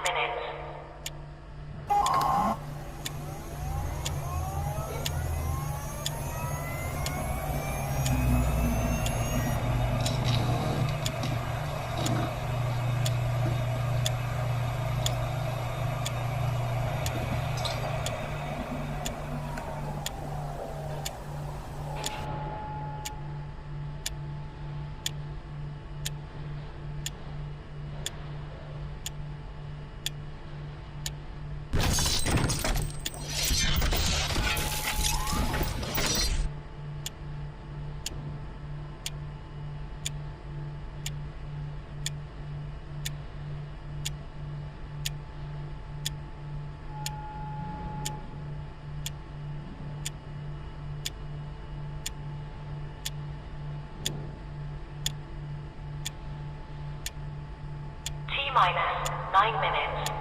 minutes. T-minus 9 minutes.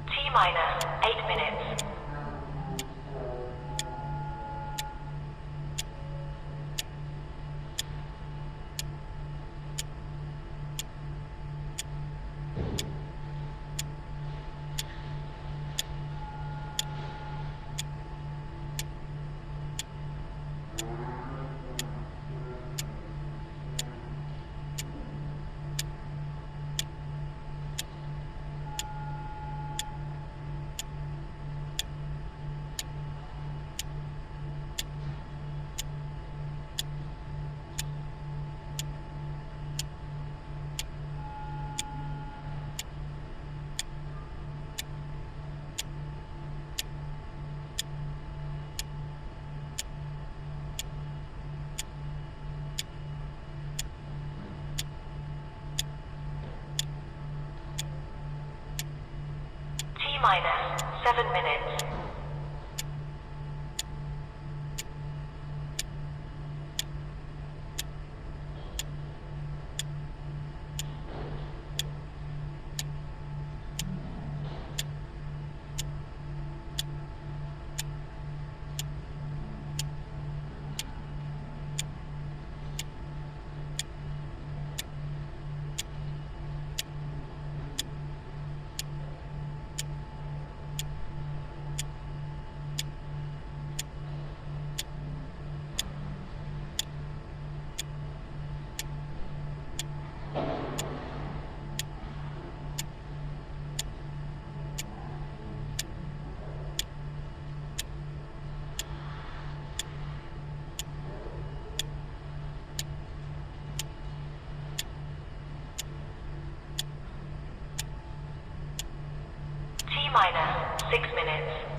T-minus 8 minutes. T-minus 7 minutes. T-minus 6 minutes.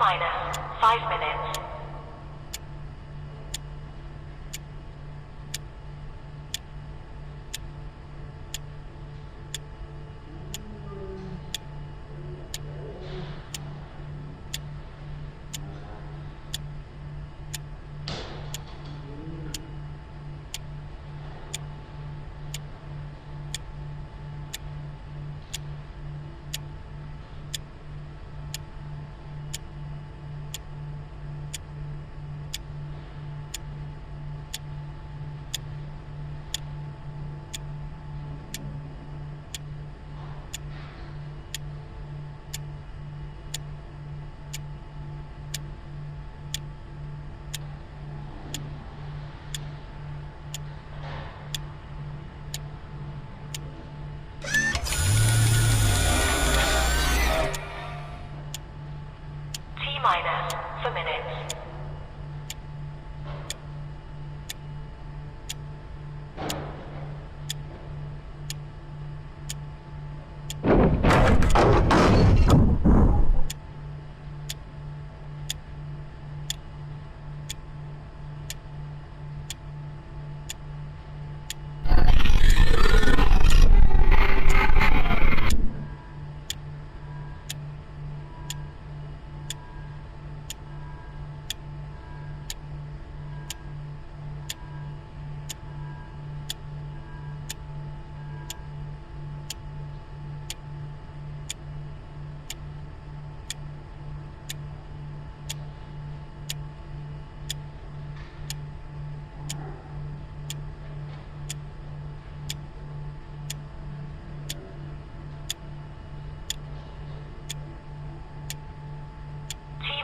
minus 5 minutes. Minus for minutes.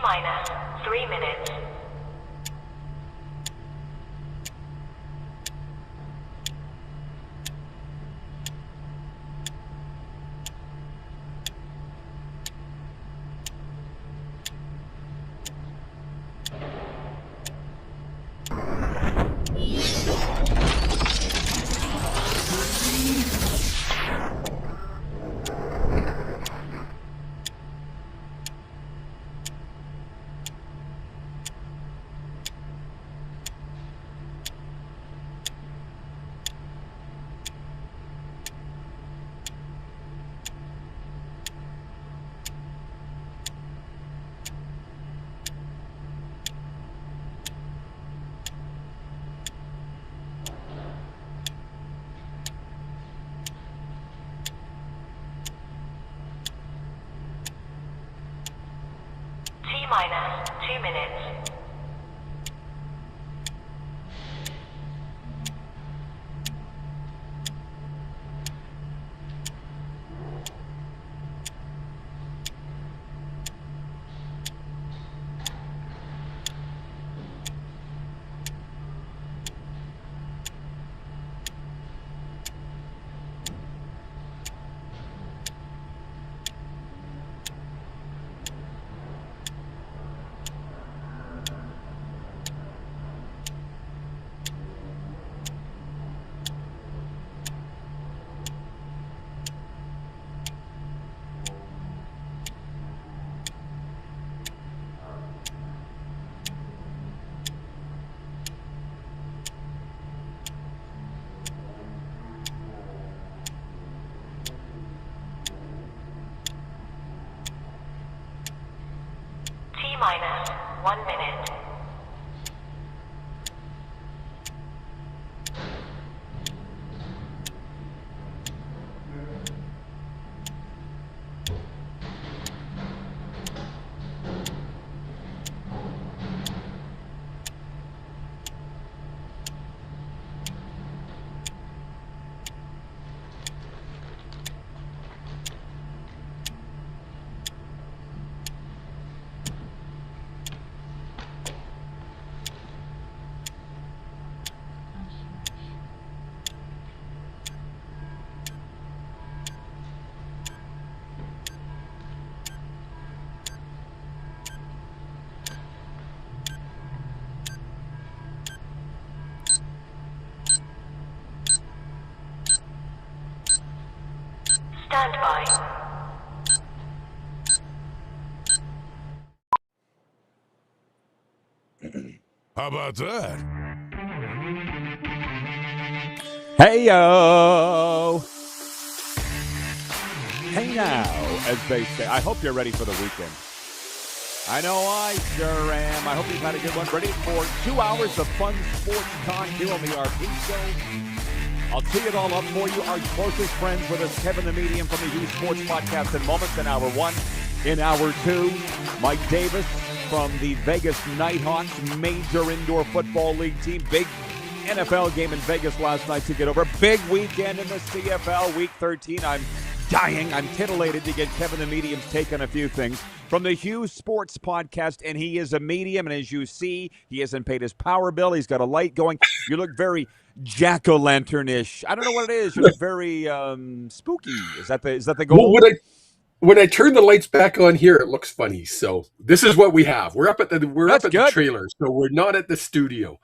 Minus 3 minutes. Minus 2 minutes. Minus 1 minute. How about that? Hey-yo! Hey now, as they say. I hope you're ready for the weekend. I know I sure am. I hope you've had a good one. Ready for 2 hours of fun sports talk here on the RP Show. I'll tee it all up for you. Our closest friends with us, Kevin the Medium from the Hughes Sports Podcast in moments in hour one. In hour two, Mike Davis from the Vegas Nighthawks Major Indoor Football League team. Big NFL game in Vegas last night to get over. Big weekend in the CFL, Week 13. I'm dying. I'm titillated to get Kevin the Medium's take on a few things from the Hughes Sports Podcast, and he is a medium, and as you see, he hasn't paid his power bill. He's got a light going. You look very jack-o'-lantern-ish. I don't know what it is. You look very spooky. Is that the goal? Well, when I turn the lights back on here, it looks funny. So this is what we have. We're up at the trailer, so we're not at the studio.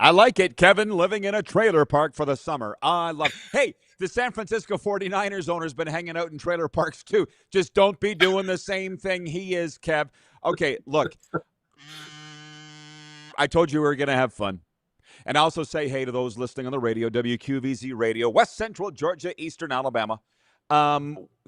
I like it. Kevin living in a trailer park for the summer. I love it. Hey, the San Francisco 49ers owner's been hanging out in trailer parks too. Just don't be doing the same thing he is, Kev. Okay, look. I told you we were going to have fun. And I also say hey to those listening on the radio, WQVZ Radio, West Central Georgia, Eastern Alabama.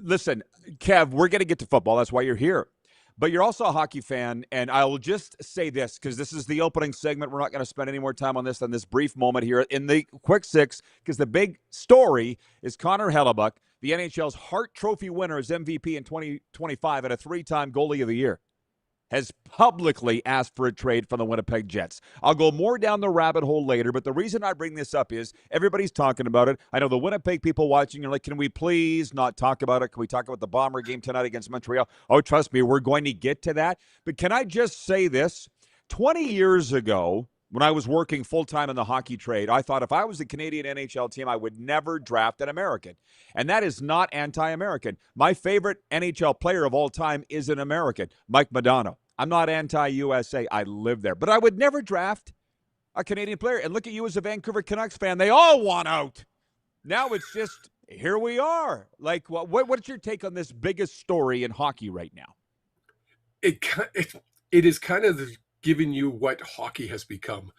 Listen, Kev, we're going to get to football. That's why you're here. But you're also a hockey fan, and I will just say this, because this is the opening segment. We're not going to spend any more time on this than this brief moment here in the Quick Six, because the big story is Connor Hellebuyck, the NHL's Hart Trophy winner as MVP in 2025 and a three-time Goalie of the Year, has publicly asked for a trade from the Winnipeg Jets. I'll go more down the rabbit hole later, but the reason I bring this up is everybody's talking about it. I know the Winnipeg people watching are like, can we please not talk about it? Can we talk about the Bomber game tonight against Montreal? Oh, trust me, we're going to get to that. But can I just say this? 20 years ago, when I was working full-time in the hockey trade, I thought if I was the Canadian NHL team, I would never draft an American. And that is not anti-American. My favorite NHL player of all time is an American, Mike Modano. I'm not anti-USA. I live there. But I would never draft a Canadian player. And look at you as a Vancouver Canucks fan. They all want out. Now it's just, here we are. Like, what's your take on this biggest story in hockey right now? It is kind of giving you what hockey has become.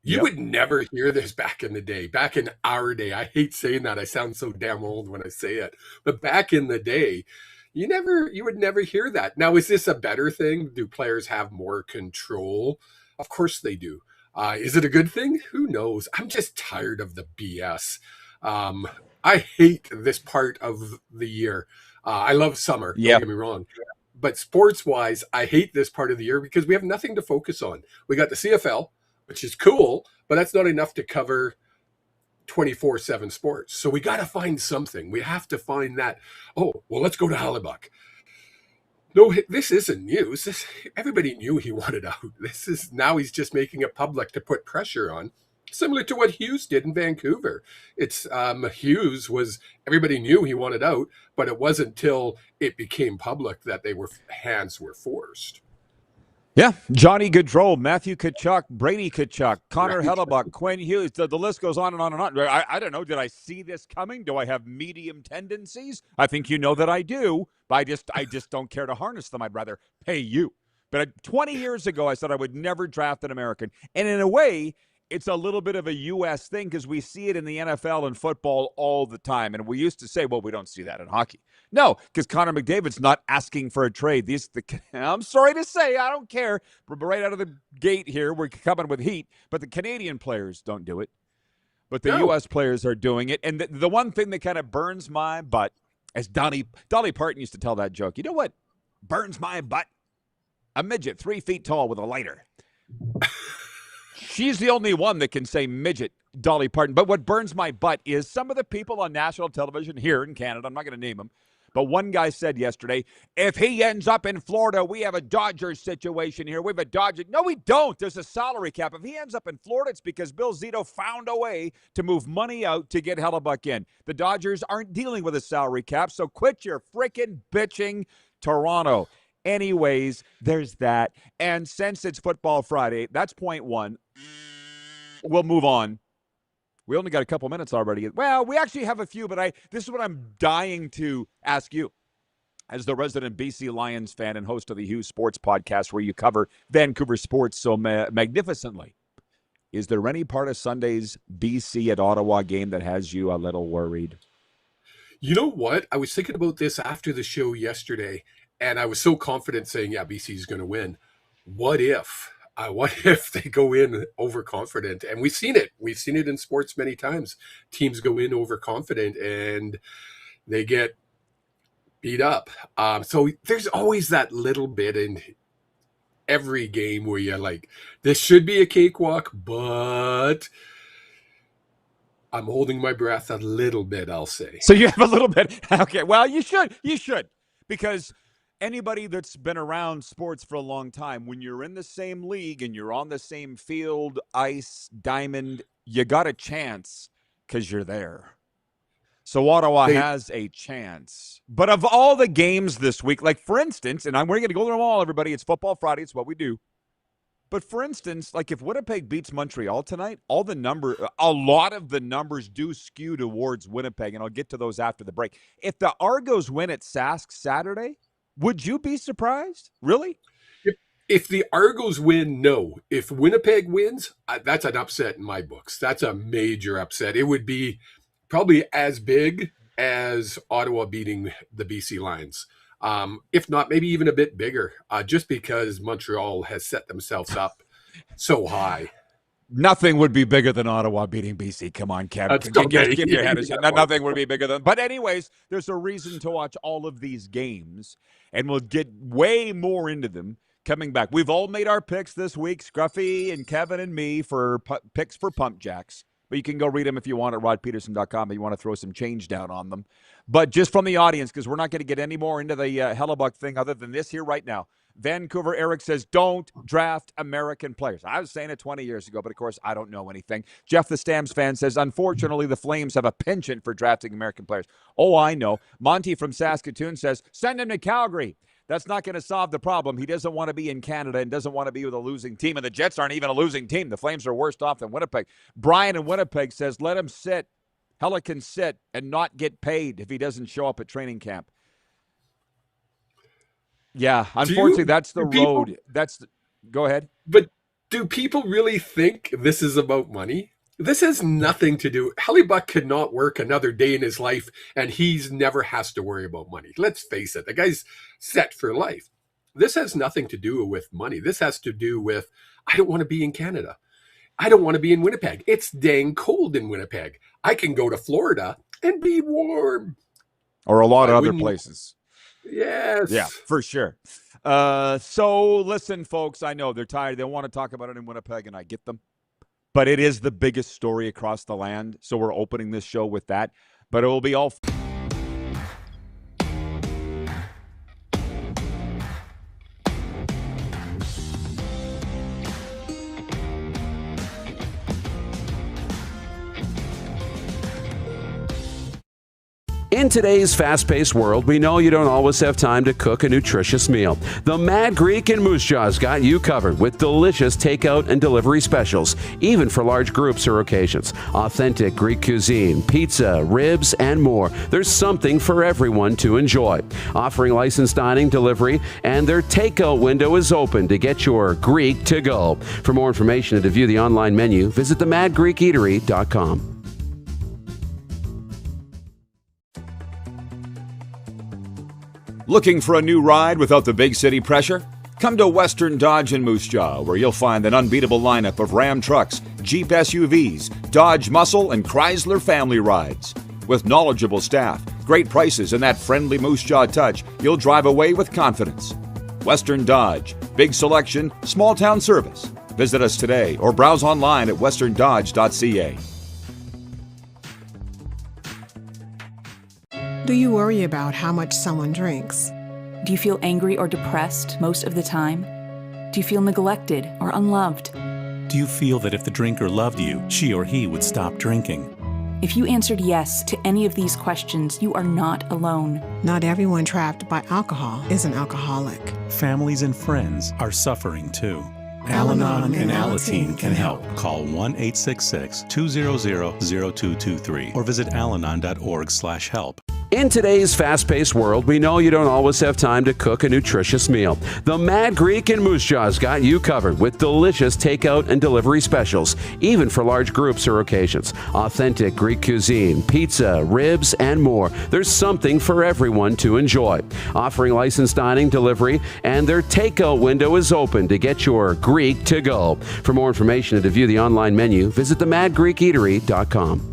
You would never hear this back in the day, back in our day. I hate saying that. I sound so damn old when I say it. But back in the day, you would never hear that. Now, is this a better thing? Do players have more control? Of course they do. Is it a good thing? Who knows? I'm just tired of the BS. I hate this part of the year. I love summer, don't get me wrong. But sports-wise, I hate this part of the year because we have nothing to focus on. We got the CFL, which is cool, but that's not enough to cover 24/7 sports. So we got to find something. We have to find that. Oh, well, let's go to Hellebuyck. No, this isn't news. Everybody knew he wanted out. Now he's just making it public to put pressure on. Similar to what Hughes did in Vancouver. Everybody knew he wanted out, but it wasn't until it became public that hands were forced. Yeah, Johnny Gaudreau, Matthew Tkachuk, Brady Tkachuk, Connor Hellebuyck, Quinn Hughes. The list goes on and on and on. I don't know. Did I see this coming? Do I have medium tendencies? I think you know that I do, but I just don't care to harness them. I'd rather pay you. But 20 years ago, I said I would never draft an American. And in a way, it's a little bit of a U.S. thing because we see it in the NFL and football all the time. And we used to say, well, we don't see that in hockey. No, because Connor McDavid's not asking for a trade. I'm sorry to say, I don't care. But right out of the gate here, we're coming with heat. But the Canadian players don't do it. But the U.S. players are doing it. And the one thing that kind of burns my butt, as Dolly Parton used to tell that joke, you know what burns my butt? A midget 3 feet tall with a lighter. She's the only one that can say midget, Dolly Parton. But what burns my butt is some of the people on national television here in Canada, I'm not going to name them, but one guy said yesterday, if he ends up in Florida, we have a Dodgers situation here. We have a Dodger. No, we don't. There's a salary cap. If he ends up in Florida, it's because Bill Zito found a way to move money out to get Hellebuyck in. The Dodgers aren't dealing with a salary cap, so quit your frickin' bitching, Toronto. Anyways, there's that. And since it's Football Friday, that's point one. We'll move on. We only got a couple minutes already. Well, we actually have a few, but this is what I'm dying to ask you. as the resident BC Lions fan and host of the Hughes Sports Podcast, where you cover Vancouver sports so magnificently, is there any part of Sunday's BC at Ottawa game that has you a little worried? You know what? I was thinking about this after the show yesterday, and I was so confident saying, yeah, BC is going to win. What if? What if they go in overconfident? And we've seen it. We've seen it in sports many times. Teams go in overconfident and they get beat up. So there's always that little bit in every game where you're like, this should be a cakewalk, but I'm holding my breath a little bit, I'll say. So you have a little bit. Okay, well, you should. Because anybody that's been around sports for a long time, when you're in the same league and you're on the same field, ice, diamond, you got a chance because you're there. So Ottawa has a chance. But of all the games this week, like for instance, and we're going to go through them all, everybody. It's Football Friday. It's what we do. But for instance, like if Winnipeg beats Montreal tonight, a lot of the numbers do skew towards Winnipeg, and I'll get to those after the break. If the Argos win at Sask Saturday, would you be surprised? Really? If the Argos win, no. If Winnipeg wins, that's an upset in my books. That's a major upset. It would be probably as big as Ottawa beating the BC Lions. If not, maybe even a bit bigger, just because Montreal has set themselves up so high. Nothing would be bigger than Ottawa beating BC. Come on, Kev. Give your head a shot. Nothing would be bigger than. But anyways, there's a reason to watch all of these games, and we'll get way more into them coming back. We've all made our picks this week, Scruffy and Kevin and me, for picks for Pump Jacks. But you can go read them if you want at rodpedersen.com if you want to throw some change down on them. But just from the audience, because we're not going to get any more into the Hellebuck thing other than this here right now. Vancouver Eric says, don't draft American players. I was saying it 20 years ago, but of course I don't know anything. Jeff the Stamps fan says, unfortunately, the Flames have a penchant for drafting American players. Oh, I know. Monty from Saskatoon says, send him to Calgary. That's not going to solve the problem. He doesn't want to be in Canada and doesn't want to be with a losing team. And the Jets aren't even a losing team. The Flames are worse off than Winnipeg. Brian in Winnipeg says, let him sit. Hella can sit and not get paid if he doesn't show up at training camp. Yeah, unfortunately, that's the road. Go ahead. But do people really think this is about money? This has nothing to do. Hellebuck could not work another day in his life, and he's never has to worry about money. Let's face it. The guy's set for life. This has nothing to do with money. This has to do with, I don't want to be in Canada. I don't want to be in Winnipeg. It's dang cold in Winnipeg. I can go to Florida and be warm. Or a lot of other places. Yes. Yeah, for sure. So listen, folks, I know they're tired. They want to talk about it in Winnipeg, and I get them. But it is the biggest story across the land, so we're opening this show with that. But it will be all... In today's fast-paced world, we know you don't always have time to cook a nutritious meal. The Mad Greek in Moose Jaw's got you covered with delicious takeout and delivery specials, even for large groups or occasions. Authentic Greek cuisine, pizza, ribs, and more. There's something for everyone to enjoy. Offering licensed dining, delivery, and their takeout window is open to get your Greek to go. For more information and to view the online menu, visit themadgreekeatery.com. Looking for a new ride without the big city pressure? Come to Western Dodge in Moose Jaw, where you'll find an unbeatable lineup of Ram trucks, Jeep SUVs, Dodge Muscle, and Chrysler family rides. With knowledgeable staff, great prices, and that friendly Moose Jaw touch, you'll drive away with confidence. Western Dodge. Big selection, small town service. Visit us today or browse online at westerndodge.ca. Do you worry about how much someone drinks? Do you feel angry or depressed most of the time? Do you feel neglected or unloved? Do you feel that if the drinker loved you, she or he would stop drinking? If you answered yes to any of these questions, you are not alone. Not everyone trapped by alcohol is an alcoholic. Families and friends are suffering too. Al-Anon and Alateen can help. Call 1-866-200-0223 or visit alanon.org/help. In today's fast-paced world, we know you don't always have time to cook a nutritious meal. The Mad Greek in Moose Jaw's got you covered with delicious takeout and delivery specials, even for large groups or occasions. Authentic Greek cuisine, pizza, ribs, and more. There's something for everyone to enjoy. Offering licensed dining, delivery, and their takeout window is open to get your Greek to go. For more information and to view the online menu, visit themadgreekeatery.com.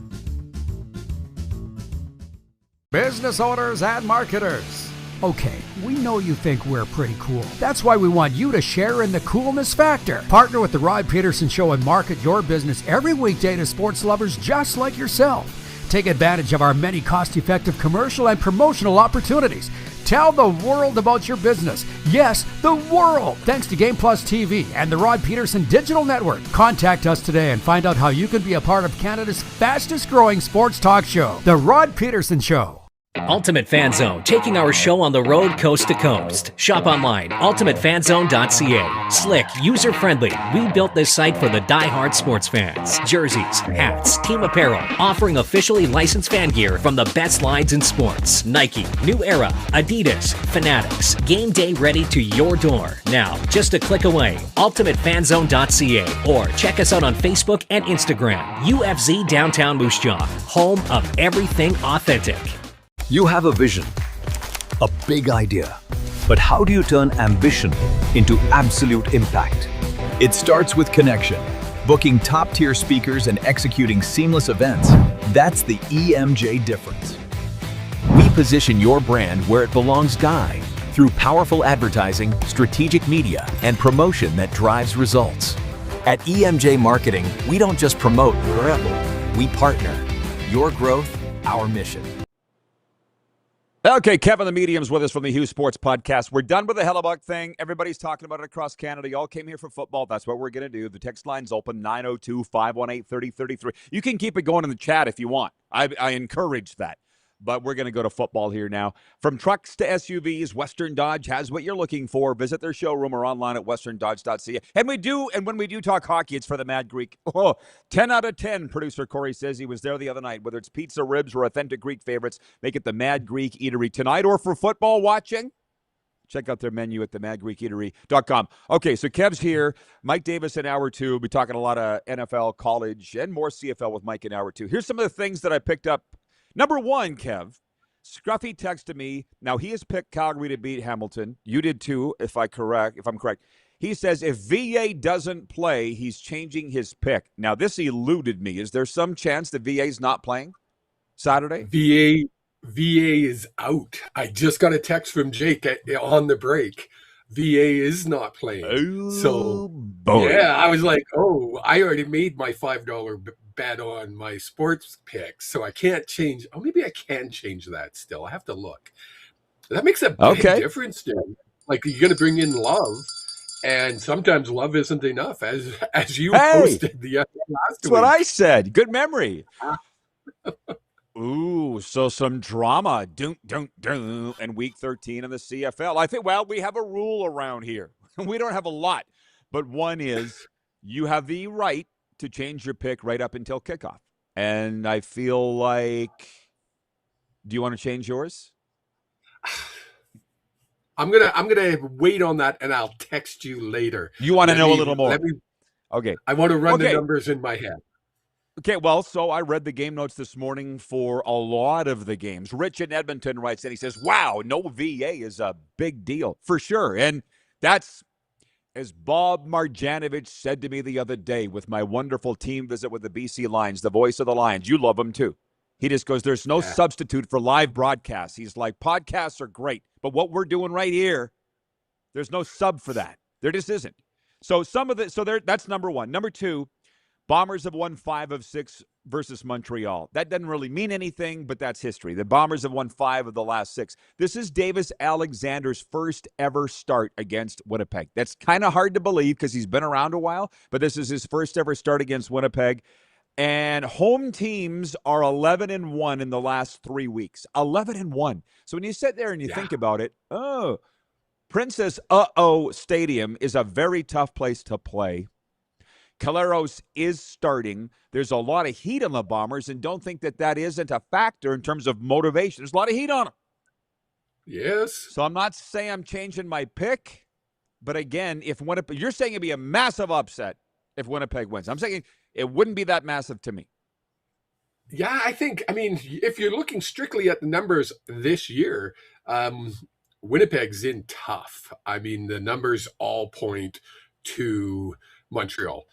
Business owners and marketers. Okay, we know you think we're pretty cool. That's why we want you to share in the coolness factor. Partner with the Rod Pedersen Show and market your business every weekday to sports lovers just like yourself. Take advantage of our many cost-effective commercial and promotional opportunities. Tell the world about your business. Yes, the world. Thanks to Game Plus TV and the Rod Pedersen Digital Network. Contact us today and find out how you can be a part of Canada's fastest growing sports talk show, The Rod Pedersen Show. Ultimate Fan Zone, taking our show on the road coast to coast. Shop online, ultimatefanzone.ca. Slick, user-friendly. We built this site for the die-hard sports fans. Jerseys, hats, team apparel, offering officially licensed fan gear from the best lines in sports. Nike, New Era, Adidas, Fanatics. Game day ready to your door. Now, just a click away, ultimatefanzone.ca, or check us out on Facebook and Instagram. UFZ Downtown Moose Jaw, home of everything authentic. You have a vision, a big idea, but how do you turn ambition into absolute impact? It starts with connection, booking top-tier speakers and executing seamless events. That's the EMJ difference. We position your brand where it belongs, through powerful advertising, strategic media, and promotion that drives results. At EMJ Marketing, we don't just promote, we partner. Your growth, our mission. Okay, Kevin the Medium's with us from the Hughes Sports Podcast. We're done with the Hellebuck thing. Everybody's talking about it across Canada. You all came here for football. That's what we're going to do. The text line's open, 902-518-3033. You can keep it going in the chat if you want. I encourage that. But we're going to go to football here now. From trucks to SUVs, Western Dodge has what you're looking for. Visit their showroom or online at westerndodge.ca. And when we do talk hockey, it's for the Mad Greek. 10 out of 10, producer Corey says. He was there the other night. Whether it's pizza, ribs, or authentic Greek favorites, make it the Mad Greek Eatery tonight. Or for football watching, check out their menu at themadgreekeatery.com. Okay, so Kev's here. Mike Davis in hour two. We'll be talking a lot of NFL, college, and more CFL with Mike in hour two. Here's some of the things that I picked up. Number one, Kev, Scruffy texted me. Now, he has picked Calgary to beat Hamilton. You did too, if I'm correct. He says if VA doesn't play, he's changing his pick. Now, this eluded me. Is there some chance that VA's not playing Saturday? VA is out. I just got a text from Jake on the break. VA is not playing. Oh, so, boy. Yeah, I was like, I already made my $5 bet on my sports picks, so I can't change. Maybe I can change that still. I have to look. That makes a big difference, dude. Like, you're going to bring in Love, and sometimes Love isn't enough, as you posted the last week. That's what I said. Good memory. Ooh, so some drama. And week 13 in the CFL. I think, we have a rule around here. We don't have a lot, but one is you have the right to change your pick right up until kickoff. And I feel like, do you want to change yours? I'm gonna wait on that, and I'll text you later. You want to know a little more? Okay. I want to run the numbers in my head. Okay, so I read the game notes this morning for a lot of the games. Rich in Edmonton writes in, he says, wow, no VA is a big deal, for sure. And that's, as Bob Marjanovic said to me the other day with my wonderful team visit with the BC Lions, the voice of the Lions. You love him too. He just goes, there's no substitute for live broadcasts. He's like, podcasts are great, but what we're doing right here, there's no sub for that. There just isn't. So that's number one. Number two, Bombers have won 5 of 6 versus Montreal. That doesn't really mean anything, but that's history. The Bombers have won 5 of the last 6. This is Davis Alexander's first ever start against Winnipeg. That's kind of hard to believe because he's been around a while, but this is his first ever start against Winnipeg. And home teams are 11-1 in the last 3 weeks. 11-1. So when you sit there and you think about it, Princess Stadium is a very tough place to play. Caleros is starting. There's a lot of heat on the Bombers, and don't think that isn't a factor in terms of motivation. There's a lot of heat on them. Yes. So I'm not saying I'm changing my pick, but again, if Winnipeg, you're saying it'd be a massive upset if Winnipeg wins. I'm saying it wouldn't be that massive to me. Yeah, I mean, if you're looking strictly at the numbers this year, Winnipeg's in tough. I mean, the numbers all point to Montreal.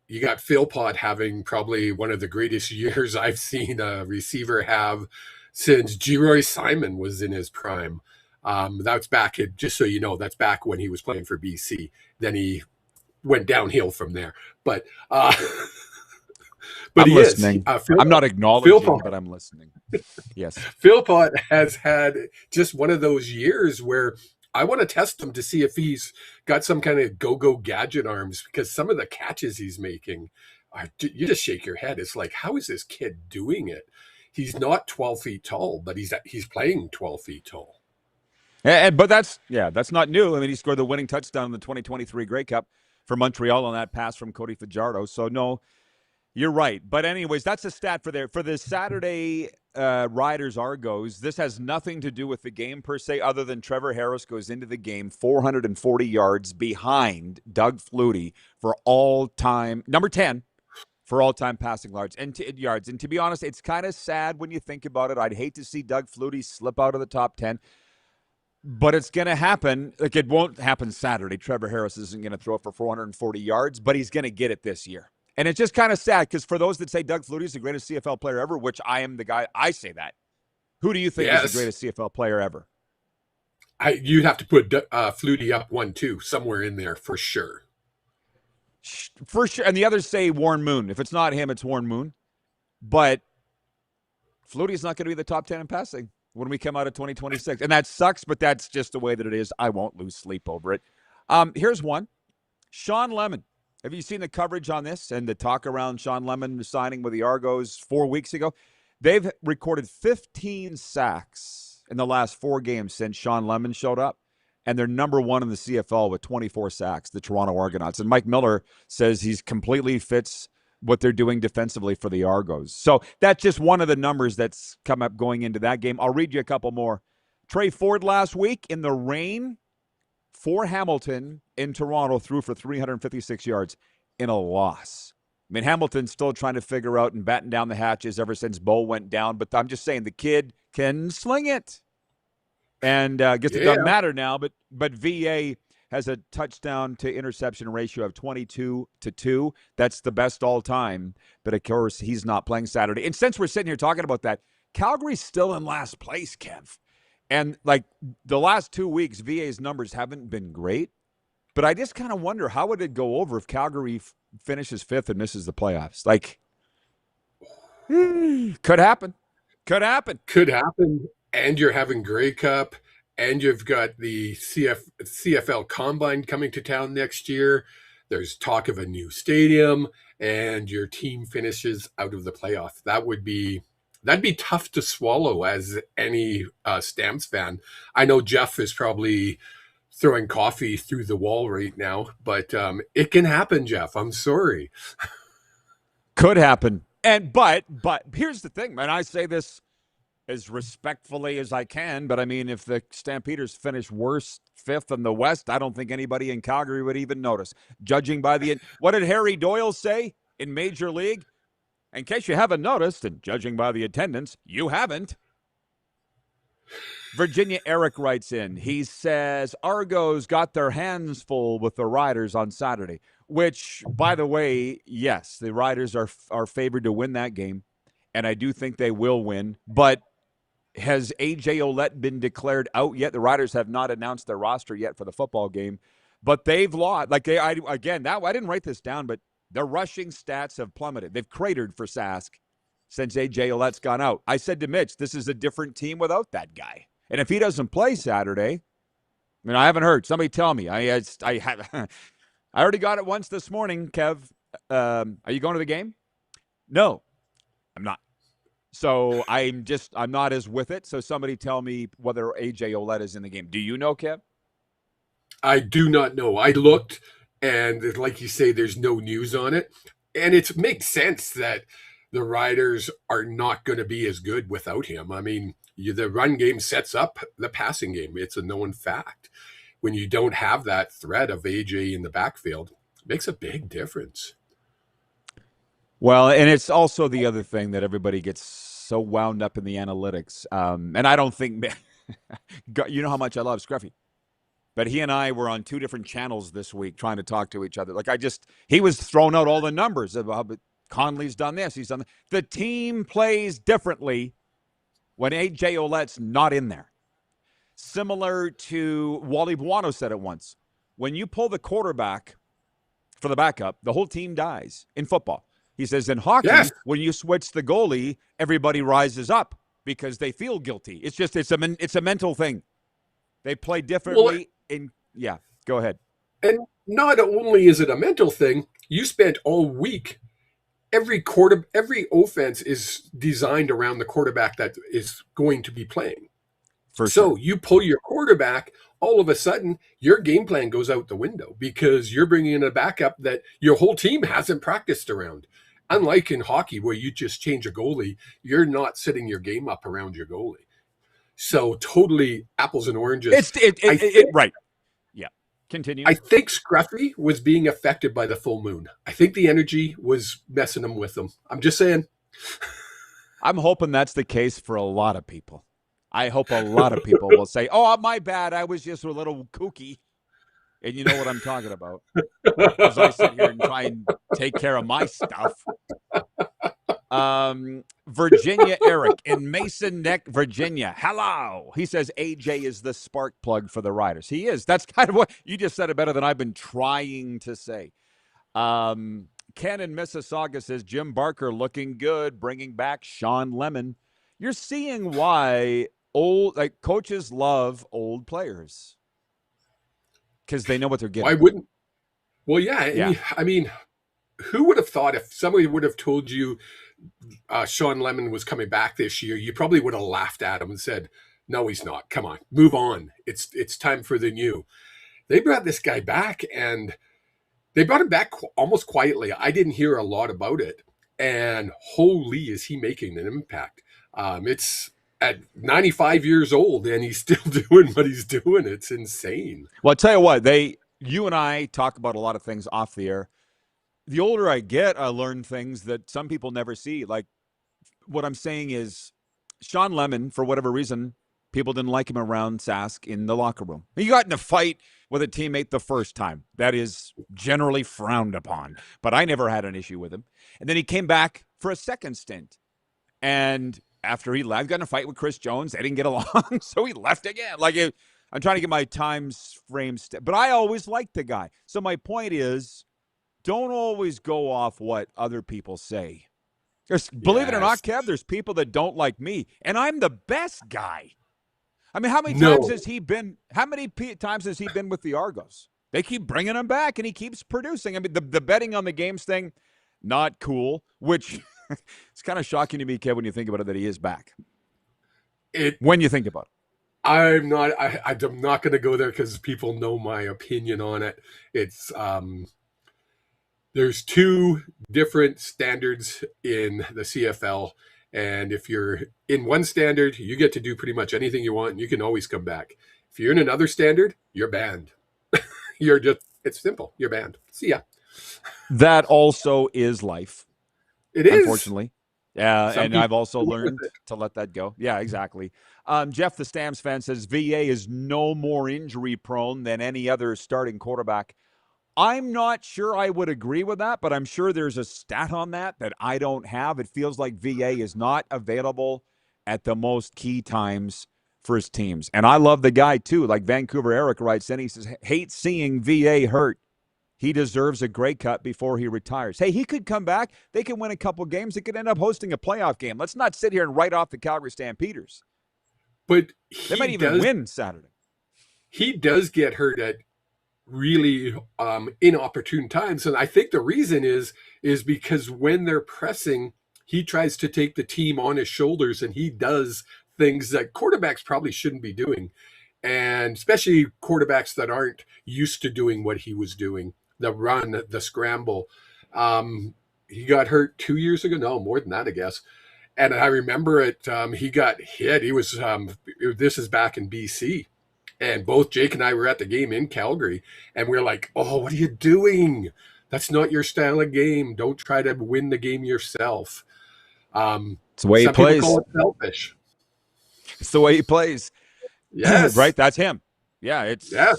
You got Philpott having probably one of the greatest years I've seen a receiver have since Geroy Simon was in his prime. That's back, just so you know, that's back when he was playing for BC. Then he went downhill from there. But I'm listening. I'm not acknowledging, but I'm listening. Yes. Philpott has had just one of those years where I want to test him to see if he's got some kind of go-go gadget arms, because some of the catches he's making, you just shake your head. It's like, how is this kid doing it? He's not 12 feet tall, but he's playing 12 feet tall. But that's not new. I mean, he scored the winning touchdown in the 2023 Grey Cup for Montreal on that pass from Cody Fajardo. So, no, you're right. But anyways, that's a stat for the Saturday Riders Argos. This has nothing to do with the game per se, other than Trevor Harris goes into the game 440 yards behind Doug Flutie for all-time, number 10 for all-time passing yards. And to be honest, it's kind of sad when you think about it. I'd hate to see Doug Flutie slip out of the top 10. But it's going to happen. Like, it won't happen Saturday. Trevor Harris isn't going to throw for 440 yards, but he's going to get it this year. And it's just kind of sad, because for those that say Doug Flutie is the greatest CFL player ever, which I am the guy, I say that. Who do you think is the greatest CFL player ever? You'd have to put Flutie up 1-2 somewhere in there for sure. For sure. And the others say Warren Moon. If it's not him, it's Warren Moon. But Flutie's not going to be the top 10 in passing when we come out of 2026. And that sucks, but that's just the way that it is. I won't lose sleep over it. Here's one. Sean Lemon. Have you seen the coverage on this and the talk around Sean Lemon signing with the Argos 4 weeks ago? They've recorded 15 sacks in the last 4 games since Sean Lemon showed up, and they're number 1 in the CFL with 24 sacks, the Toronto Argonauts. And Mike Miller says he's completely fits what they're doing defensively for the Argos. So that's just one of the numbers that's come up going into that game. I'll read you a couple more. Trey Ford last week in the rain for Hamilton in Toronto threw for 356 yards in a loss. I mean, Hamilton's still trying to figure out and batten down the hatches ever since Bo went down, but I'm just saying the kid can sling it. And I guess it doesn't matter now, but VA has a touchdown to interception ratio of 22-2. That's the best all time. But of course, he's not playing Saturday. And since we're sitting here talking about that, Calgary's still in last place, Kev. And like the last 2 weeks, VA's numbers haven't been great. But I just kind of wonder, how would it go over if Calgary finishes 5th and misses the playoffs? Like, could happen. Could happen. Could happen. And you're having Grey Cup. And you've got the CFL Combine coming to town next year. There's talk of a new stadium, and your team finishes out of the playoff. That'd be tough to swallow as any Stamps fan. I know Jeff is probably throwing coffee through the wall right now, but it can happen, Jeff. I'm sorry. Could happen. But here's the thing, man. I say this as respectfully as I can, but I mean, if the Stampeders finish worst 5th in the West, I don't think anybody in Calgary would even notice. Judging by what did Harry Doyle say in Major League? In case you haven't noticed, and judging by the attendance, you haven't. Virginia Eric writes in. He says, Argos got their hands full with the Riders on Saturday, which, by the way, yes, the Riders are favored to win that game, and I do think they will win, but has A.J. Ouellette been declared out yet? The Riders have not announced their roster yet for the football game, but they've lost. I didn't write this down, but their rushing stats have plummeted. They've cratered for Sask since A.J. Ouellette's gone out. I said to Mitch, this is a different team without that guy. And if he doesn't play Saturday, I haven't heard. Somebody tell me. I already got it once this morning, Kev. Are you going to the game? No, I'm not. So I'm not as with it. So somebody tell me whether A.J. Ouellette is in the game. Do you know, Kev? I do not know. I looked And like you say, there's no news on it. And it makes sense that the Riders are not going to be as good without him. I mean, the run game sets up the passing game. It's a known fact. When you don't have that threat of AJ in the backfield, it makes a big difference. Well, and it's also the other thing that everybody gets so wound up in the analytics. And I don't think, you know how much I love Scruffy. But he and I were on two different channels this week trying to talk to each other. Like he was throwing out all the numbers about Conley's done this, he's done that. The team plays differently when A.J. Ouellette's not in there. Similar to Wally Buono said it once. When you pull the quarterback for the backup, the whole team dies in football. He says in hockey, yes, when you switch the goalie, everybody rises up because they feel guilty. It's a mental thing. They play differently. Go ahead. And not only is it a mental thing, you spent all week, every offense is designed around the quarterback that is going to be playing. So you pull your quarterback, all of a sudden your game plan goes out the window because you're bringing in a backup that your whole team hasn't practiced around. Unlike in hockey where you just change a goalie, you're not setting your game up around your goalie. So totally apples and oranges. Right. Yeah. Continue. I think Scruffy was being affected by the full moon. I think the energy was messing him with him. I'm just saying. I'm hoping that's the case for a lot of people. I hope a lot of people will say, oh, my bad. I was just a little kooky. And you know what I'm talking about. As I sit here and try and take care of my stuff. Virginia Eric in Mason Neck, Virginia. Hello. He says AJ is the spark plug for the Riders. He is. That's kind of what you just said it better than I've been trying to say. Ken in Mississauga says Jim Barker looking good, bringing back Sean Lemon. You're seeing why coaches love old players because they know what they're getting. Why wouldn't? Well, yeah. I mean, who would have thought if somebody would have told you Sean Lemon was coming back this year, you probably would have laughed at him and said, no, he's not. Come on, move on. It's time for the new. They brought this guy back, and they brought him back almost quietly. I didn't hear a lot about it. And holy, is he making an impact. It's at 95 years old, and he's still doing what he's doing. It's insane. Well, I'll tell you what, you and I talk about a lot of things off the air. The older I get, I learn things that some people never see. Like what I'm saying is Sean Lemon, for whatever reason, people didn't like him around Sask in the locker room. He got in a fight with a teammate the first time. That is generally frowned upon. But I never had an issue with him. And then he came back for a second stint. And after he left, got in a fight with Chris Jones. They didn't get along, so he left again. I'm trying to get my time frames. But I always liked the guy. So my point is, don't always go off what other people say. Believe it or not, Kev, there's people that don't like me, and I'm the best guy. I mean, how many times has he been? How many times has he been with the Argos? They keep bringing him back, and he keeps producing. I mean, the betting on the games thing, not cool. Which it's kind of shocking to me, Kev, when you think about it, that he is back. When you think about it. I'm not going to go there because people know my opinion on it. It's there's two different standards in the CFL, and if you're in one standard, you get to do pretty much anything you want, and you can always come back. If you're in another standard, you're banned. It's simple. You're banned. See ya. That also is life. It is. Unfortunately. Yeah, and I've also learned to let that go. Yeah, exactly. Jeff, the Stamps fan, says VA is no more injury prone than any other starting quarterback. I'm not sure I would agree with that, but I'm sure there's a stat on that I don't have. It feels like VA is not available at the most key times for his teams. And I love the guy, too. Like Vancouver Eric writes in, he says, hate seeing VA hurt. He deserves a Grey Cup before he retires. Hey, he could come back. They could win a couple games. They could end up hosting a playoff game. Let's not sit here and write off the Calgary Stampeders. But they might even win Saturday. He does get hurt at really inopportune times. And I think the reason is because when they're pressing, he tries to take the team on his shoulders, and he does things that quarterbacks probably shouldn't be doing. And especially quarterbacks that aren't used to doing what he was doing. the run, the scramble. He got hurt 2 years ago. No, more than that, I guess. And I remember it. He got hit. He was. This is back in BC, and both Jake and I were at the game in Calgary, and we we're like, "Oh, what are you doing? That's not your style of game. Don't try to win the game yourself." It's the way he plays. Call it selfish. It's the way he plays. Yes. Right? That's him. Yeah, it's yeah.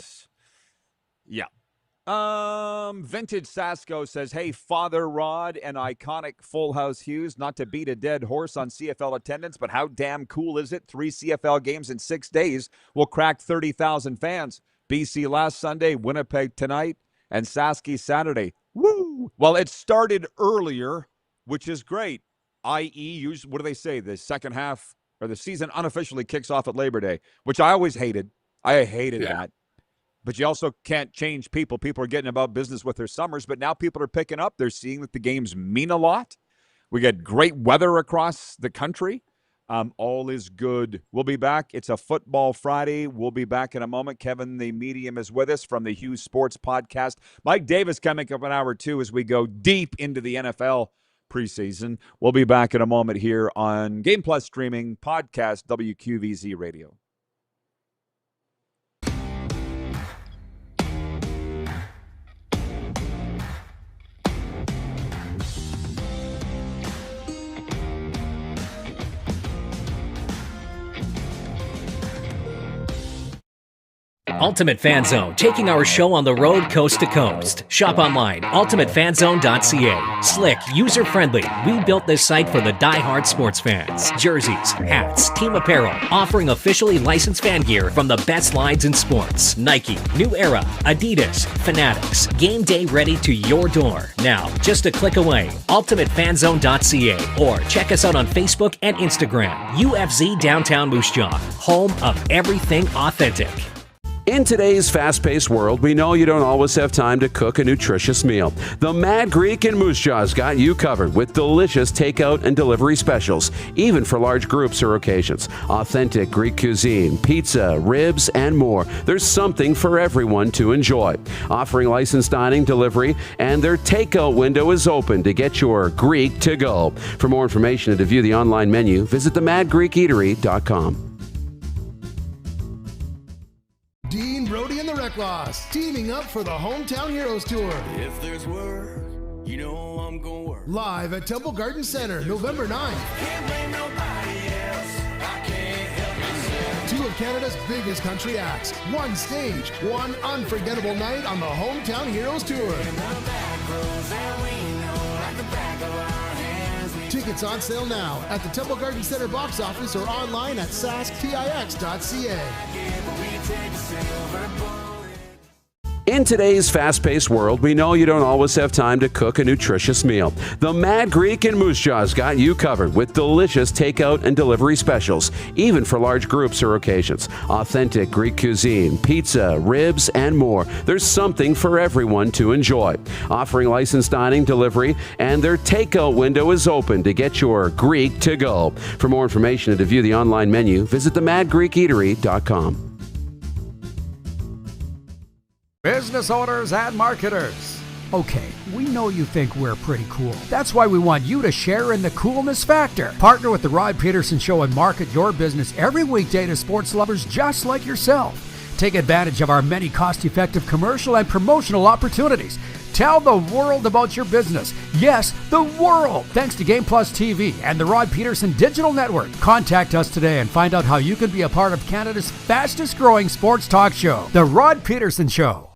Vintage Sasko says, "Hey, Father Rod and iconic Full House Hughes, not to beat a dead horse on CFL attendance, but how damn cool is it? 3 CFL games in 6 days will crack 30,000 fans. BC last Sunday, Winnipeg tonight, and Sasky Saturday. Woo! Well, it started earlier, which is great. I.e., what do they say? The second half or the season unofficially kicks off at Labor Day, which I always hated. I hated that. But you also can't change people. People are getting about business with their summers, but now people are picking up. They're seeing that the games mean a lot. We get great weather across the country. All is good. We'll be back. It's a Football Friday. We'll be back in a moment. Kevin, the medium, is with us from the Hughes Sports Podcast. Mike Davis coming up in hour 2 as we go deep into the NFL preseason. We'll be back in a moment here on Game Plus Streaming Podcast, WQVZ Radio. Ultimate Fan Zone, taking our show on the road coast to coast. Shop online, ultimatefanzone.ca. Slick, user-friendly. We built this site for the die-hard sports fans. Jerseys, hats, team apparel, offering officially licensed fan gear from the best lines in sports. Nike, New Era, Adidas, Fanatics. Game day ready to your door. Now, just a click away, ultimatefanzone.ca, or check us out on Facebook and Instagram. UFZ Downtown Moose Jaw, home of everything authentic. In today's fast-paced world, we know you don't always have time to cook a nutritious meal. The Mad Greek in Moose Jaw's got you covered with delicious takeout and delivery specials, even for large groups or occasions. Authentic Greek cuisine, pizza, ribs, and more. There's something for everyone to enjoy. Offering licensed dining, delivery, and their takeout window is open to get your Greek to go. For more information and to view the online menu, visit themadgreekeatery.com. Dean, Brody, and the Wreck Loss teaming up for the Hometown Heroes Tour. If there's work, you know I'm gonna work. Live at Temple Garden Center, November 9th. Can't blame nobody else. I can't help myself. 2 of Canada's biggest country acts. 1 stage, 1 unforgettable night on the Hometown Heroes Tour. In the back rows and we know like the back of our hands. Tickets on sale now at the Temple Garden Center box office or online at saskpix.ca. In today's fast-paced world, we know you don't always have time to cook a nutritious meal. The Mad Greek in Moose Jaw's got you covered with delicious takeout and delivery specials, even for large groups or occasions. Authentic Greek cuisine, pizza, ribs, and more. There's something for everyone to enjoy. Offering licensed dining, delivery, and their takeout window is open to get your Greek to go. For more information and to view the online menu, visit themadgreekeatery.com. Business owners and marketers. Okay, we know you think we're pretty cool. That's why we want you to share in the coolness factor. Partner with the Rod Pedersen Show and market your business every weekday to sports lovers just like yourself. Take advantage of our many cost-effective commercial and promotional opportunities. Tell the world about your business. Yes, the world. Thanks to Game Plus TV and the Rod Pedersen Digital Network. Contact us today and find out how you can be a part of Canada's fastest growing sports talk show, The Rod Pedersen Show.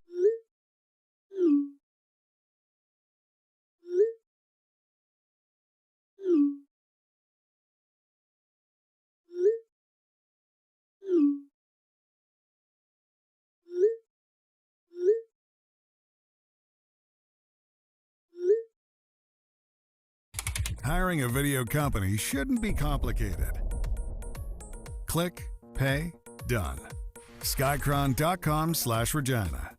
Hiring a video company shouldn't be complicated. Click, pay, done. Skycron.com/Regina.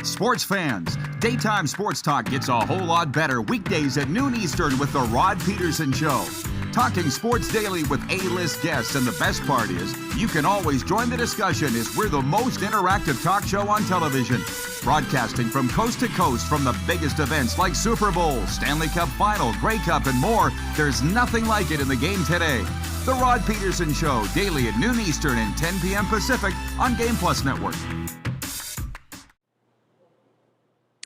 Sports fans, daytime sports talk gets a whole lot better weekdays at noon Eastern with The Rod Pedersen Show. Talking sports daily with A-list guests, and the best part is, you can always join the discussion as we're the most interactive talk show on television. Broadcasting from coast to coast from the biggest events like Super Bowl, Stanley Cup Final, Grey Cup, and more, there's nothing like it in the game today. The Rod Pedersen Show, daily at noon Eastern and 10 p.m. Pacific on Game Plus Network.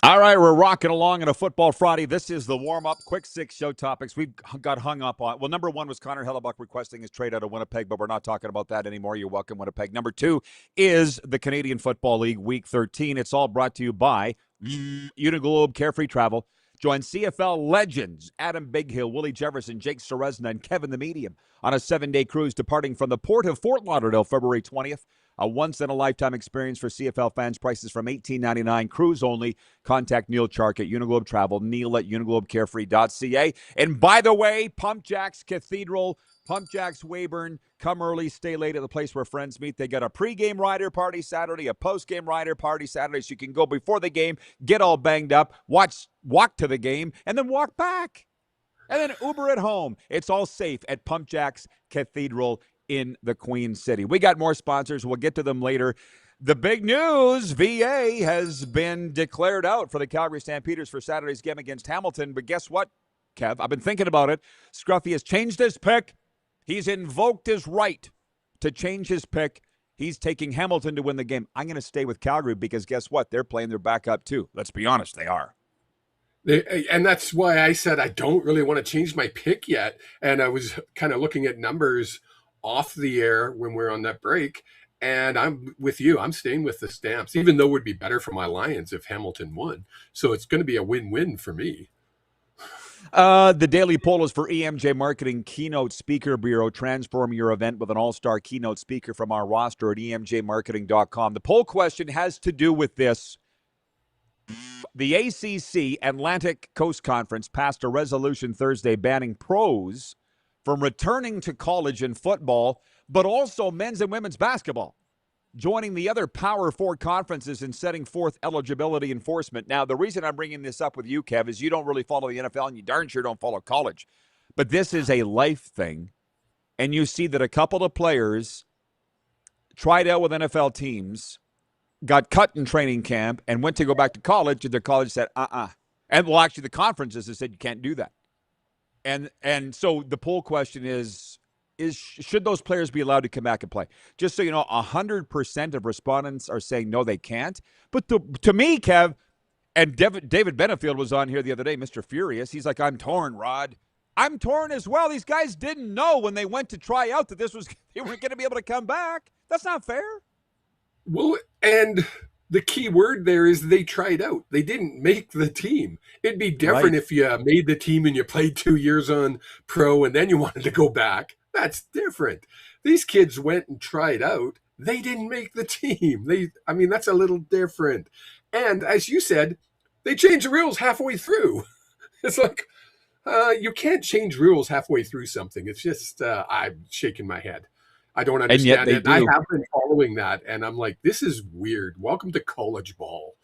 All right, we're rocking along on a Football Friday. This is the warm-up, quick six show topics we've got hung up on. Well, number one was Connor Hellebuck requesting his trade out of Winnipeg, but we're not talking about that anymore. You're welcome, Winnipeg. Number two is the Canadian Football League Week 13. It's all brought to you by Uniglobe Carefree Travel. Join CFL legends Adam Bighill, Willie Jefferson, Jake Serezna, and Kevin the Medium on a 7-day cruise departing from the port of Fort Lauderdale February 20th. A once-in-a-lifetime experience for CFL fans. Prices from $18.99. Cruise only. Contact Neil Chark at Uniglobe Travel. Neil at uniglobecarefree.ca. And by the way, Pump Jacks Cathedral, Pump Jacks Weyburn. Come early, stay late at the place where friends meet. They got a pregame rider party Saturday, a postgame rider party Saturday, so you can go before the game, get all banged up, walk to the game, and then walk back. And then Uber at home. It's all safe at Pump Jacks Cathedral in the Queen City. We got more sponsors. We'll get to them later. The big news, VA has been declared out for the Calgary Stampeders for Saturday's game against Hamilton. But guess what, Kev? I've been thinking about it. Scruffy has changed his pick. He's invoked his right to change his pick. He's taking Hamilton to win the game. I'm going to stay with Calgary because guess what? They're playing their backup too. Let's be honest, they are. And that's why I said I don't really want to change my pick yet. And I was kind of looking at numbers off the air when we're on that break, and I'm with you. I'm staying with the Stamps, even though it would be better for my Lions if Hamilton won. So it's going to be a win-win for me. The daily poll is for EMJ Marketing Keynote Speaker Bureau. Transform your event with an all-star keynote speaker from our roster at emjmarketing.com. The poll question has to do with this. The ACC Atlantic Coast Conference passed a resolution Thursday banning pros from returning to college in football, but also men's and women's basketball, joining the other Power Four conferences in setting forth eligibility enforcement. Now, the reason I'm bringing this up with you, Kev, is you don't really follow the NFL, and you darn sure don't follow college. But this is a life thing, and you see that a couple of players tried out with NFL teams, got cut in training camp, and went to go back to college, and their college said, And, well, actually, the conferences have said you can't do that. And so the poll question is should those players be allowed to come back and play? Just so you know, 100% of respondents are saying no, they can't. But to me, Kev, and David Benefield was on here the other day, Mr. Furious. He's like, I'm torn, Rod. I'm torn as well. These guys didn't know when they went to try out that they weren't going to be able to come back. That's not fair. Well, and the key word there is they tried out. They didn't make the team. It'd be different if you made the team and you played 2 years on pro and then you wanted to go back. That's different. These kids went and tried out. They didn't make the team. That's a little different. And as you said, they changed the rules halfway through. It's like, you can't change rules halfway through something. It's just, I'm shaking my head. I don't understand it. I have been following that, and I'm like, this is weird. Welcome to college ball.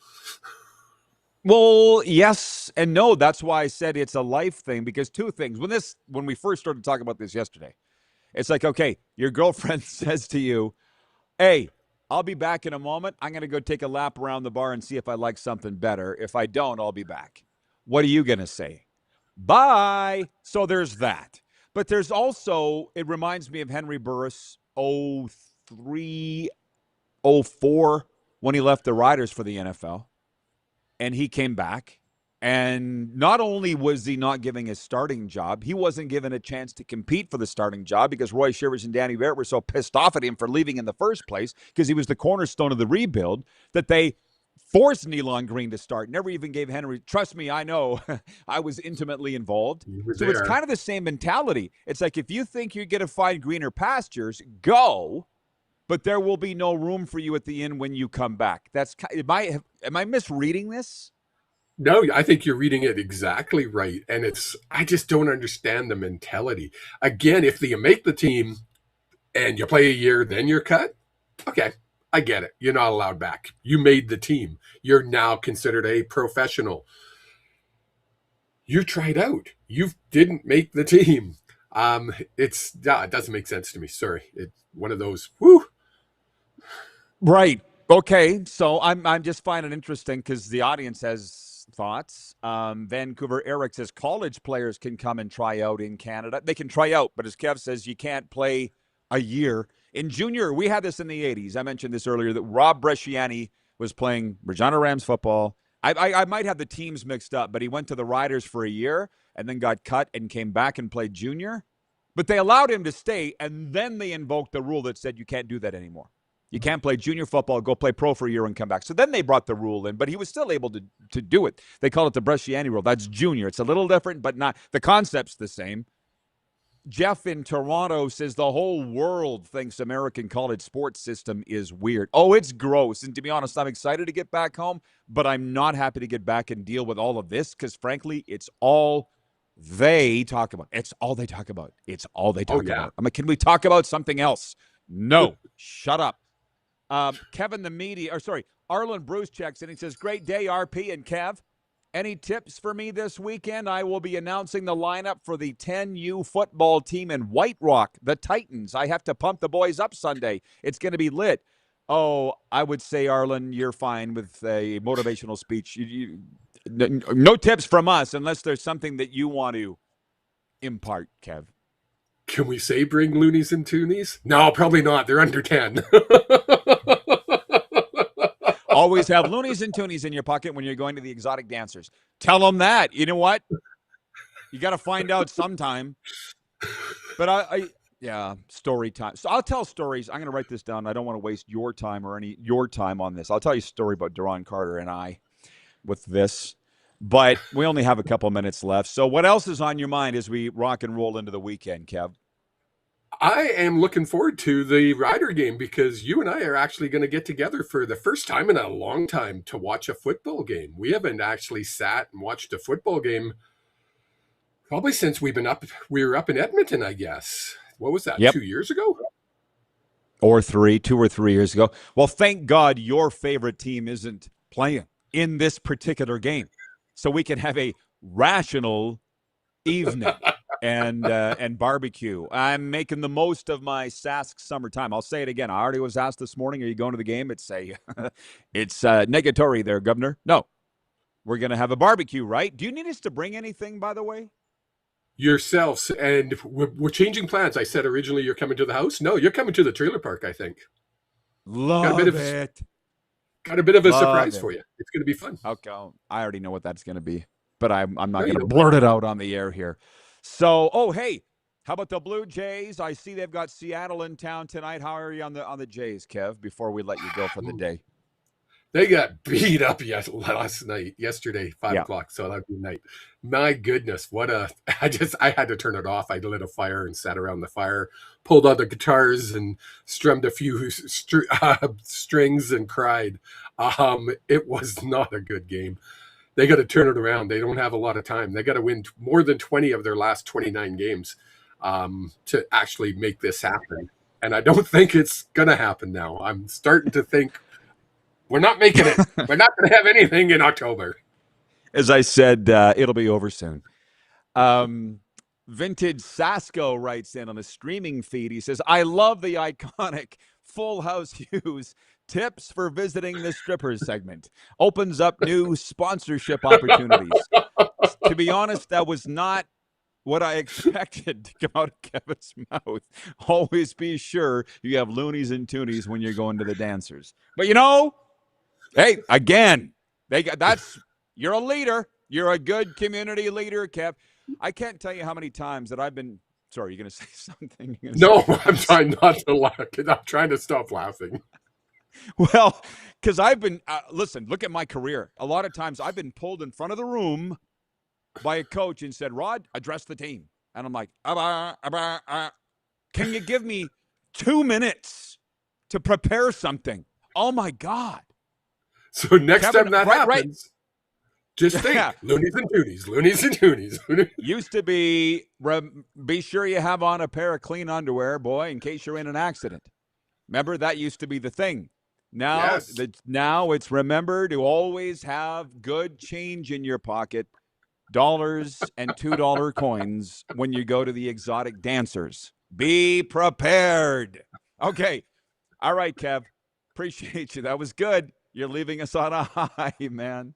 Well, yes and no. That's why I said it's a life thing, because two things. When we first started talking about this yesterday, it's like, okay, your girlfriend says to you, hey, I'll be back in a moment. I'm going to go take a lap around the bar and see if I like something better. If I don't, I'll be back. What are you going to say? Bye. So there's that. But there's also, it reminds me of Henry Burris, 03, 04, when he left the Riders for the NFL. And he came back. And not only was he not giving his starting job, he wasn't given a chance to compete for the starting job because Roy Shivers and Danny Barrett were so pissed off at him for leaving in the first place because he was the cornerstone of the rebuild that they forced Nealon Green to start. Never even gave Henry. Trust me, I know. I was intimately involved. So it's kind of the same mentality. It's like if you think you're going to find greener pastures, go, but there will be no room for you at the end when you come back. Am I misreading this? No, I think you're reading it exactly right. And I just don't understand the mentality. Again, if you make the team and you play a year, then you're cut. Okay. I get it. You're not allowed back. You made the team. You're now considered a professional. You tried out. You didn't make the team. It doesn't make sense to me. Sorry. It's one of those, whoo. Right. Okay, so I'm just finding it interesting because the audience has thoughts. Vancouver Eric says college players can come and try out in Canada. They can try out, but as Kev says, you can't play a year. In junior, we had this in the 80s. I mentioned this earlier that Rob Bresciani was playing Regina Rams football. I might have the teams mixed up, but he went to the Riders for a year and then got cut and came back and played junior. But they allowed him to stay, and then they invoked the rule that said you can't do that anymore. You can't play junior football, go play pro for a year and come back. So then they brought the rule in, but he was still able to do it. They call it the Bresciani rule. That's junior. It's a little different, but not the concept's the same. Jeff in Toronto says the whole world thinks American college sports system is weird. Oh, it's gross. And to be honest, I'm excited to get back home, but I'm not happy to get back and deal with all of this because, frankly, it's all they talk about. It's all they talk about. It's all they talk about. I'm like, can we talk about something else? No. Shut up. Kevin the media, or sorry, Arlen Bruce checks in. He says, great day, RP and Kev. Any tips for me this weekend? I will be announcing the lineup for the 10U football team in White Rock, the Titans. I have to pump the boys up Sunday. It's going to be lit. Oh, I would say, Arlen, you're fine with a motivational speech. No tips from us unless there's something that you want to impart, Kev. Can we say bring loonies and toonies? No, probably not. They're under 10. Always have loonies and toonies in your pocket when you're going to the exotic dancers. Tell them that. You know what? You got to find out sometime. But story time. So I'll tell stories. I'm going to write this down. I don't want to waste your time or your time on this. I'll tell you a story about Duron Carter and I with this. But we only have a couple minutes left. So what else is on your mind as we rock and roll into the weekend, Kev? I am looking forward to the Rider game because you and I are actually going to get together for the first time in a long time to watch a football game. We haven't actually sat and watched a football game probably since we were up in Edmonton, I guess. What was that, 2 years ago? Or 2 or 3 years ago. Well, thank God your favorite team isn't playing in this particular game. So we can have a rational evening and barbecue. I'm making the most of my Sask summertime. I'll say it again. I already was asked this morning, are you going to the game? It's negatory there, Governor. No, we're going to have a barbecue, right? Do you need us to bring anything, by the way? Yourselves, and we're changing plans. I said originally you're coming to the house. No, you're coming to the trailer park, I think. Love it. Got a bit of a surprise for you. It's going to be fun. Okay, I already know what that's going to be, but I'm not going to blurt it out on the air here. So, hey, how about the Blue Jays? I see they've got Seattle in town tonight. How are you on the Jays, Kev, before we let you go for the day? They got beat up yesterday, 5 o'clock. So that'd be night. My goodness, I had to turn it off. I lit a fire and sat around the fire, pulled out the guitars and strummed a few strings and cried. It was not a good game. They got to turn it around. They don't have a lot of time. They got to win more than 20 of their last 29 games to actually make this happen. And I don't think it's going to happen now. I'm starting to think we're not making it. We're not going to have anything in October. As I said, it'll be over soon. Vintage Sasko writes in on the streaming feed. He says, I love the iconic Full House Hughes tips for visiting the strippers segment. Opens up new sponsorship opportunities. To be honest, that was not what I expected to come out of Kevin's mouth. Always be sure you have loonies and toonies when you're going to the dancers. But hey, again, you're a leader. You're a good community leader, Kev. I can't tell you how many times that I've been. Sorry, you're going to say something? No, I'm trying not to laugh. I'm trying to stop laughing. Well, because I've been, listen, look at my career. A lot of times I've been pulled in front of the room by a coach and said, Rod, address the team. And I'm like, can you give me 2 minutes to prepare something? Oh, my God. So next time that happens, just think, loonies and toonies, loonies and toonies. Used to be sure you have on a pair of clean underwear, boy, in case you're in an accident. Remember, that used to be the thing. Now, now it's remember to always have good change in your pocket, dollars and $2 coins when you go to the exotic dancers. Be prepared. Okay. All right, Kev. Appreciate you. That was good. You're leaving us on a high, man.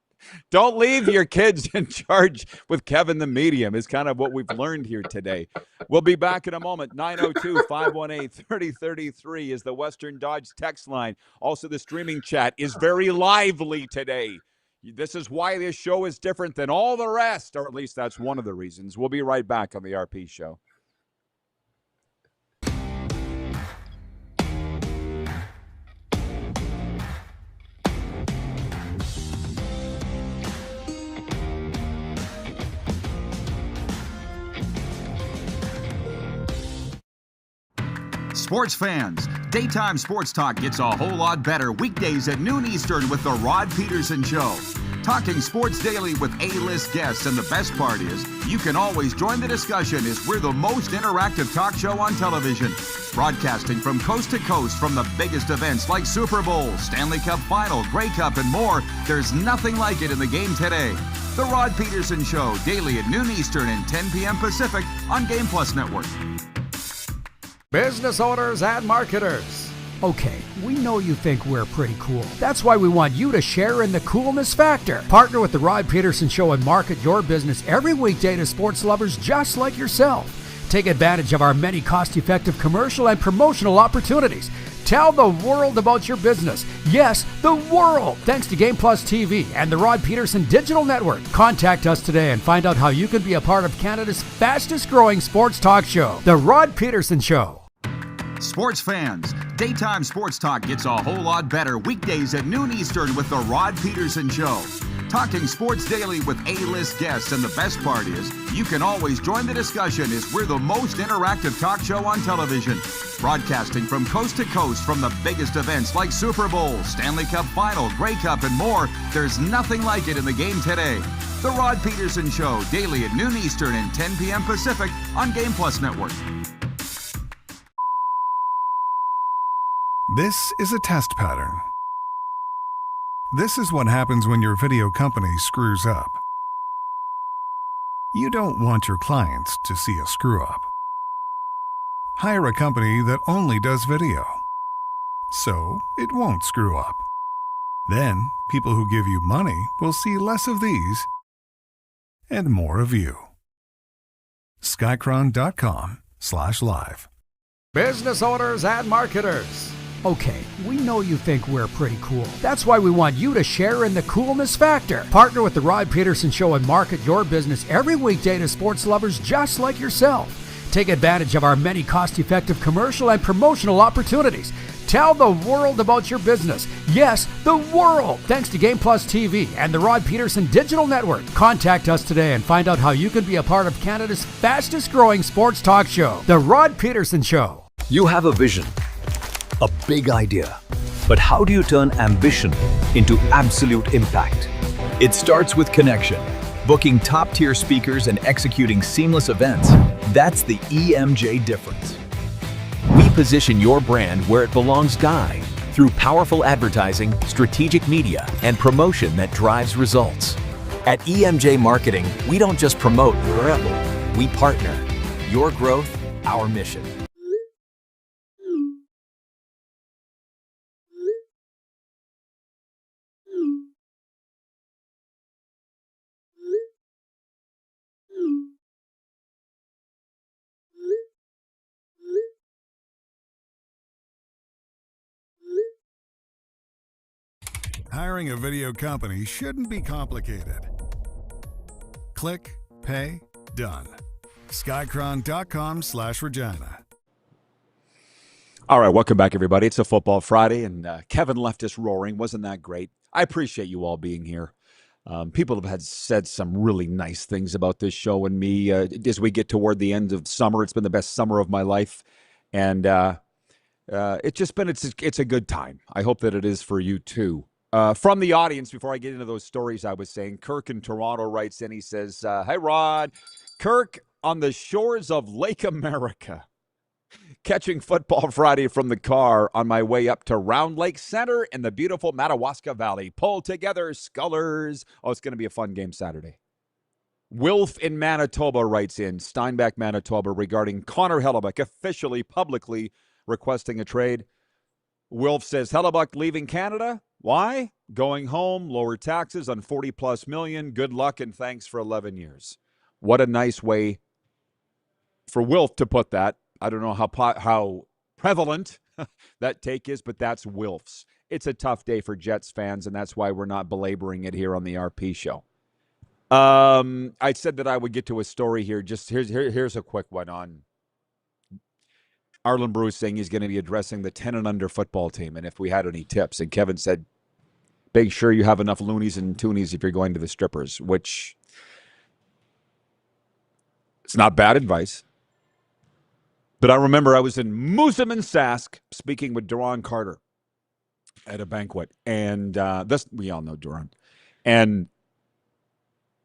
Don't leave your kids in charge with Kevin the Medium is kind of what we've learned here today. We'll be back in a moment. 902-518-3033 is the Western Dodge text line. Also, the streaming chat is very lively today. This is why this show is different than all the rest, or at least that's one of the reasons. We'll be right back on the RP Show. Sports fans, daytime sports talk gets a whole lot better weekdays at noon Eastern with The Rod Pedersen Show. Talking sports daily with A-list guests, and the best part is, you can always join the discussion as we're the most interactive talk show on television. Broadcasting from coast to coast from the biggest events like Super Bowl, Stanley Cup Final, Grey Cup, and more, there's nothing like it in the game today. The Rod Pedersen Show, daily at noon Eastern and 10 p.m. Pacific on Game Plus Network. Business owners and marketers. Okay, we know you think we're pretty cool. That's why we want you to share in the coolness factor. Partner with The Rod Pedersen Show and market your business every weekday to sports lovers just like yourself. Take advantage of our many cost-effective commercial and promotional opportunities. Tell the world about your business. Yes, the world. Thanks to Game Plus TV and the Rod Pedersen Digital Network. Contact us today and find out how you can be a part of Canada's fastest growing sports talk show, The Rod Pedersen Show. Sports fans, daytime sports talk gets a whole lot better weekdays at noon Eastern with The Rod Pedersen Show. Talking sports daily with A-list guests, and the best part is, you can always join the discussion as we're the most interactive talk show on television. Broadcasting from coast to coast from the biggest events like Super Bowl, Stanley Cup Final, Grey Cup, and more, there's nothing like it in the game today. The Rod Pedersen Show, daily at noon Eastern and 10 p.m. Pacific on Game Plus Network. This is a test pattern. This is what happens when your video company screws up. You don't want your clients to see a screw-up. Hire a company that only does video, so it won't screw up. Then, people who give you money will see less of these and more of you. Skycron.com/live. Business owners and marketers. Okay, we know you think we're pretty cool. That's why we want you to share in the coolness factor. Partner with The Rod Pedersen Show and market your business every weekday to sports lovers just like yourself. Take advantage of our many cost-effective commercial and promotional opportunities. Tell the world about your business. Yes, the world. Thanks to Game Plus TV and the Rod Pedersen Digital Network. Contact us today and find out how you can be a part of Canada's fastest growing sports talk show, The Rod Pedersen Show. You have a vision, a big idea. But how do you turn ambition into absolute impact? It starts with connection. Booking top-tier speakers and executing seamless events. That's the EMJ difference. We position your brand where it belongs, Guy, through powerful advertising, strategic media, and promotion that drives results. At EMJ Marketing, we don't just promote your rebel, we partner. Your growth, our mission. Hiring a video company shouldn't be complicated. Click, pay, done. Skycron.com/Regina. All right, welcome back, everybody. It's a Football Friday, and Kevin left us roaring. Wasn't that great? I appreciate you all being here. People have said some really nice things about this show and me as we get toward the end of summer. It's been the best summer of my life, and it's a good time. I hope that it is for you too. From the audience, before I get into those stories I was saying, Kirk in Toronto writes in. He says, "Hi, Rod. Kirk on the shores of Lake America. Catching Football Friday from the car on my way up to Round Lake Center in the beautiful Madawaska Valley. Pull together, Scullers." Oh, it's going to be a fun game Saturday. Wilf in Manitoba writes in, Steinbach, Manitoba, regarding Connor Hellebuck officially, publicly requesting a trade. Wilf says, Hellebuck leaving Canada. Why? Going home, lower taxes on 40-plus million. Good luck and thanks for 11 years. What a nice way for Wilf to put that. I don't know how prevalent that take is, but that's Wilf's. It's a tough day for Jets fans, and that's why we're not belaboring it here on the RP show. I said that I would get to a story here. Just here's a quick one on Arlen Bruce saying he's going to be addressing the 10 and under football team, and if we had any tips. And Kevin said, make sure you have enough loonies and toonies if you're going to the strippers, which it's not bad advice. But I remember I was in Moosomin, Sask, speaking with Duron Carter at a banquet. And we all know Duron. And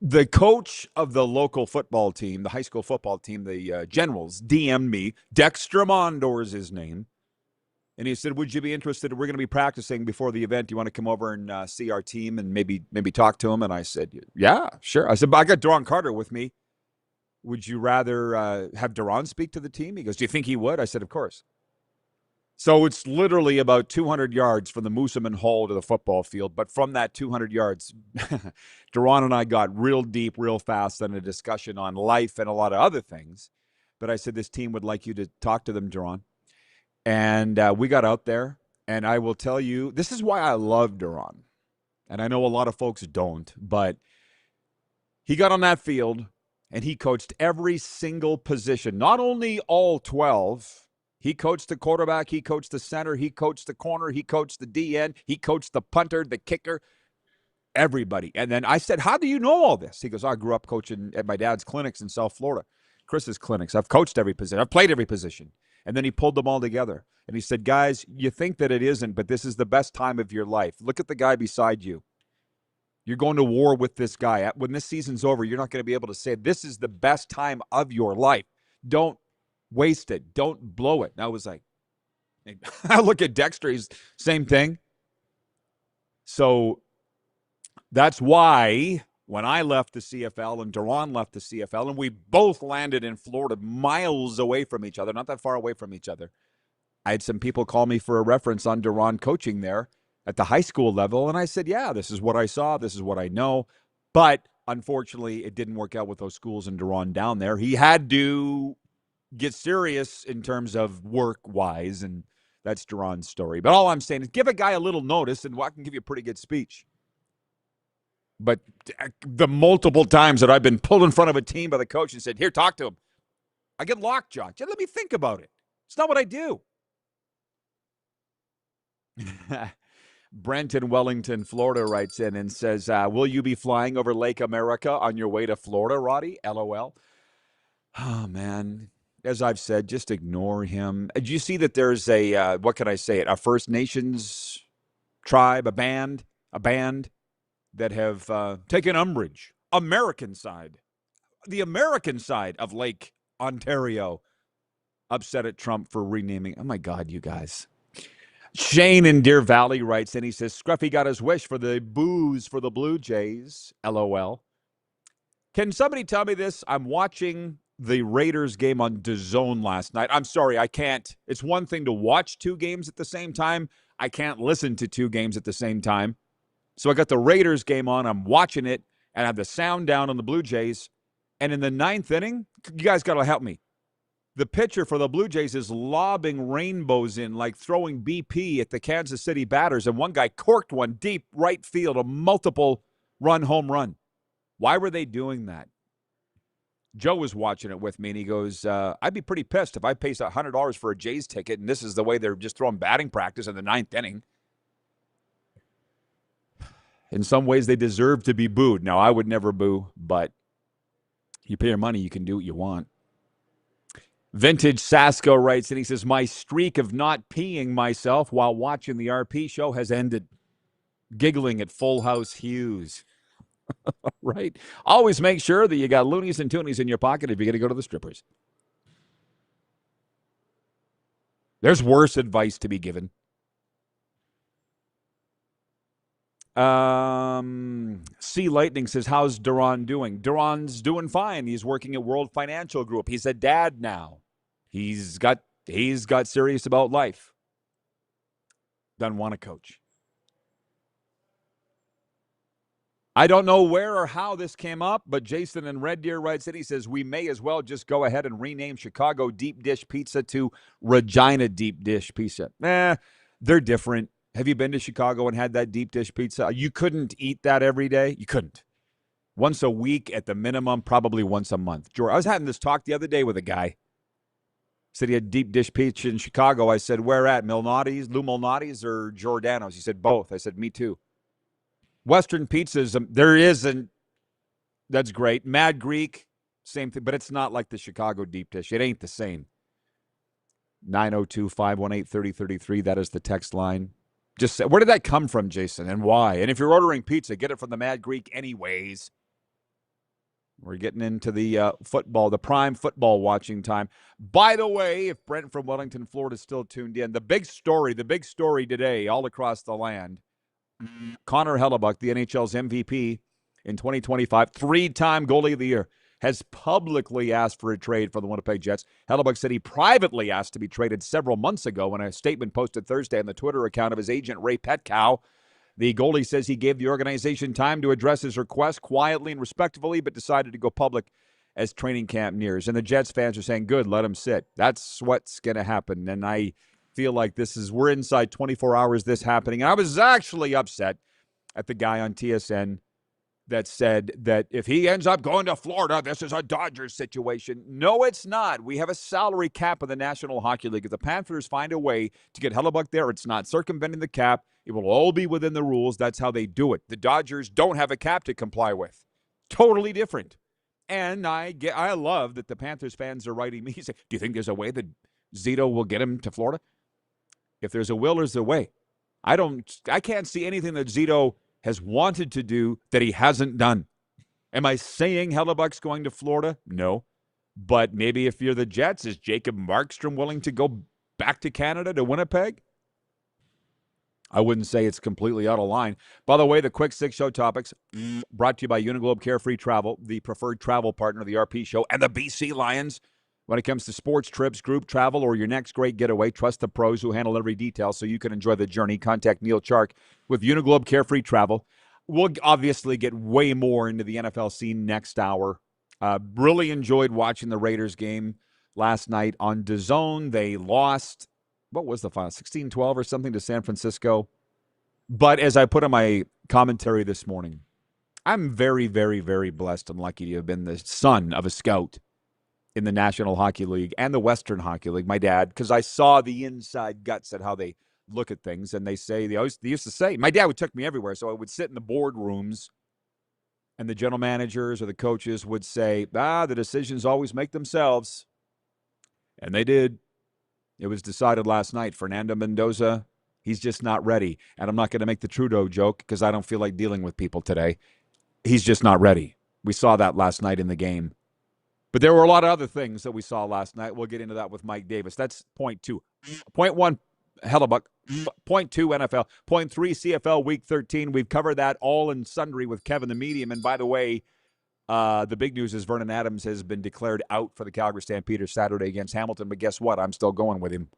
the coach of the local football team, the high school football team, the Generals, DM'd me. Dexter Mondor is his name. And he said, would you be interested? We're going to be practicing before the event. Do you want to come over and see our team and maybe talk to him? And I said, yeah, sure. I said, but I got Duron Carter with me. Would you rather have Duron speak to the team? He goes, do you think he would? I said, of course. So it's literally about 200 yards from the Moosomin Hall to the football field. But from that 200 yards, Duron and I got real deep, real fast in a discussion on life and a lot of other things. But I said, this team would like you to talk to them, Duron. And we got out there. And I will tell you, this is why I love Duron. And I know a lot of folks don't. But he got on that field. And he coached every single position, not only all 12. He coached the quarterback. He coached the center. He coached the corner. He coached the DN. He coached the punter, the kicker, everybody. And then I said, how do you know all this? He goes, I grew up coaching at my dad's clinics in South Florida, Chris's clinics. I've coached every position. I've played every position. And then he pulled them all together. And he said, guys, you think that it isn't, but this is the best time of your life. Look at the guy beside you. You're going to war with this guy. When this season's over, you're not going to be able to say, this is the best time of your life. Don't waste it. Don't blow it. And I was like, I look at Dexter, he's same thing. So that's why when I left the CFL and Duron left the CFL, and we both landed in Florida miles away from each other, not that far away from each other, I had some people call me for a reference on Duron coaching there at the high school level. And I said, yeah, this is what I saw. This is what I know. But unfortunately, it didn't work out with those schools and Duron down there. He had to get serious in terms of work-wise, and that's Duron's story. But all I'm saying is give a guy a little notice, and I can give you a pretty good speech. But the multiple times that I've been pulled in front of a team by the coach and said, here, talk to him, I get lockjaw. Let me think about it. It's not what I do. Brent in Wellington, Florida writes in and says, will you be flying over Lake America on your way to Florida, Roddy? LOL. Oh, man. As I've said, just ignore him. Do you see that there's a, what can I say it, a First Nations tribe, a band that have taken umbrage, the American side of Lake Ontario, upset at Trump for renaming. Oh, my God, you guys. Shane in Deer Valley writes in, he says, Scruffy got his wish for the booze for the Blue Jays. LOL. Can somebody tell me this? I'm watching the Raiders game on DAZN last night. I'm sorry, I can't. It's one thing to watch two games at the same time. I can't listen to two games at the same time. So I got the Raiders game on. I'm watching it, and I have the sound down on the Blue Jays. And in the ninth inning, you guys got to help me. The pitcher for the Blue Jays is lobbing rainbows in, like throwing BP at the Kansas City batters. And one guy corked one deep right field, a multiple-run home run. Why were they doing that? Joe was watching it with me, and he goes, I'd be pretty pissed if I paid $100 for a Jays ticket, and this is the way they're just throwing batting practice in the ninth inning. In some ways, they deserve to be booed. Now, I would never boo, but you pay your money, you can do what you want. Vintage Sasko writes, and he says, my streak of not peeing myself while watching the RP show has ended. Giggling at Full House Hughes. Right? Always make sure that you got loonies and toonies in your pocket if you're going to go to the strippers. There's worse advice to be given. Sea Lightning says, how's Duron doing? Duron's doing fine. He's working at World Financial Group. He's a dad now. He's got serious about life. Doesn't want to coach. I don't know where or how this came up, but Jason in Red Deer writes it. He says, we may as well just go ahead and rename Chicago Deep Dish Pizza to Regina Deep Dish Pizza. They're different. Have you been to Chicago and had that deep dish pizza? You couldn't eat that every day. You couldn't. Once a week at the minimum, probably once a month. George, I was having this talk the other day with a guy. Said he had deep dish pizza in Chicago. I said, where at? Lou Malnati's or Giordano's? He said, both. I said, me too. Western pizzas, there isn't. That's great. Mad Greek, same thing, but it's not like the Chicago deep dish. It ain't the same. 902-518-3033. That is the text line. Just say, where did that come from, Jason, and why? And if you're ordering pizza, get it from the Mad Greek anyways. We're getting into the football, the prime football watching time. By the way, if Brent from Wellington, Florida is still tuned in, the big story today all across the land, Connor Hellebuck, the NHL's MVP in 2025, three-time goalie of the year, has publicly asked for a trade for the Winnipeg Jets. Hellebuck said he privately asked to be traded several months ago in a statement posted Thursday on the Twitter account of his agent, Ray Petkow. The goalie says he gave the organization time to address his request quietly and respectfully, but decided to go public as training camp nears. And the Jets fans are saying, good, let him sit. That's what's going to happen. And I feel like we're inside 24 hours this happening. And I was actually upset at the guy on TSN that said that if he ends up going to Florida, this is a Dodgers situation. No, it's not. We have a salary cap in the National Hockey League. If the Panthers find a way to get Hellebuck there, it's not circumventing the cap. It will all be within the rules. That's how they do it. The Dodgers don't have a cap to comply with. Totally different. And I love that the Panthers fans are writing me saying, do you think there's a way that Zito will get him to Florida? If there's a will, there's a way. I can't see anything that Zito has wanted to do that he hasn't done. Am I saying Hellebuck's going to Florida? No. But maybe if you're the Jets, is Jacob Markstrom willing to go back to Canada, to Winnipeg? I wouldn't say it's completely out of line. By the way, the quick six show topics brought to you by Uniglobe Carefree Travel, the preferred travel partner of the RP show, and the BC Lions. When it comes to sports trips, group travel, or your next great getaway, trust the pros who handle every detail so you can enjoy the journey. Contact Neil Chark with Uniglobe Carefree Travel. We'll obviously get way more into the NFL scene next hour. Really enjoyed watching the Raiders game last night on DAZN. They lost, what was the final, 16-12 or something to San Francisco. But as I put in my commentary this morning, I'm very, very, very blessed and lucky to have been the son of a scout in the National Hockey League and the Western Hockey League. My dad, because I saw the inside guts at how they look at things, and they used to say, my dad took me everywhere, so I would sit in the boardrooms, and the general managers or the coaches would say, the decisions always make themselves. And they did. It was decided last night. Fernando Mendoza, he's just not ready. And I'm not going to make the Trudeau joke because I don't feel like dealing with people today. He's just not ready. We saw that last night in the game. But there were a lot of other things that we saw last night. We'll get into that with Mike Davis. That's point 2. Point 1, Hellebuck. Point 2, NFL. Point 3, CFL Week 13. We've covered that all in sundry with Kevin the Medium. And by the way, the big news is Vernon Adams has been declared out for the Calgary Stampeders Saturday against Hamilton. But guess what? I'm still going with him.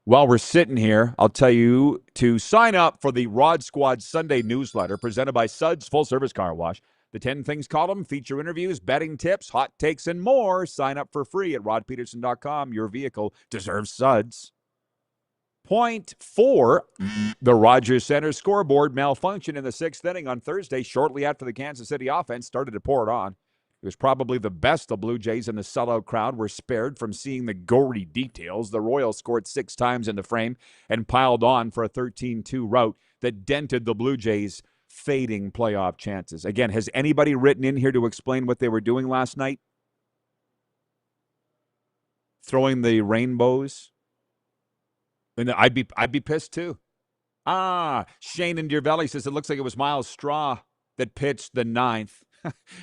While we're sitting here, I'll tell you to sign up for the Rod Squad Sunday newsletter presented by Suds Full Service Car Wash. The 10 Things column, feature interviews, betting tips, hot takes, and more. Sign up for free at rodpeterson.com. Your vehicle deserves Suds. Point 4, the Rogers Center scoreboard malfunctioned in the 6th inning on Thursday shortly after the Kansas City offense started to pour it on. It was probably the best the Blue Jays and the sellout crowd were spared from seeing the gory details. The Royals scored 6 times in the frame and piled on for a 13-2 rout that dented the Blue Jays' fading playoff chances. Again, has anybody written in here to explain what they were doing last night? Throwing the rainbows? And I'd be pissed too. Shane in Deer Valley says it looks like it was Miles Straw that pitched the 9th.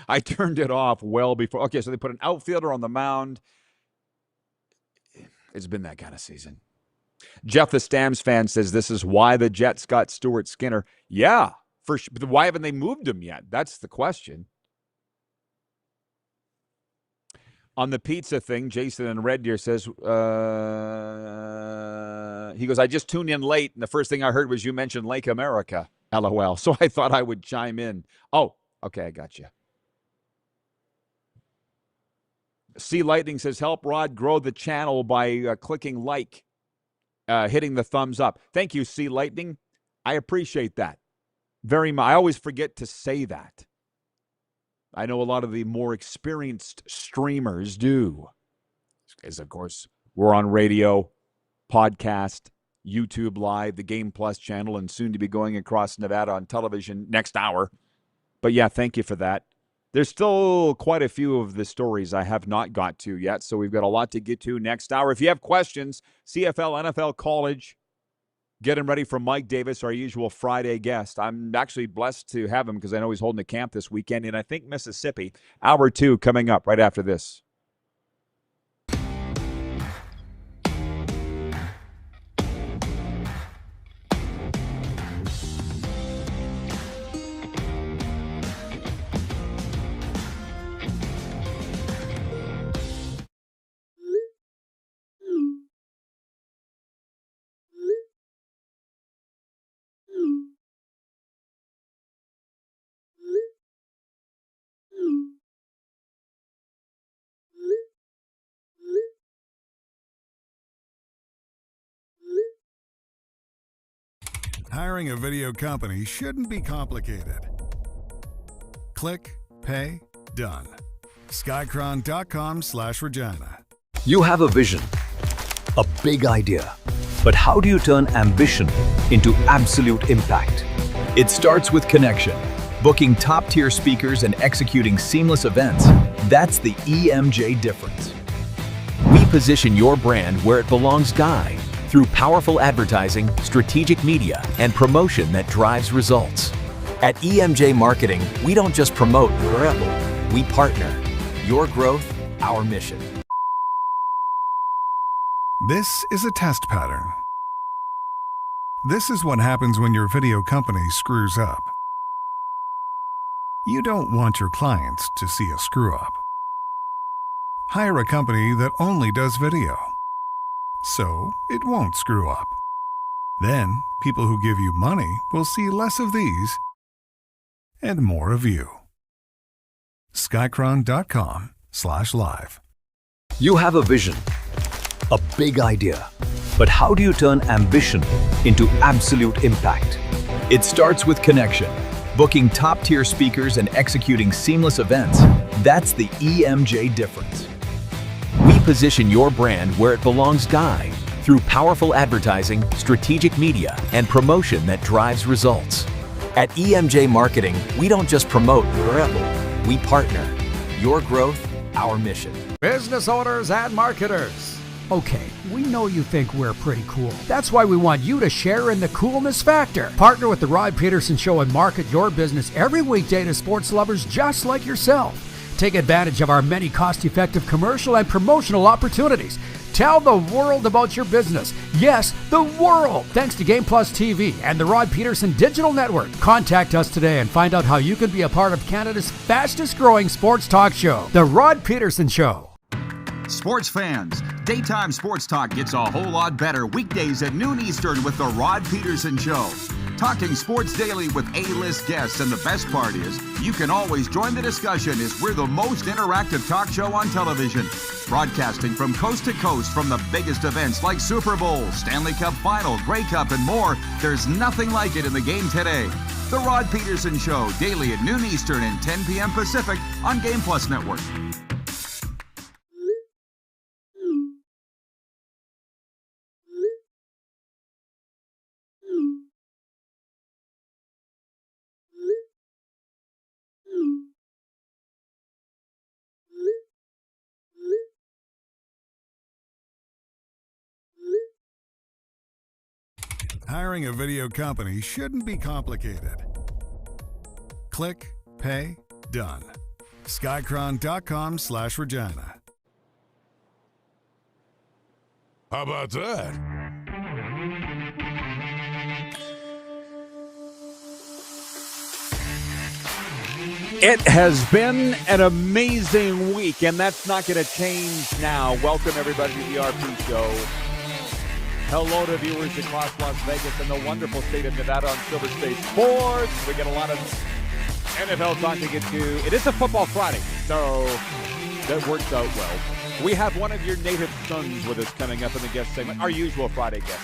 I turned it off well before. Okay, so they put an outfielder on the mound. It's been that kind of season. Jeff the Stamps fan says this is why the Jets got Stuart Skinner. Yeah. But why haven't they moved him yet? That's the question. On the pizza thing, Jason in Red Deer says, He goes, I just tuned in late, and the first thing I heard was you mentioned Lake America, LOL. So I thought I would chime in. Oh, okay, I got you. C Lightning says, help Rod grow the channel by clicking like, hitting the thumbs up. Thank you, C Lightning. I appreciate that very much. I always forget to say that. I know a lot of the more experienced streamers do. Because, of course, we're on radio, podcast, YouTube Live, the Game Plus channel, and soon to be going across Nevada on television next hour. But, yeah, thank you for that. There's still quite a few of the stories I have not got to yet, so we've got a lot to get to next hour. If you have questions, CFL, NFL, college, getting ready for Mike Davis, our usual Friday guest. I'm actually blessed to have him because I know he's holding a camp this weekend in, I think, Mississippi. Hour 2 coming up right after this. Hiring a video company shouldn't be complicated. Click, pay, done. Skycron.com/Regina. You have a vision, a big idea, but how do you turn ambition into absolute impact? It starts with connection, booking top-tier speakers and executing seamless events. That's the EMJ difference. We position your brand where it belongs, Guy, through powerful advertising, strategic media, and promotion that drives results. At EMJ Marketing, we don't just promote, we partner. Your growth, our mission. This is a test pattern. This is what happens when your video company screws up. You don't want your clients to see a screw-up. Hire a company that only does video, so it won't screw up. Then, people who give you money will see less of these and more of you. Skycron.com/live. You have a vision, a big idea, but how do you turn ambition into absolute impact? It starts with connection, booking top-tier speakers and executing seamless events. That's the EMJ difference. We position your brand where it belongs, Guy, through powerful advertising, strategic media, and promotion that drives results. At EMJ Marketing, we don't just promote, we partner. Your growth, our mission. Business owners and marketers. Okay, we know you think we're pretty cool. That's why we want you to share in the coolness factor. Partner with the Rod Pedersen Show and market your business every weekday to sports lovers just like yourself. Take advantage of our many cost-effective commercial and promotional opportunities. Tell the world about your business. Yes, the world. Thanks to Game Plus TV and the Rod Pedersen Digital Network. Contact us today and find out how you can be a part of Canada's fastest-growing sports talk show, The Rod Pedersen Show. Sports fans, daytime sports talk gets a whole lot better weekdays at noon Eastern with The Rod Pedersen Show. Talking sports daily with A-list guests, and the best part is, you can always join the discussion as we're the most interactive talk show on television. Broadcasting from coast to coast from the biggest events like Super Bowl, Stanley Cup Final, Grey Cup, and more, there's nothing like it in the game today. The Rod Pedersen Show, daily at noon Eastern and 10 p.m. Pacific on Game Plus Network. Hiring a video company shouldn't be complicated. Click, pay, done. Skycron.com/Regina. How about that? It has been an amazing week, and that's not going to change now. Welcome, everybody, to the RP Show. Hello to viewers across Las Vegas and the wonderful state of Nevada on Silver State Sports. We get a lot of NFL talk to get to. It is a football Friday, so that works out well. We have one of your native sons with us coming up in the guest segment, our usual Friday guest,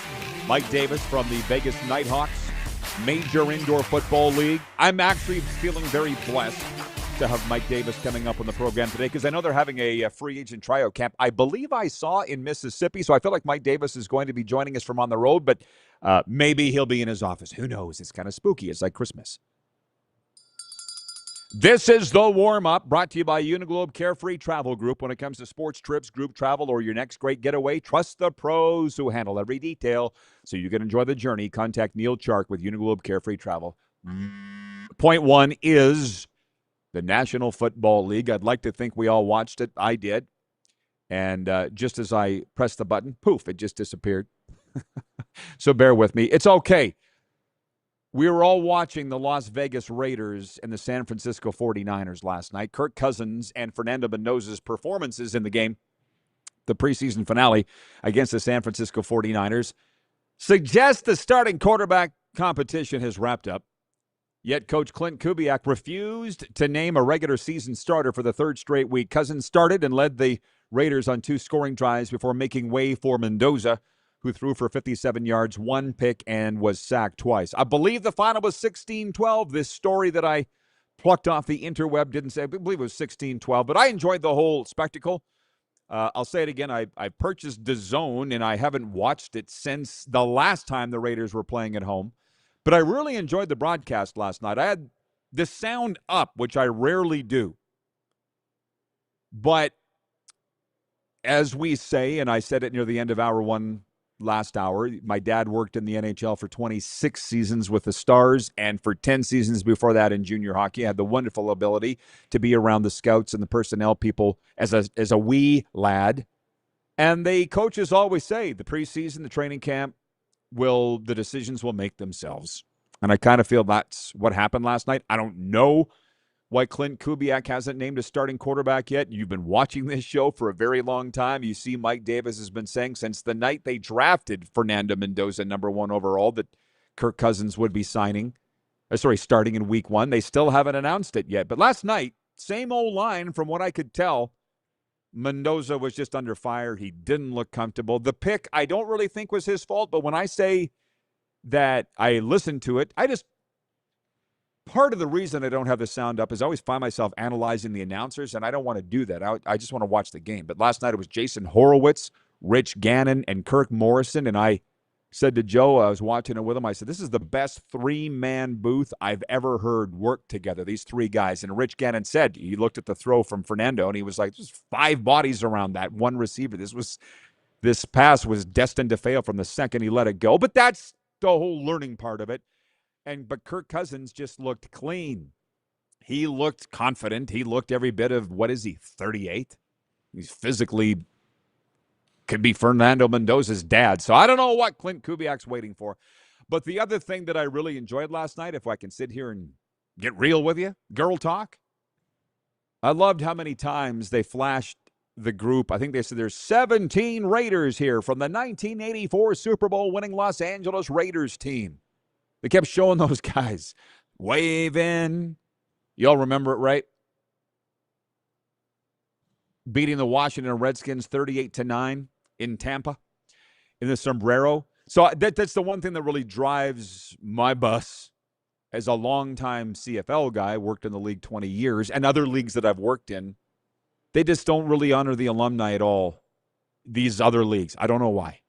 Mike Davis from the Vegas Nighthawks Major Indoor Football League. I'm actually feeling very blessed to have Mike Davis coming up on the program today because I know they're having a free agent tryout camp. I believe I saw in Mississippi, so I feel like Mike Davis is going to be joining us from on the road, but maybe he'll be in his office. Who knows? It's kind of spooky. It's like Christmas. This is the warm-up brought to you by Uniglobe Carefree Travel Group. When it comes to sports trips, group travel, or your next great getaway, trust the pros who handle every detail so you can enjoy the journey. Contact Neil Chark with Uniglobe Carefree Travel. Point one is the National Football League. I'd like to think we all watched it. I did. And just as I pressed the button, poof, it just disappeared. So bear with me. It's okay. We were all watching the Las Vegas Raiders and the San Francisco 49ers last night. Kirk Cousins and Fernando Mendoza's performances in the game, the preseason finale against the San Francisco 49ers, suggest the starting quarterback competition has wrapped up. Yet Coach Clint Kubiak refused to name a regular season starter for the third straight week. Cousins started and led the Raiders on 2 scoring drives before making way for Mendoza, who threw for 57 yards, 1 pick, and was sacked twice. I believe the final was 16-12. This story that I plucked off the interweb didn't say, I believe it was 16-12, but I enjoyed the whole spectacle. I'll say it again. I purchased DAZN, and I haven't watched it since the last time the Raiders were playing at home. But I really enjoyed the broadcast last night. I had the sound up, which I rarely do. But as we say, and I said it near the end of hour one last hour, my dad worked in the NHL for 26 seasons with the Stars, and for 10 seasons before that in junior hockey. I had the wonderful ability to be around the scouts and the personnel people as a wee lad. And the coaches always say the preseason, the training camp, the decisions will make themselves. And I kind of feel that's what happened last night. I don't know why Clint Kubiak hasn't named a starting quarterback yet. You've been watching this show for a very long time. You see Mike Davis has been saying since the night they drafted Fernando Mendoza, number 1 overall, that Kirk Cousins would be starting in week 1. They still haven't announced it yet. But last night, same old line from what I could tell. Mendoza was just under fire. He didn't look comfortable. The pick, I don't really think was his fault, but when I say that I listened to it, part of the reason I don't have the sound up is I always find myself analyzing the announcers, and I don't want to do that. I just want to watch the game. But last night it was Jason Horowitz, Rich Gannon, and Kirk Morrison, and I said to Joe, I was watching it with him, I said, this is the best 3-man booth I've ever heard work together, these 3 guys. And Rich Gannon said, he looked at the throw from Fernando, and he was like, there's 5 bodies around that one receiver. This pass was destined to fail from the second he let it go. But that's the whole learning part of it. But Kirk Cousins just looked clean. He looked confident. He looked every bit of, 38? He's physically could be Fernando Mendoza's dad. So I don't know what Clint Kubiak's waiting for. But the other thing that I really enjoyed last night, if I can sit here and get real with you, girl talk, I loved how many times they flashed the group. I think they said there's 17 Raiders here from the 1984 Super Bowl winning Los Angeles Raiders team. They kept showing those guys waving. Y'all remember it, right? Beating the Washington Redskins 38-9 in Tampa in the sombrero. So that's the one thing that really drives my bus as a longtime CFL guy, worked in the league 20 years, and other leagues that I've worked in. They just don't really honor the alumni at all, these other leagues. I don't know why.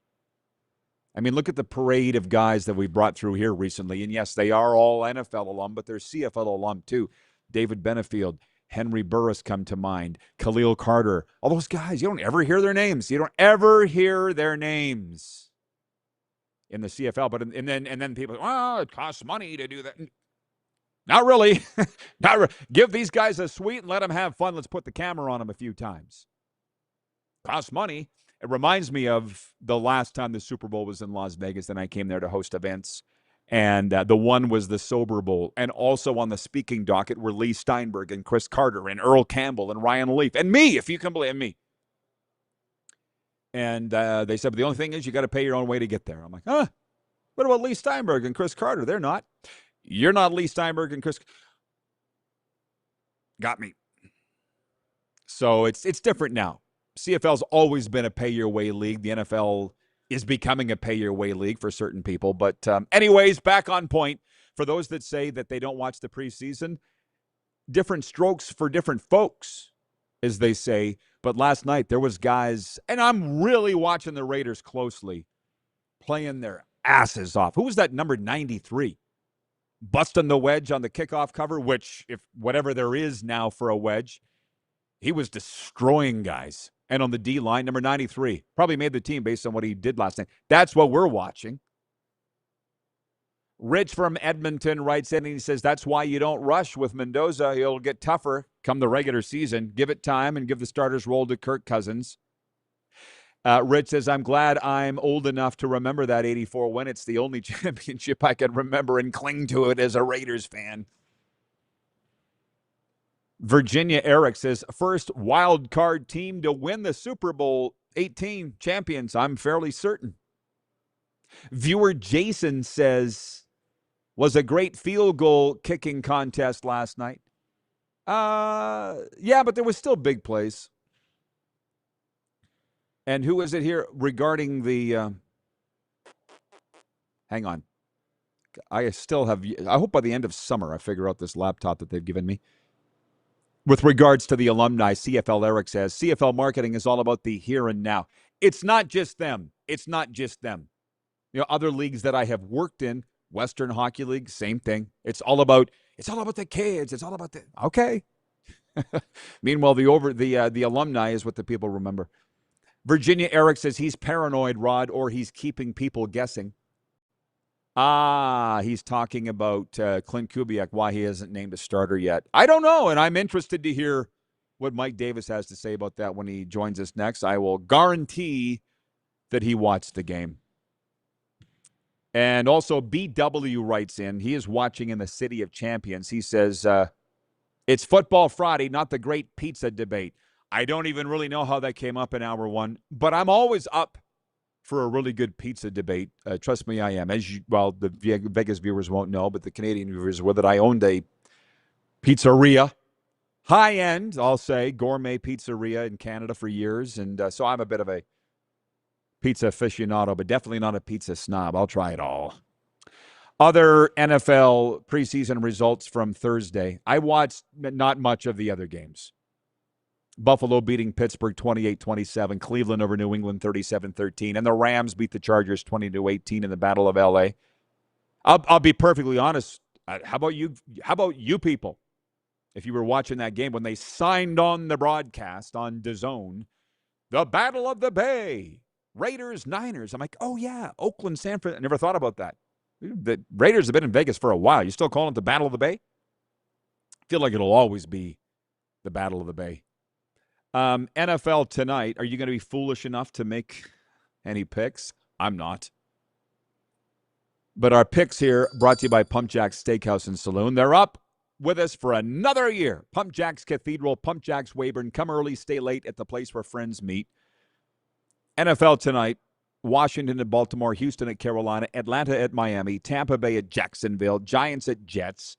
I mean, look at the parade of guys that we brought through here recently. And yes, they are all NFL alum, but they're CFL alum too. David Benefield, Henry Burris come to mind, Khalil Carter. All those guys, you don't ever hear their names. You don't ever hear their names in the CFL. But and then people, it costs money to do that. Not really. Give these guys a suite and let them have fun. Let's put the camera on them a few times. Costs money. It reminds me of the last time the Super Bowl was in Las Vegas, and I came there to host events. And the one was the Sober Bowl. And also on the speaking docket were Lee Steinberg and Chris Carter and Earl Campbell and Ryan Leaf. And me, if you can believe me. And they said, but the only thing is you got to pay your own way to get there. I'm like, huh? What about Lee Steinberg and Chris Carter? They're not. You're not Lee Steinberg and Chris. Got me. So it's different now. CFL's always been a pay-your-way league. The NFL is becoming a pay-your-way league for certain people. But anyways, back on point. For those that say that they don't watch the preseason, different strokes for different folks, as they say. But last night there was guys, and I'm really watching the Raiders closely, playing their asses off. Who was that number 93? Busting the wedge on the kickoff cover, which, if whatever there is now for a wedge, he was destroying guys. And on the D line, number 93, probably made the team based on what he did last night. That's what we're watching. Rich from Edmonton writes in and he says, that's why you don't rush with Mendoza. He'll get tougher come the regular season. Give it time and give the starters role to Kirk Cousins. Rich says, I'm glad I'm old enough to remember that 84 win. It's the only championship I can remember and cling to it as a Raiders fan. Virginia Eric says, first wild card team to win the Super Bowl 18 champions. I'm fairly certain. Viewer Jason says, was a great field goal kicking contest last night. Yeah, but there was still big plays. And who is it here regarding the hang on. I still have, I hope by the end of summer I figure out this laptop that they've given me. With regards to the alumni, CFL Eric says, CFL marketing is all about the here and now. It's not just them. It's not just them. You know, other leagues that I have worked in, Western Hockey League, same thing. It's all about the kids. It's all about the okay. Meanwhile, the alumni is what the people remember. Virginia Eric says he's paranoid, Rod, or he's keeping people guessing. He's talking about Clint Kubiak, why he hasn't named a starter yet. I don't know, and I'm interested to hear what Mike Davis has to say about that when he joins us next. I will guarantee that he watched the game. And also, BW writes in, he is watching in the City of Champions. He says, it's Football Friday, not the great pizza debate. I don't even really know how that came up in hour one, but I'm always up for a really good pizza debate. Trust me, I am. The Vegas viewers won't know, but the Canadian viewers will, that I owned a pizzeria, high-end, I'll say, gourmet pizzeria in Canada for years, and so I'm a bit of a pizza aficionado, but definitely not a pizza snob. I'll try it all. Other NFL preseason results from Thursday. I watched not much of the other games. Buffalo beating Pittsburgh 28-27, Cleveland over New England 37-13, and the Rams beat the Chargers 20-18 in the Battle of LA. I'll be perfectly honest. How about you people? If you were watching that game when they signed on the broadcast on DAZN, the Battle of the Bay, Raiders, Niners. I'm like, oh yeah, Oakland, San Francisco. I never thought about that. The Raiders have been in Vegas for a while. You still calling it the Battle of the Bay? I feel like it'll always be the Battle of the Bay. NFL tonight, are you going to be foolish enough to make any picks? I'm not. But our picks here brought to you by Pump Jack's Steakhouse and Saloon. They're up with us for another year. Pump Jack's Cathedral, Pump Jack's Weyburn. Come early, stay late at the place where friends meet. NFL tonight, Washington at Baltimore, Houston at Carolina, Atlanta at Miami, Tampa Bay at Jacksonville, Giants at Jets,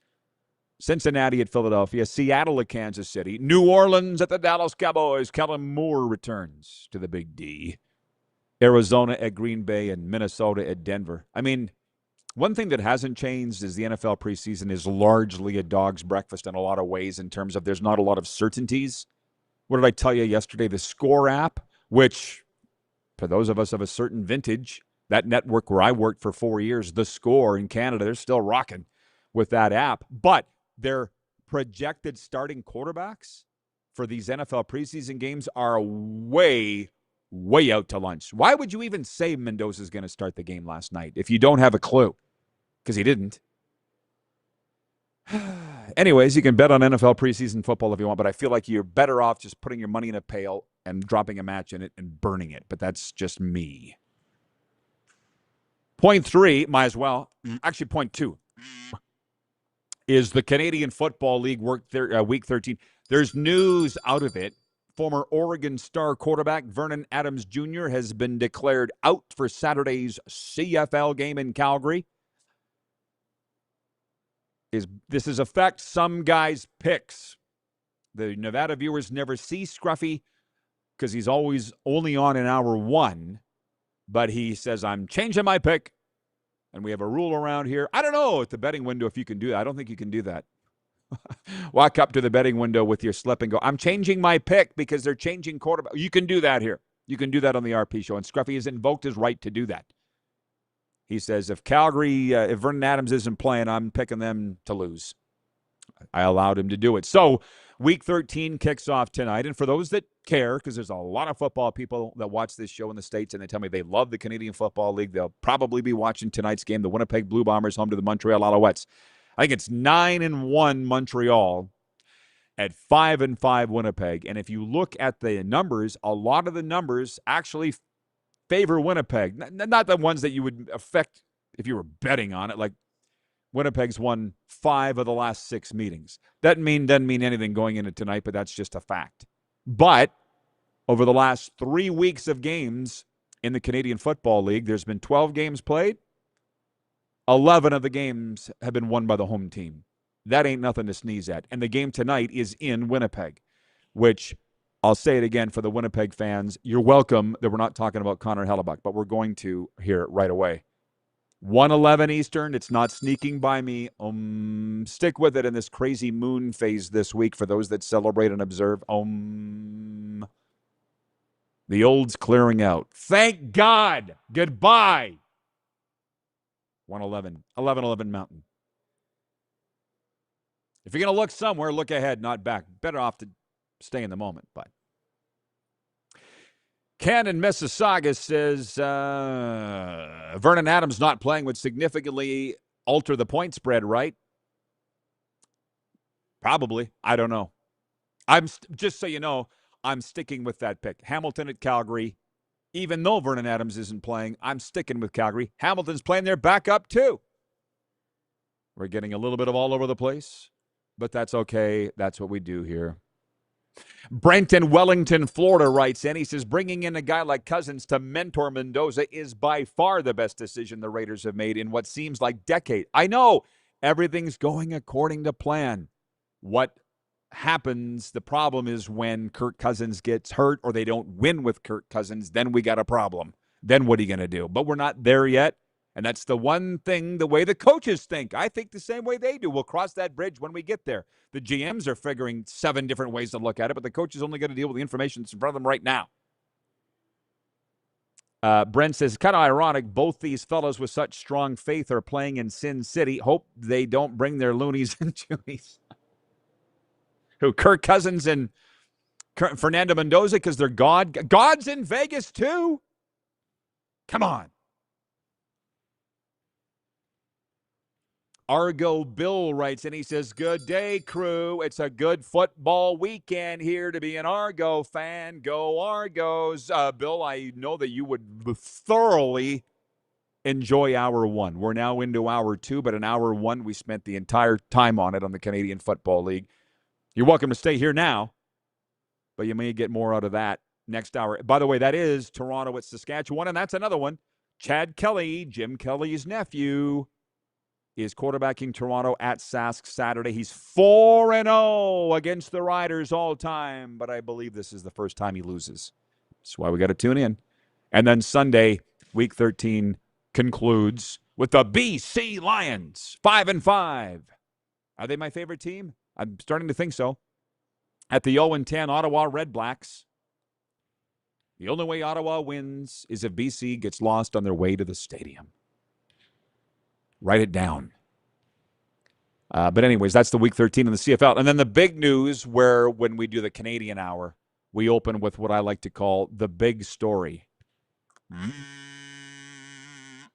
Cincinnati at Philadelphia, Seattle at Kansas City, New Orleans at the Dallas Cowboys. Kellen Moore returns to the Big D. Arizona at Green Bay and Minnesota at Denver. I mean, one thing that hasn't changed is the NFL preseason is largely a dog's breakfast in a lot of ways in terms of there's not a lot of certainties. What did I tell you yesterday? The Score app, which for those of us of a certain vintage, that network where I worked for 4 years, The Score in Canada, they're still rocking with that app. But their projected starting quarterbacks for these NFL preseason games are way, way out to lunch. Why would you even say Mendoza's going to start the game last night if you don't have a clue? Because he didn't. Anyways, you can bet on NFL preseason football if you want, but I feel like you're better off just putting your money in a pail and dropping a match in it and burning it. But that's just me. Point 3, might as well. Actually, point 2 is the Canadian Football League Week 13. There's news out of it Former Oregon star quarterback Vernon Adams Jr. has been declared out for Saturday's CFL game in Calgary. This is affect some guys' picks. The Nevada viewers never see Scruffy because he's always only on in hour one. But he says, I'm changing my pick. And we have a rule around here. I don't know at the betting window if you can do that. I don't think you can do that. Walk up to the betting window with your slip and go, I'm changing my pick because they're changing quarterback. You can do that here. You can do that on the RP show. And Scruffy has invoked his right to do that. He says, if Vernon Adams isn't playing, I'm picking them to lose. I allowed him to do it. So Week 13 kicks off tonight. And for those that care, because there's a lot of football people that watch this show in the States, and they tell me they love the Canadian Football League, they'll probably be watching tonight's game, the Winnipeg Blue Bombers home to the Montreal Alouettes. I think it's 9-1 Montreal at 5-5 Winnipeg. And if you look at the numbers, a lot of the numbers actually favor Winnipeg. Not the ones that you would affect if you were betting on it, like Winnipeg's won 5 of the last 6 meetings. Doesn't mean anything going into tonight, but that's just a fact. But over the last 3 weeks of games in the Canadian Football League, there's been 12 games played. 11 of the games have been won by the home team. That ain't nothing to sneeze at. And the game tonight is in Winnipeg, which I'll say it again for the Winnipeg fans. You're welcome that we're not talking about Connor Hellebuck, but we're going to hear it right away. 1:11 Eastern. It's not sneaking by me. Stick with it in this crazy moon phase this week for those that celebrate and observe. The old's clearing out. Thank God. Goodbye. 1:11. 11:11 Mountain. If you're going to look somewhere, look ahead, not back. Better off to stay in the moment, but. Ken in Mississauga says Vernon Adams not playing would significantly alter the point spread, right? Probably. I don't know. Just so you know, I'm sticking with that pick. Hamilton at Calgary. Even though Vernon Adams isn't playing, I'm sticking with Calgary. Hamilton's playing their backup too. We're getting a little bit of all over the place, but that's okay. That's what we do here. Brent in Wellington, Florida writes in. He says, bringing in a guy like Cousins to mentor Mendoza is by far the best decision the Raiders have made in what seems like decades. I know everything's going according to plan. What happens, the problem is when Kirk Cousins gets hurt or they don't win with Kirk Cousins, then we got a problem. Then what are you going to do? But we're not there yet. And that's the one thing, the way the coaches think. I think the same way they do. We'll cross that bridge when we get there. The GMs are figuring 7 different ways to look at it, but the coach is only going to deal with the information that's in front of them right now. Brent says, kind of ironic, both these fellows with such strong faith are playing in Sin City. Hope they don't bring their loonies and Jewies. Who, Kirk Cousins and Fernando Mendoza, because they're God's in Vegas too? Come on. Argo Bill writes, and he says, good day, crew. It's a good football weekend here to be an Argo fan. Go Argos. Bill, I know that you would thoroughly enjoy hour 1. We're now into hour 2, but in hour 1, we spent the entire time on it on the Canadian Football League. You're welcome to stay here now, but you may get more out of that next hour. By the way, that is Toronto at Saskatchewan, and that's another one. Chad Kelly, Jim Kelly's nephew, is quarterbacking Toronto at Sask Saturday. He's 4-0 against the Riders all time, but I believe this is the first time he loses. That's why we got to tune in. And then Sunday, Week 13 concludes with the BC Lions, 5-5. Are they my favorite team? I'm starting to think so. At the 0-10 Ottawa Red Blacks. The only way Ottawa wins is if BC gets lost on their way to the stadium. Write it down. But anyways, that's the Week 13 in the CFL. And then the big news where when we do the Canadian Hour, we open with what I like to call the big story. And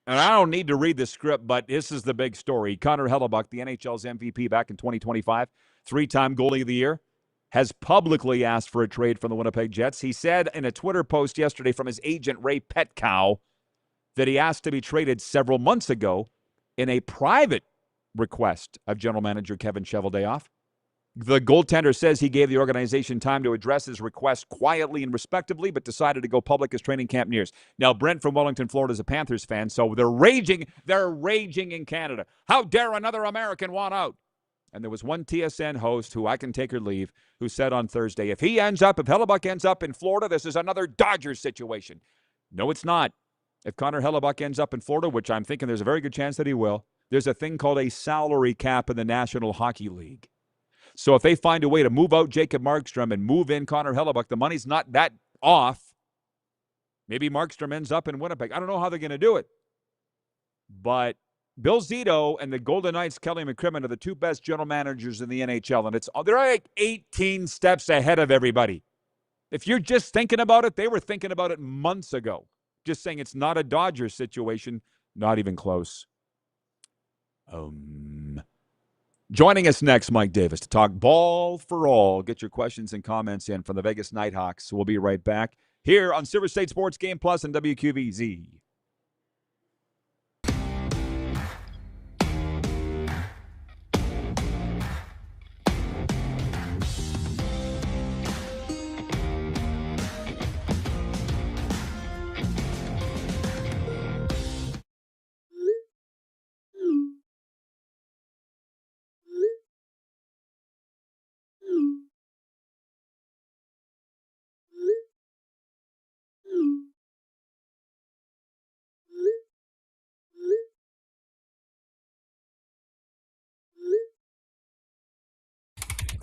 I don't need to read the script, but this is the big story. Connor Hellebuck, the NHL's MVP back in 2025, 3-time goalie of the year, has publicly asked for a trade from the Winnipeg Jets. He said in a Twitter post yesterday from his agent, Ray Petkow, that he asked to be traded several months ago in a private request of general manager Kevin Cheveldayoff. The goaltender says he gave the organization time to address his request quietly and respectably, but decided to go public as training camp nears. Now, Brent from Wellington, Florida is a Panthers fan, so they're raging. They're raging in Canada. How dare another American want out? And there was one TSN host who I can take or leave who said on Thursday, if Hellebuck ends up in Florida, this is another Dodgers situation. No, it's not. If Connor Hellebuck ends up in Florida, which I'm thinking there's a very good chance that he will, there's a thing called a salary cap in the National Hockey League. So if they find a way to move out Jacob Markstrom and move in Connor Hellebuck, the money's not that off. Maybe Markstrom ends up in Winnipeg. I don't know how they're going to do it. But Bill Zito and the Golden Knights' Kelly McCrimmon are the two best general managers in the NHL, and they're like 18 steps ahead of everybody. If you're just thinking about it, they were thinking about it months ago. Just saying it's not a Dodgers situation, not even close. Joining us next, Mike Davis, to talk ball for all. Get your questions and comments in from the Vegas Nighthawks. We'll be right back here on Silver State Sports Game Plus and WQVZ.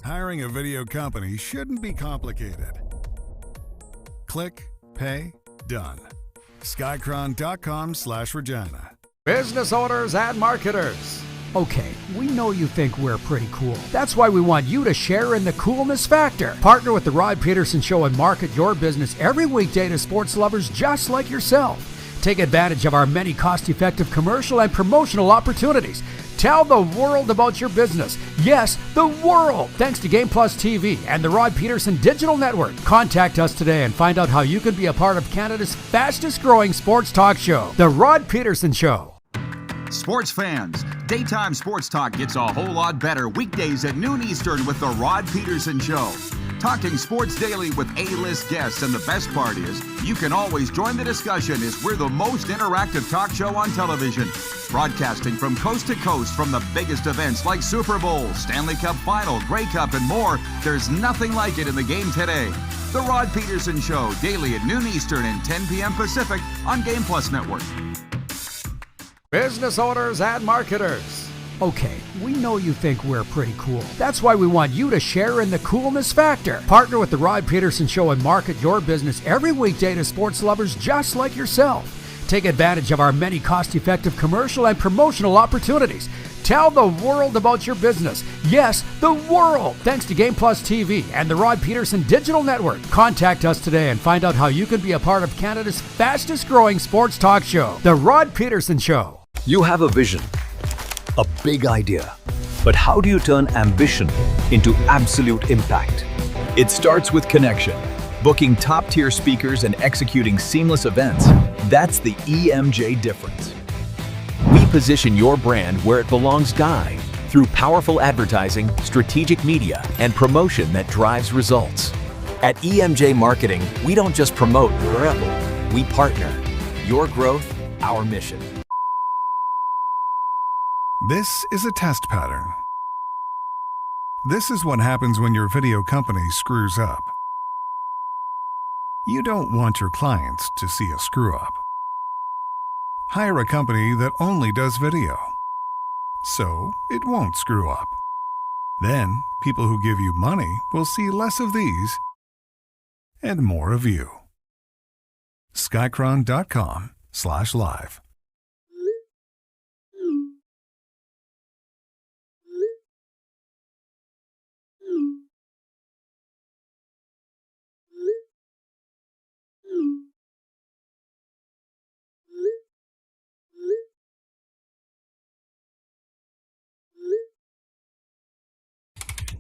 Hiring a video company shouldn't be complicated. Click, pay, done. Skycron.com/Regina. Business owners and marketers. Okay, we know you think we're pretty cool. That's why we want you to share in the coolness factor. Partner with the Rod Pedersen Show and market your business every weekday to sports lovers just like yourself. Take advantage of our many cost-effective commercial and promotional opportunities. Tell the world about your business. Yes, the world. Thanks to Game Plus TV and the Rod Pedersen Digital Network. Contact us today and find out how you can be a part of Canada's fastest growing sports talk show, The Rod Pedersen Show. Sports fans, daytime sports talk gets a whole lot better weekdays at noon Eastern with The Rod Pedersen Show. Talking sports daily with A-list guests, and the best part is, you can always join the discussion as we're the most interactive talk show on television. Broadcasting from coast to coast from the biggest events like Super Bowl, Stanley Cup Final, Grey Cup, and more, there's nothing like it in the game today. The Rod Pedersen Show, daily at noon Eastern and 10 p.m. Pacific on Game Plus Network. Business owners and marketers. Okay, we know you think we're pretty cool. That's why we want you to share in the coolness factor. Partner with the Rod Pedersen Show and market your business every weekday to sports lovers just like yourself. Take advantage of our many cost-effective commercial and promotional opportunities. Tell the world about your business. Yes, the world. Thanks to Game Plus TV and the Rod Pedersen Digital Network. Contact us today and find out how you can be a part of Canada's fastest growing sports talk show, The Rod Pedersen Show. You have a vision, a big idea, but how do you turn ambition into absolute impact? It starts with connection. Booking top-tier speakers and executing seamless events. That's the EMJ difference. We position your brand where it belongs, Guy, through powerful advertising, strategic media, and promotion that drives results. At EMJ Marketing, we don't just promote, we partner. Your growth, our mission. This is a test pattern. This is what happens when your video company screws up. You don't want your clients to see a screw-up. Hire a company that only does video, so it won't screw up. Then, people who give you money will see less of these and more of you. Skycron.com/live.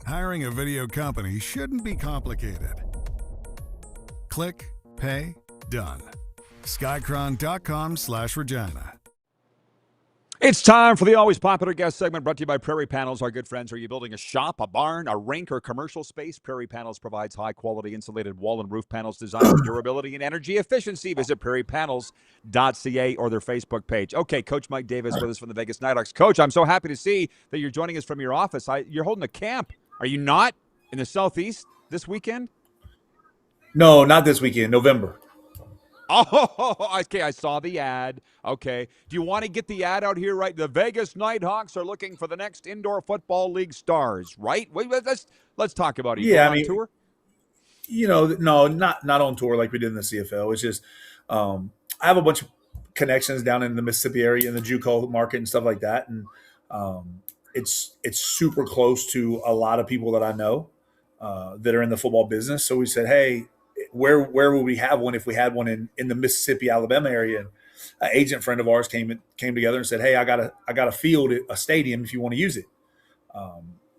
Hiring a video company shouldn't be complicated. Click, pay, done. Skycron.com/Regina. It's time for the always popular guest segment brought to you by Prairie Panels, our good friends. Are you building a shop, a barn, a rink, or commercial space? Prairie Panels provides high-quality insulated wall and roof panels designed for durability and energy efficiency. Visit prairiepanels.ca or their Facebook page. Okay, Coach Mike Davis with us from the Vegas Nighthawks. Coach, I'm so happy to see that you're joining us from your office. You're holding a camp. Are you not in the Southeast this weekend? No, not this weekend, November. Oh, okay. I saw the ad. Okay. Do you want to get the ad out here, right? The Vegas Nighthawks are looking for the next indoor football league stars, right? Wait, let's talk about it. You going on tour? No, not on tour like we did in the CFL. It's just I have a bunch of connections down in the Mississippi area in the JUCO market and stuff like that, and it's super close to a lot of people that I know that are in the football business. So we said, hey, where would we have one if we had one in the Mississippi, Alabama area? And an agent friend of ours came together and said, hey, I got a field, a stadium if you want to use it.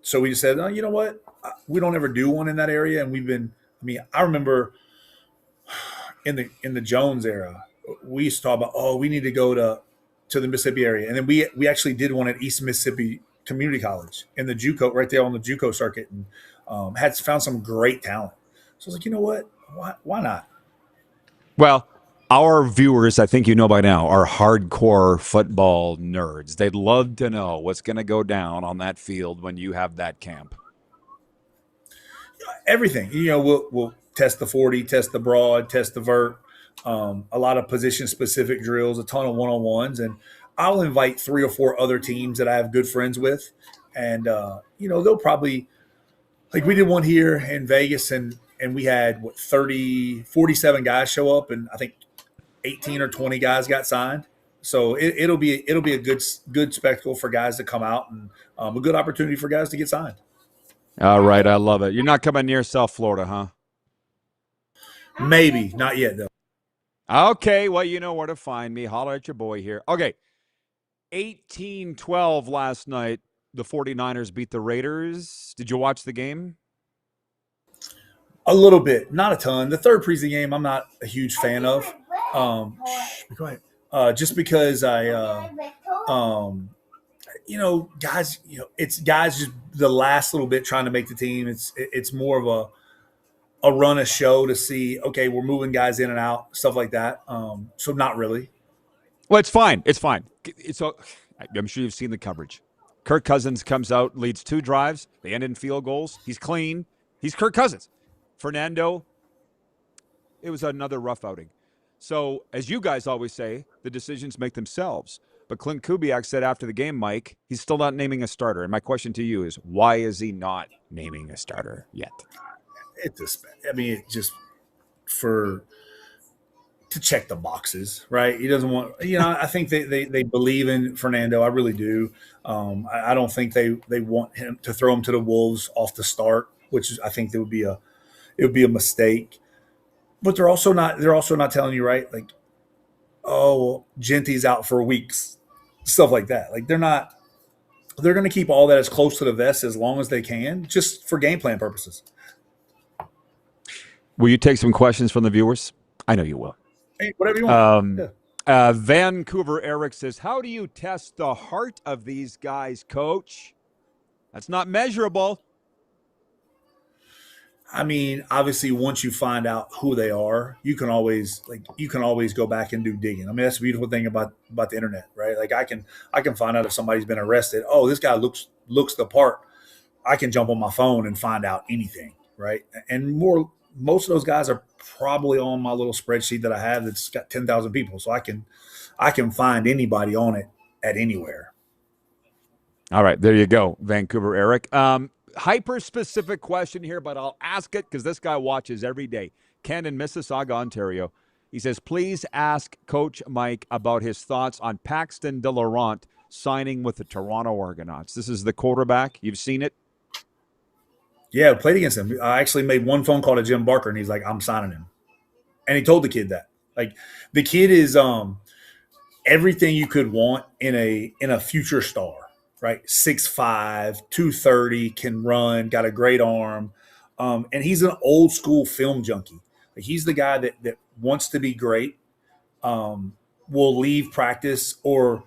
So we just said, oh, you know what? We don't ever do one in that area. And I remember in the Jones era, we used to talk about, we need to go to the Mississippi area. And then we actually did one at East Mississippi Community College in the JUCO, right there on the JUCO circuit, and had found some great talent. So I was like, you know what? Why not? Well, our viewers, I think you know by now, are hardcore football nerds. They'd love to know what's going to go down on that field when you have that camp. Everything. We'll test the 40, test the broad, test the vert, a lot of position-specific drills, a ton of one-on-ones, and I'll invite 3 or 4 other teams that I have good friends with, and they'll probably, like we did one here in Vegas, and we had 47 guys show up, and I think 18 or 20 guys got signed. So it'll be a good spectacle for guys to come out, and a good opportunity for guys to get signed. All right, I love it. You're not coming near South Florida, huh? Maybe, not yet though. Okay, well, you know where to find me. Holler at your boy here. Okay, 18-12 last night. The 49ers beat the Raiders. Did you watch the game? A little bit, not a ton. The third preseason game, I'm not a huge fan of. Go ahead. Just because guys, it's guys just the last little bit trying to make the team. It's more of a run, a show to see, okay, we're moving guys in and out, stuff like that. So not really. Well, it's fine. It's fine. I'm sure you've seen the coverage. Kirk Cousins comes out, leads 2 drives. They end in field goals. He's clean. He's Kirk Cousins. Fernando, it was another rough outing. So, as you guys always say, the decisions make themselves. But Clint Kubiak said after the game, Mike, he's still not naming a starter. And my question to you is, why is he not naming a starter yet? It's just to check the boxes, right? He doesn't want, I think they believe in Fernando. I really do. I don't think they want him to throw him to the Wolves off the start, which is, I think it would be a mistake. But they're also not telling you, right? Like, oh, Genty's out for weeks, stuff like that. Like they're going to keep all that as close to the vest as long as they can, just for game plan purposes. Will you take some questions from the viewers? I know you will. Hey, whatever you want. Vancouver Eric says, how do you test the heart of these guys, Coach? That's not measurable. Obviously, once you find out who they are, you can always go back and do digging. That's the beautiful thing about the internet, right? Like I can find out if somebody's been arrested. Oh, this guy looks the part. I can jump on my phone and find out anything, right? And most of those guys are probably on my little spreadsheet that I have that's got 10,000 people, so I can find anybody on it at anywhere. All right, there you go, Vancouver Eric. Hyper-specific question here, but I'll ask it because this guy watches every day. Ken in Mississauga, Ontario. He says, please ask Coach Mike about his thoughts on Paxton De Laurent signing with the Toronto Argonauts. This is the quarterback. You've seen it? Yeah, I played against him. I actually made one phone call to Jim Barker, and he's like, I'm signing him. And he told the kid that. Like, the kid is everything you could want in a future star. Right, 6'5", 230, can run, got a great arm, and he's an old school film junkie. Like, he's the guy that wants to be great, will leave practice, or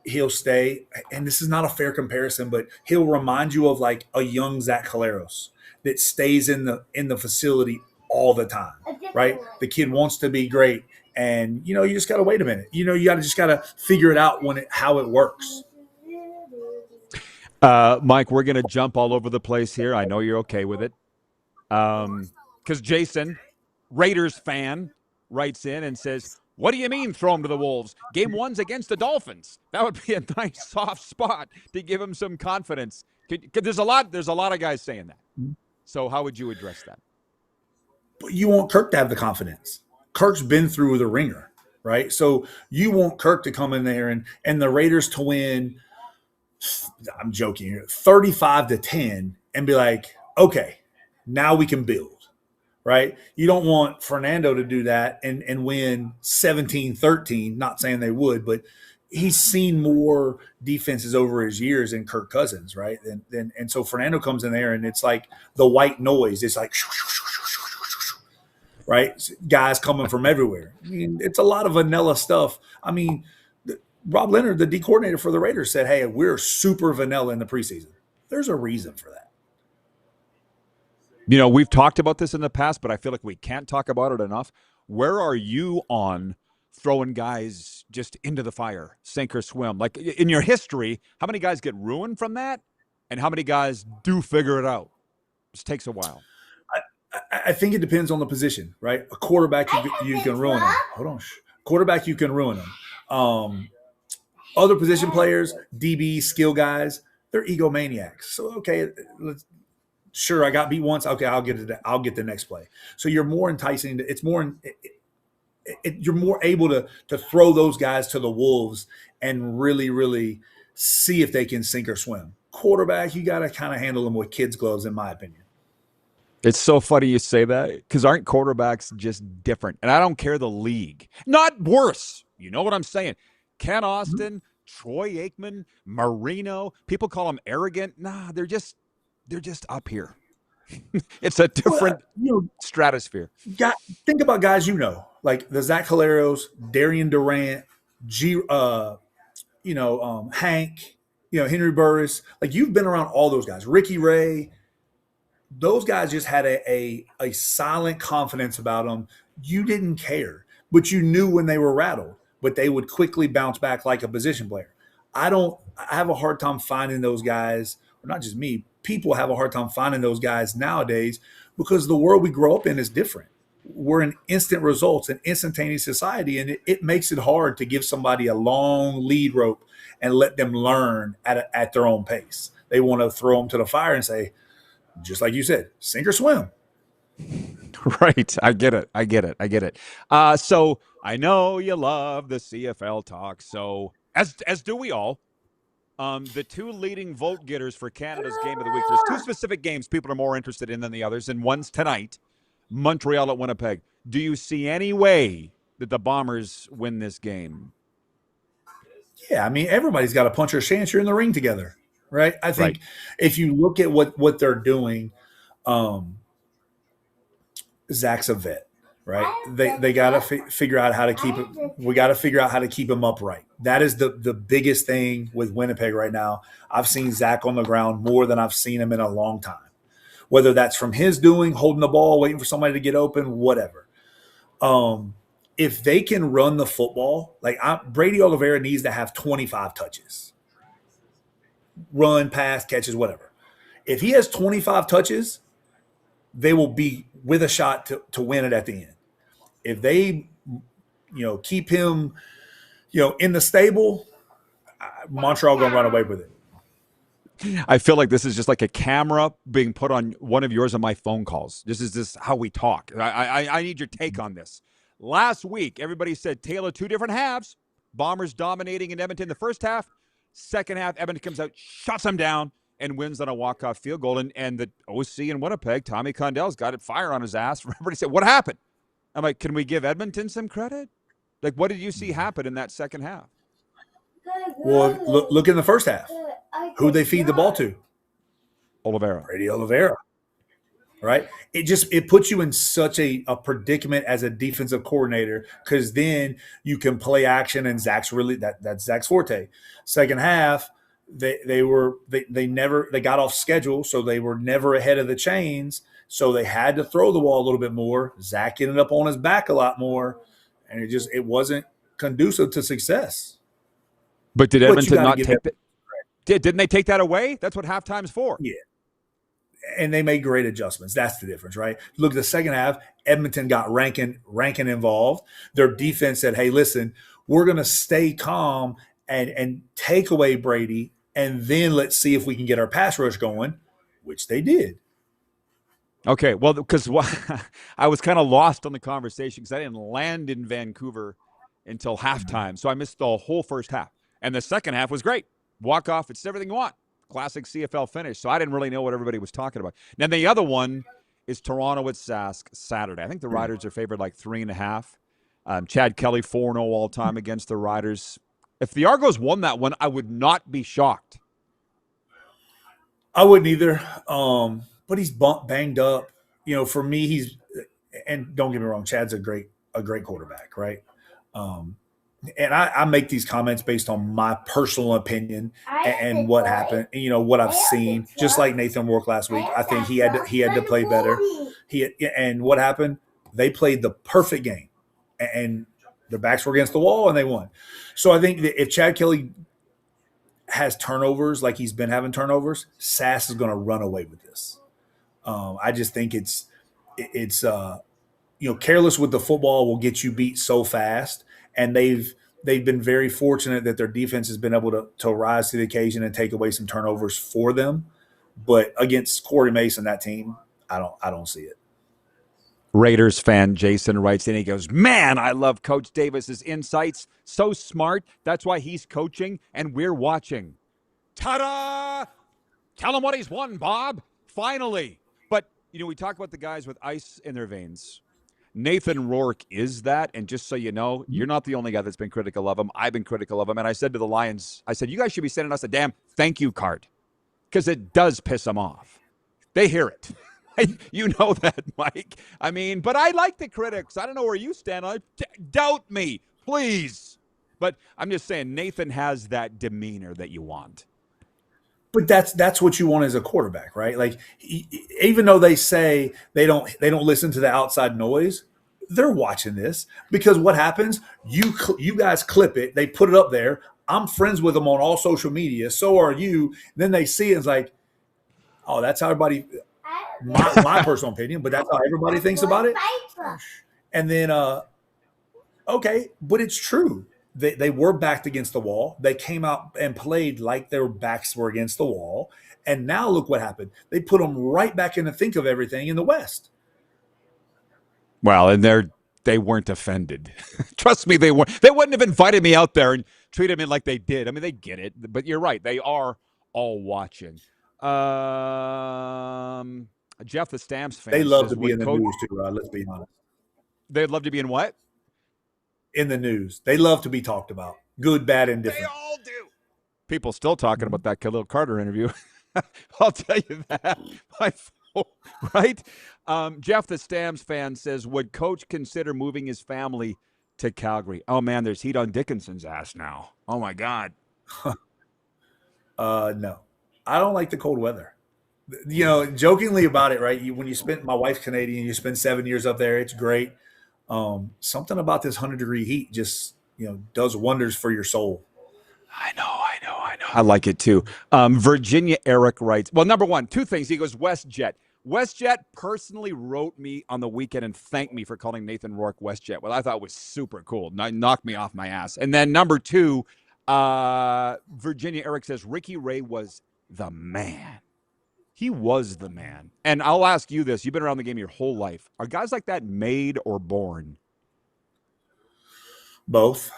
he'll stay, and this is not a fair comparison, but he'll remind you of like a young Zach Caleros that stays in the facility all the time, right? The kid wants to be great, and you just got to wait a minute. You just got to figure it out how it works. Mike, we're going to jump all over the place here. I know you're okay with it. Because Jason, Raiders fan, writes in and says, what do you mean throw him to the Wolves? Game 1's against the Dolphins. That would be a nice soft spot to give him some confidence. There's a lot of guys saying that. So how would you address that? But you want Kirk to have the confidence. Kirk's been through the ringer, right? So you want Kirk to come in there and the Raiders to win, I'm joking here, 35-10 and be like, okay, now we can build. Right? You don't want Fernando to do that and win 17-13, not saying they would, but he's seen more defenses over his years than Kirk Cousins, right? And so Fernando comes in there and it's like the white noise. It's like, right? Guys coming from everywhere. I mean, it's a lot of vanilla stuff. I mean, Rob Leonard, the D coordinator for the Raiders, said, hey, we're super vanilla in the preseason. There's a reason for that. We've talked about this in the past, but I feel like we can't talk about it enough. Where are you on throwing guys just into the fire, sink or swim? Like in your history, how many guys get ruined from that? And how many guys do figure it out? It takes a while. I think it depends on the position, right? A quarterback, you can ruin them. Hold on. Quarterback, you can ruin them. Other position players, DB, skill guys, they're egomaniacs. So, okay, sure, I got beat once. Okay, I'll get the next play. So you're more enticing. You're more able to throw those guys to the wolves and really, really see if they can sink or swim. Quarterback, you got to kind of handle them with kids' gloves, in my opinion. It's so funny you say that because aren't quarterbacks just different? And I don't care the league. Not worse. You know what I'm saying? Ken Austin, Troy Aikman, Marino. People call them arrogant. Nah, they're just up here. It's a different stratosphere. Think about guys like the Zach Caleros, Darian Durant, Hank, Henry Burris. Like you've been around all those guys. Ricky Ray. Those guys just had a silent confidence about them. You didn't care, but you knew when they were rattled, but they would quickly bounce back like a position player. I have a hard time finding those guys, or not just me. People have a hard time finding those guys nowadays because the world we grow up in is different. We're in instant results, an instantaneous society, and it makes it hard to give somebody a long lead rope and let them learn at their own pace. They want to throw them to the fire and say, just like you said, sink or swim. Right. I get it. So I know you love the CFL talk. So as do we all. The two leading vote getters for Canada's Game of the Week. There's two specific games people are more interested in than the others, and one's tonight, Montreal at Winnipeg. Do you see any way that the Bombers win this game? Yeah, I mean, everybody's got a punch or chance. You're in the ring together, right? I think if you look at what they're doing, Zach's a vet, right? They got to figure out how to keep it. We got to figure out how to keep him upright. That is the biggest thing with Winnipeg right now. I've seen Zach on the ground more than I've seen him in a long time. Whether that's from his doing, holding the ball, waiting for somebody to get open, whatever. If they can run the football, Brady Oliveira needs to have 25 touches. Run, pass, catches, whatever. If he has 25 touches, they will be with a shot to win it at the end. If they, keep him, in the stable, Montreal going to run away with it. I feel like this is just like a camera being put on one of yours and my phone calls. This is how we talk. I need your take on this. Last week, everybody said tale of two different halves. Bombers dominating in Edmonton the first half. Second half, Edmonton comes out, shuts them down, and wins on a walk-off field goal. And the OC in Winnipeg, Tommy Condell's got it fire on his ass. Everybody said, what happened? I'm like, can we give Edmonton some credit? Like, what did you see happen in that second half? Well, look in the first half. Who'd they feed the ball to? Oliveira. Brady Oliveira. right? It puts you in such a predicament as a defensive coordinator, because then you can play action, and Zach's really that's Zach's forte. Second half, they got off schedule, so they were never ahead of the chains, so they had to throw the ball a little bit more. Zach ended up on his back a lot more, and it wasn't conducive to success. But did Edmonton not take that? Didn't they take that away? That's what halftime's for. Yeah. And they made great adjustments. That's the difference, right? Look, the second half, Edmonton got Rankin involved. Their defense said, hey, listen, we're going to stay calm and take away Brady, and then let's see if we can get our pass rush going, which they did. Okay, well, because I was kind of lost on the conversation because I didn't land in Vancouver until halftime, so I missed the whole first half. And the second half was great. Walk off, it's everything you want. Classic CFL finish. So I didn't really know what everybody was talking about. Now, the other one is Toronto at Sask Saturday. I think the Riders are favored like 3.5. Chad Kelly, 4-0 all time against the Riders. If the Argos won that one, I would not be shocked. I wouldn't either. But he's banged up. For me, and don't get me wrong, Chad's a great quarterback, right? And I make these comments based on my personal opinion and what happened, what I've seen. Just like Nathan Rourke last week, I think he had to play better. And what happened? They played the perfect game, and their backs were against the wall, and they won. So I think that if Chad Kelly has turnovers like he's been having turnovers, Sass is going to run away with this. I just think it's careless with the football will get you beat so fast. And they've been very fortunate that their defense has been able to rise to the occasion and take away some turnovers for them. But against Corey Mason, that team, I don't see it. Raiders fan Jason writes in, he goes, man, I love Coach Davis's insights. So smart. That's why he's coaching and we're watching. Ta-da! Tell him what he's won, Bob. Finally. But, we talk about the guys with ice in their veins. Nathan Rourke is that, and just so you know, you're not the only guy that's been critical of him. I've been critical of him, and I said to the Lions, you guys should be sending us a damn thank you card, because it does piss them off. They hear it. You know that, Mike. But I like the critics. I don't know where you stand on it. Doubt me, please. But I'm just saying, Nathan has that demeanor that you want. But that's what you want as a quarterback, right? Like, even though they say they don't listen to the outside noise, they're watching this, because what happens? You guys clip it, they put it up there. I'm friends with them on all social media. So are you. Then they see it, it's like, oh, that's how everybody. My personal opinion, but that's how everybody thinks about it. And then, okay, but it's true. They were backed against the wall. They came out and played like their backs were against the wall. And now look what happened. They put them right back in the think of everything in the West. Well, and they weren't offended. Trust me, they weren't. They wouldn't have invited me out there and treated me like they did. They get it. But you're right. They are all watching. Jeff, the Stamps fan. They love to be in the news too, Rod. Let's be honest. They'd love to be in what? In the news. They love to be talked about. Good, bad, and different. They all do. People still talking about that Khalil Carter interview. I'll tell you that. Right? Jeff, the Stamps fan, says, would Coach consider moving his family to Calgary? Oh, man, there's heat on Dickinson's ass now. Oh, my God. No. I don't like the cold weather. Jokingly about it, right? When you spend, my wife's Canadian, you spend 7 years up there, it's great. Something about this 100-degree heat just, does wonders for your soul. I know. I like it too. Virginia Eric writes, well, number one, two things. He goes, WestJet. WestJet personally wrote me on the weekend and thanked me for calling Nathan Rourke WestJet. Well, I thought it was super cool. Knocked me off my ass. And then number two, Virginia Eric says, Ricky Ray was the man. He was the man. And I'll ask you this. You've been around the game your whole life. Are guys like that made or born? Both.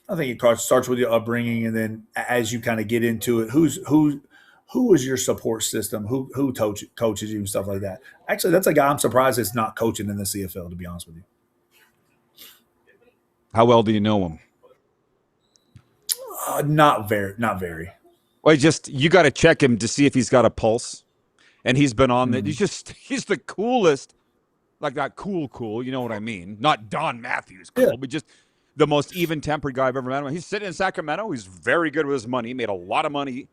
I think it starts with your upbringing, and then as you kind of get into it, who is your support system? Who coaches you and stuff like that? Actually, that's a guy I'm surprised it's not coaching in the CFL, to be honest with you. How well do you know him? Not very. Well, you got to check him to see if he's got a pulse. And he's been on he's the coolest, like that cool, you know what I mean? Not Don Matthews cool, but just the most even-tempered guy I've ever met. He's sitting in Sacramento. He's very good with his money. He made a lot of money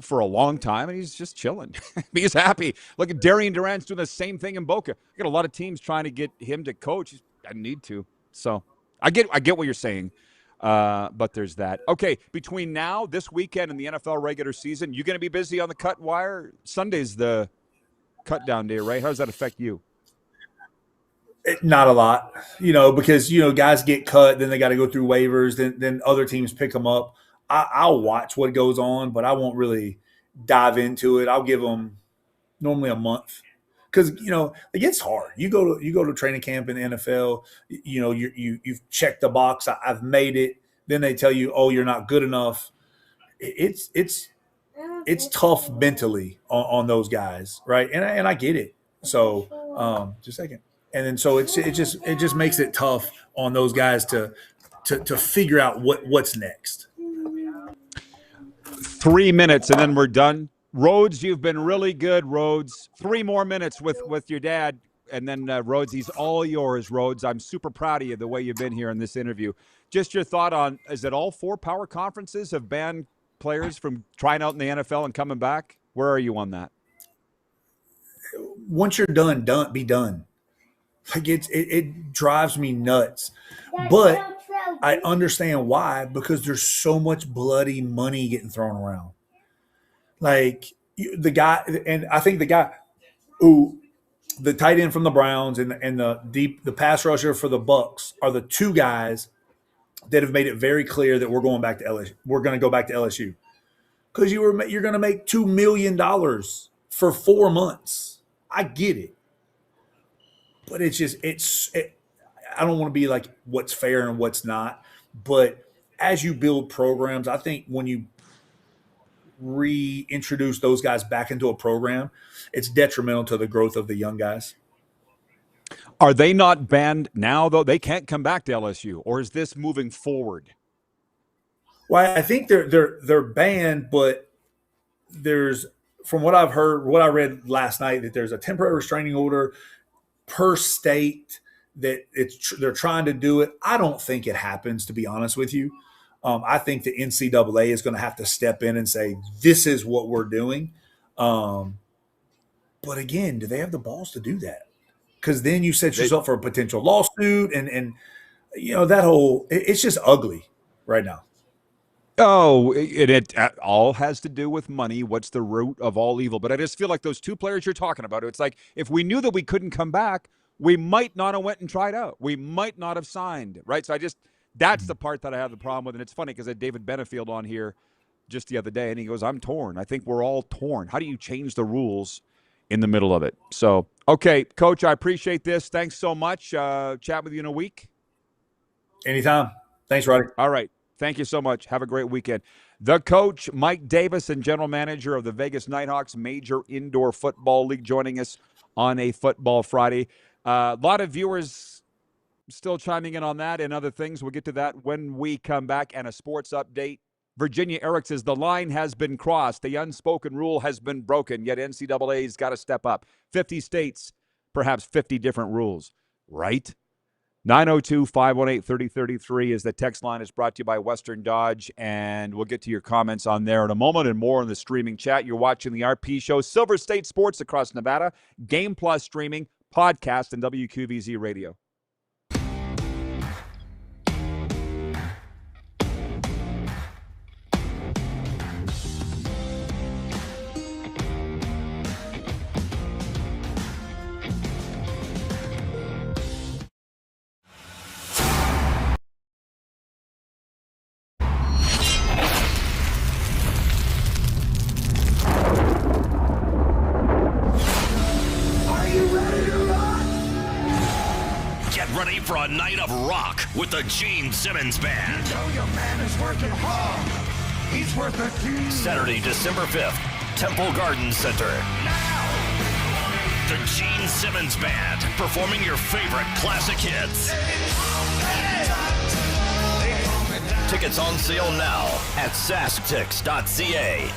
for a long time, and he's just chilling. He's happy. Look at Darian Durant's doing the same thing in Boca. I got a lot of teams trying to get him to coach. I need to. So I get what you're saying, but there's that. Okay, between now, this weekend, and the NFL regular season, you going to be busy on the cut wire? Sunday's the cut down day, right? How does that affect you? Not a lot, because, guys get cut, then they got to go through waivers, then other teams pick them up. I'll watch what goes on, but I won't really dive into it. I'll give them normally a month because, it gets hard. You go to training camp in the NFL, you've checked the box. I've made it. Then they tell you, oh, you're not good enough. It's tough mentally on those guys, right? And I get it. So just a second. And then so it just makes it tough on those guys to figure out what's next. 3 minutes and then we're done. Rhodes, you've been really good, Rhodes. 3 more minutes with your dad, and then Rhodes, he's all yours, Rhodes. I'm super proud of you the way you've been here in this interview. Just your thought on, is it all 4 power conferences have banned players from trying out in the NFL and coming back? Where are you on that? Once you're done, be done. Like it drives me nuts. But I understand why, because there's so much bloody money getting thrown around. Like the guy, and I think the guy who, the tight end from the Browns and the pass rusher for the Bucks are the 2 guys that have made it very clear that we're going back to LSU. We're going to go back to LSU because you're going to make $2 million for 4 months. I get it. But I don't want to be like what's fair and what's not. But as you build programs, I think when you reintroduce those guys back into a program, it's detrimental to the growth of the young guys. Are they not banned now, though? They can't come back to LSU, or is this moving forward? Well, I think they're banned, but there's, from what I've heard, what I read last night, that there's a temporary restraining order per state that they're trying to do it. I don't think it happens, to be honest with you. I think the NCAA is going to have to step in and say, this is what we're doing. But again, do they have the balls to do that? Because then you set yourself for a potential lawsuit and that whole, it's just ugly right now. Oh, it all has to do with money. What's the root of all evil? But I just feel like those 2 players you're talking about, it's like if we knew that we couldn't come back, we might not have went and tried out. We might not have signed, right? So that's the part that I have the problem with. And it's funny because I had David Benefield on here just the other day, and he goes, I'm torn. I think we're all torn. How do you change the rules in the middle of it? So, okay, Coach, I appreciate this. Thanks so much. Chat with you in a week. Anytime. Thanks, Roddy. All right. Thank you so much. Have a great weekend. The coach, Mike Davis, and general manager of the Vegas Nighthawks Major Indoor Football League, joining us on a Football Friday. A lot of viewers still chiming in on that and other things. We'll get to that when we come back. And a sports update. Virginia Eric says the line has been crossed. The unspoken rule has been broken, yet NCAA's got to step up. 50 states, perhaps 50 different rules, right? 902-518-3033 is the text line. Is brought to you by Western Dodge, and we'll get to your comments on there in a moment and more in the streaming chat. You're watching the RP Show, Silver State Sports across Nevada, Game Plus streaming, podcast, and WQVZ Radio. For a night of rock with the Gene Simmons Band. You know your man is working hard. He's worth a team. Saturday, December 5th, Temple Garden Center. Now. The Gene Simmons Band performing your favorite classic hits. Tickets on sale now at sasktix.ca.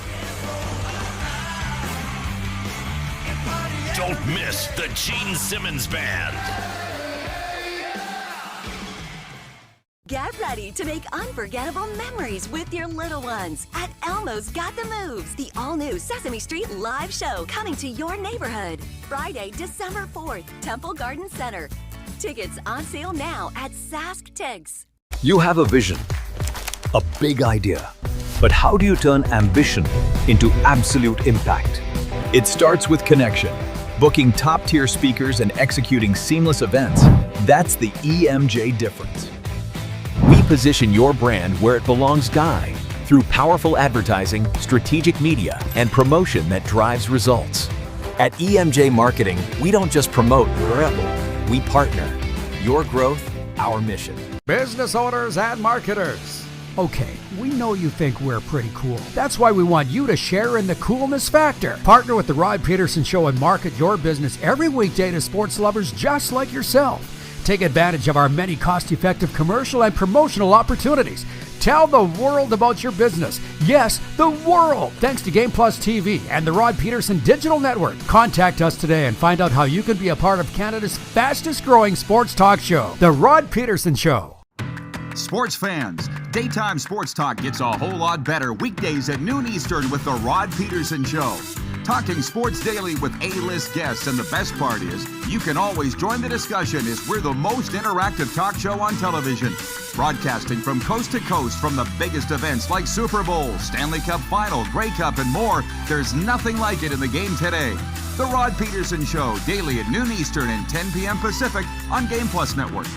Don't miss the Gene Simmons Band. Get ready to make unforgettable memories with your little ones at Elmo's Got the Moves, the all-new Sesame Street live show coming to your neighborhood. Friday, December 4th, Temple Garden Center. Tickets on sale now at Sask Tigs. You have a vision, a big idea, but how do you turn ambition into absolute impact? It starts with connection. Booking top-tier speakers and executing seamless events, that's the EMJ difference. We position your brand where it belongs, Guy, through powerful advertising, strategic media, and promotion that drives results. At EMJ Marketing, we don't just promote, we partner. Your growth, our mission. Business owners and marketers. Okay, we know you think we're pretty cool. That's why we want you to share in the coolness factor. Partner with the Rod Pedersen Show and market your business every weekday to sports lovers just like yourself. Take advantage of our many cost-effective commercial and promotional opportunities. Tell the world about your business. Yes, the world. Thanks to Game Plus TV and the Rod Pedersen Digital Network. Contact us today and find out how you can be a part of Canada's fastest-growing sports talk show, The Rod Pedersen Show. Sports fans, daytime sports talk gets a whole lot better weekdays at noon Eastern with The Rod Pedersen Show. Talking sports daily with A-list guests, and the best part is, you can always join the discussion as we're the most interactive talk show on television. Broadcasting from coast to coast from the biggest events like Super Bowl, Stanley Cup Final, Grey Cup, and more, there's nothing like it in the game today. The Rod Pedersen Show, daily at noon Eastern and 10 p.m. Pacific on Game Plus Network.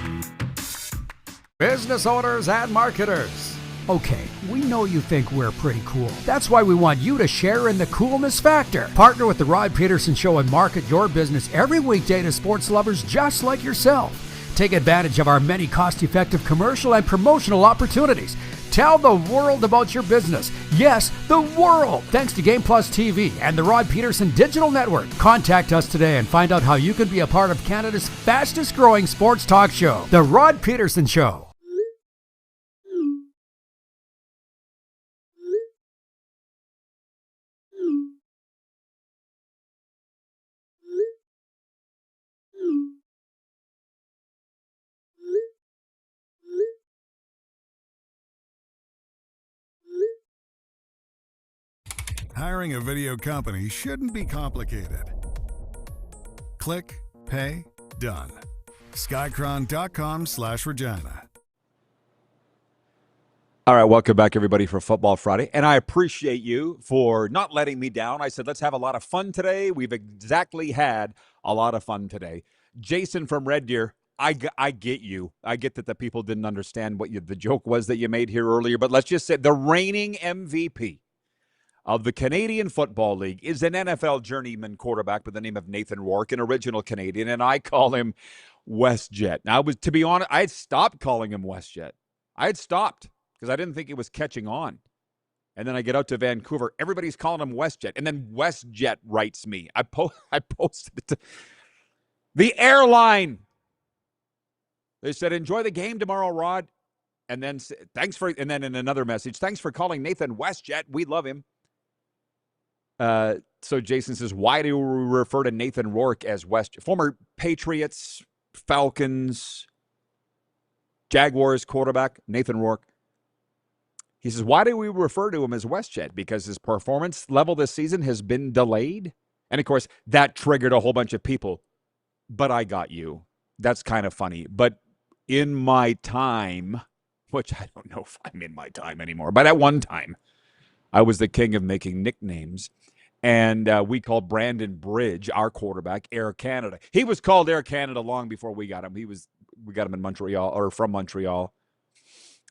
Business owners and marketers. Okay, we know you think we're pretty cool. That's why we want you to share in the coolness factor. Partner with the Rod Pedersen Show and market your business every weekday to sports lovers just like yourself. Take advantage of our many cost-effective commercial and promotional opportunities. Tell the world about your business. Yes, the world. Thanks to Game Plus TV and the Rod Pedersen Digital Network. Contact us today and find out how you can be a part of Canada's fastest-growing sports talk show, The Rod Pedersen Show. Hiring a video company shouldn't be complicated. Click, pay, done. Skycron.com/Regina. All right, welcome back, everybody, for Football Friday. And I appreciate you for not letting me down. I said, let's have a lot of fun today. We've exactly had a lot of fun today. Jason from Red Deer, I get you. I get that the people didn't understand what the joke was that you made here earlier. But let's just say the reigning MVP of the Canadian Football League is an NFL journeyman quarterback by the name of Nathan Rourke, an original Canadian, and I call him WestJet. Now, to be honest, I had stopped calling him WestJet. I had stopped because I didn't think it was catching on. And then I get out to Vancouver. Everybody's calling him WestJet. And then WestJet writes me. I posted it to the airline. They said, enjoy the game tomorrow, Rod. And then and then in another message, thanks for calling Nathan WestJet. We love him. So Jason says, why do we refer to Nathan Rourke as former Patriots, Falcons, Jaguars quarterback, Nathan Rourke? He says, why do we refer to him as WestJet? Because his performance level this season has been delayed. And of course, that triggered a whole bunch of people. But I got you. That's kind of funny. But in my time, which I don't know if I'm in my time anymore, but at one time, I was the king of making nicknames. And we called Brandon Bridge, our quarterback, Air Canada. He was called Air Canada long before we got him. We got him in Montreal, or from Montreal.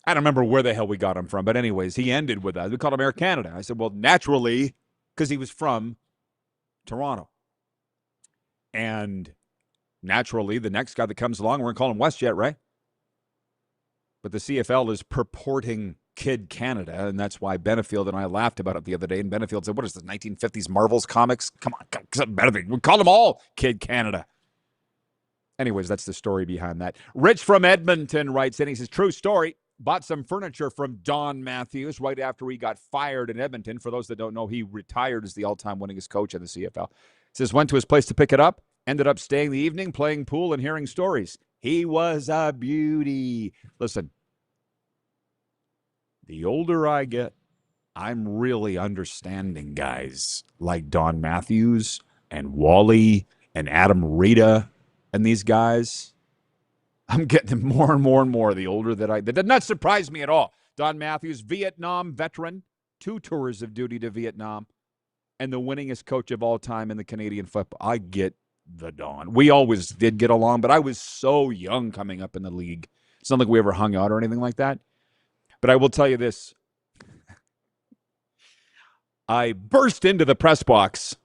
I don't remember where the hell we got him from. But anyways, he ended with us. We called him Air Canada. I said, well, naturally, because he was from Toronto. And naturally, the next guy that comes along, we're going to call him WestJet, right? But the CFL is purporting Kid Canada, and that's why Benefield and I laughed about it the other day. And Benefield said, what is this, 1950s Marvel's comics? Come on, something better than we call them all Kid Canada. Anyways, that's the story behind that. Rich from Edmonton writes in, he says, true story. Bought some furniture from Don Matthews right after he got fired in Edmonton. For those that don't know, he retired as the all-time winningest coach in the CFL. Says went to his place to pick it up, ended up staying the evening, playing pool and hearing stories. He was a beauty. Listen, the older I get, I'm really understanding guys like Don Matthews and Wally and Adam Rita and these guys. I'm getting them more and more and more the older that did not surprise me at all. Don Matthews, Vietnam veteran, 2 tours of duty to Vietnam, and the winningest coach of all time in the Canadian football. I get the Don. We always did get along, but I was so young coming up in the league. It's not like we ever hung out or anything like that. But I will tell you this. I burst into the press box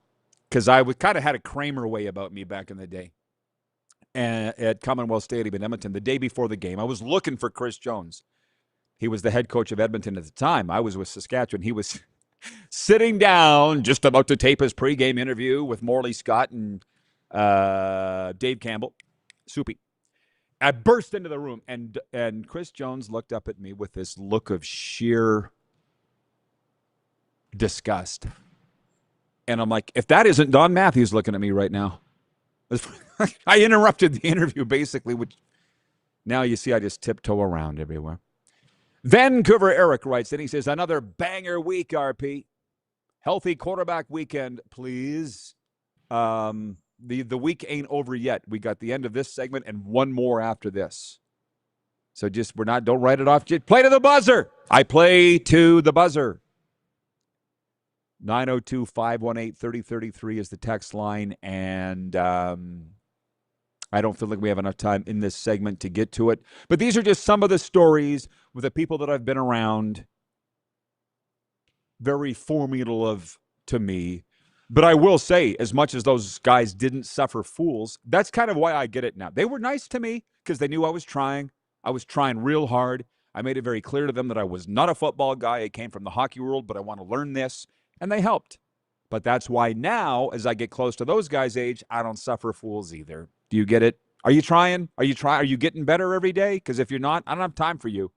because I kind of had a Kramer way about me back in the day. And at Commonwealth Stadium in Edmonton, the day before the game, I was looking for Chris Jones. He was the head coach of Edmonton at the time. I was with Saskatchewan. He was sitting down, just about to tape his pregame interview with Morley Scott and Dave Campbell. Soupy. I burst into the room, and Chris Jones looked up at me with this look of sheer disgust. And I'm like, if that isn't Don Matthews looking at me right now. I interrupted the interview, basically, which now you see I just tiptoe around everywhere. Vancouver Eric writes in, he says, another banger week, RP. Healthy quarterback weekend, please. The week ain't over yet. We got the end of this segment and one more after this. So don't write it off. Just play to the buzzer. I play to the buzzer. 902-518-3033 is the text line, and I don't feel like we have enough time in this segment to get to it. But these are just some of the stories with the people that I've been around. Very formulative to me. But I will say, as much as those guys didn't suffer fools, that's kind of why I get it now. They were nice to me because they knew I was trying. I was trying real hard. I made it very clear to them that I was not a football guy. I came from the hockey world, but I want to learn this. And they helped. But that's why now, as I get close to those guys' age, I don't suffer fools either. Do you get it? Are you trying? Are you getting better every day? Because if you're not, I don't have time for you.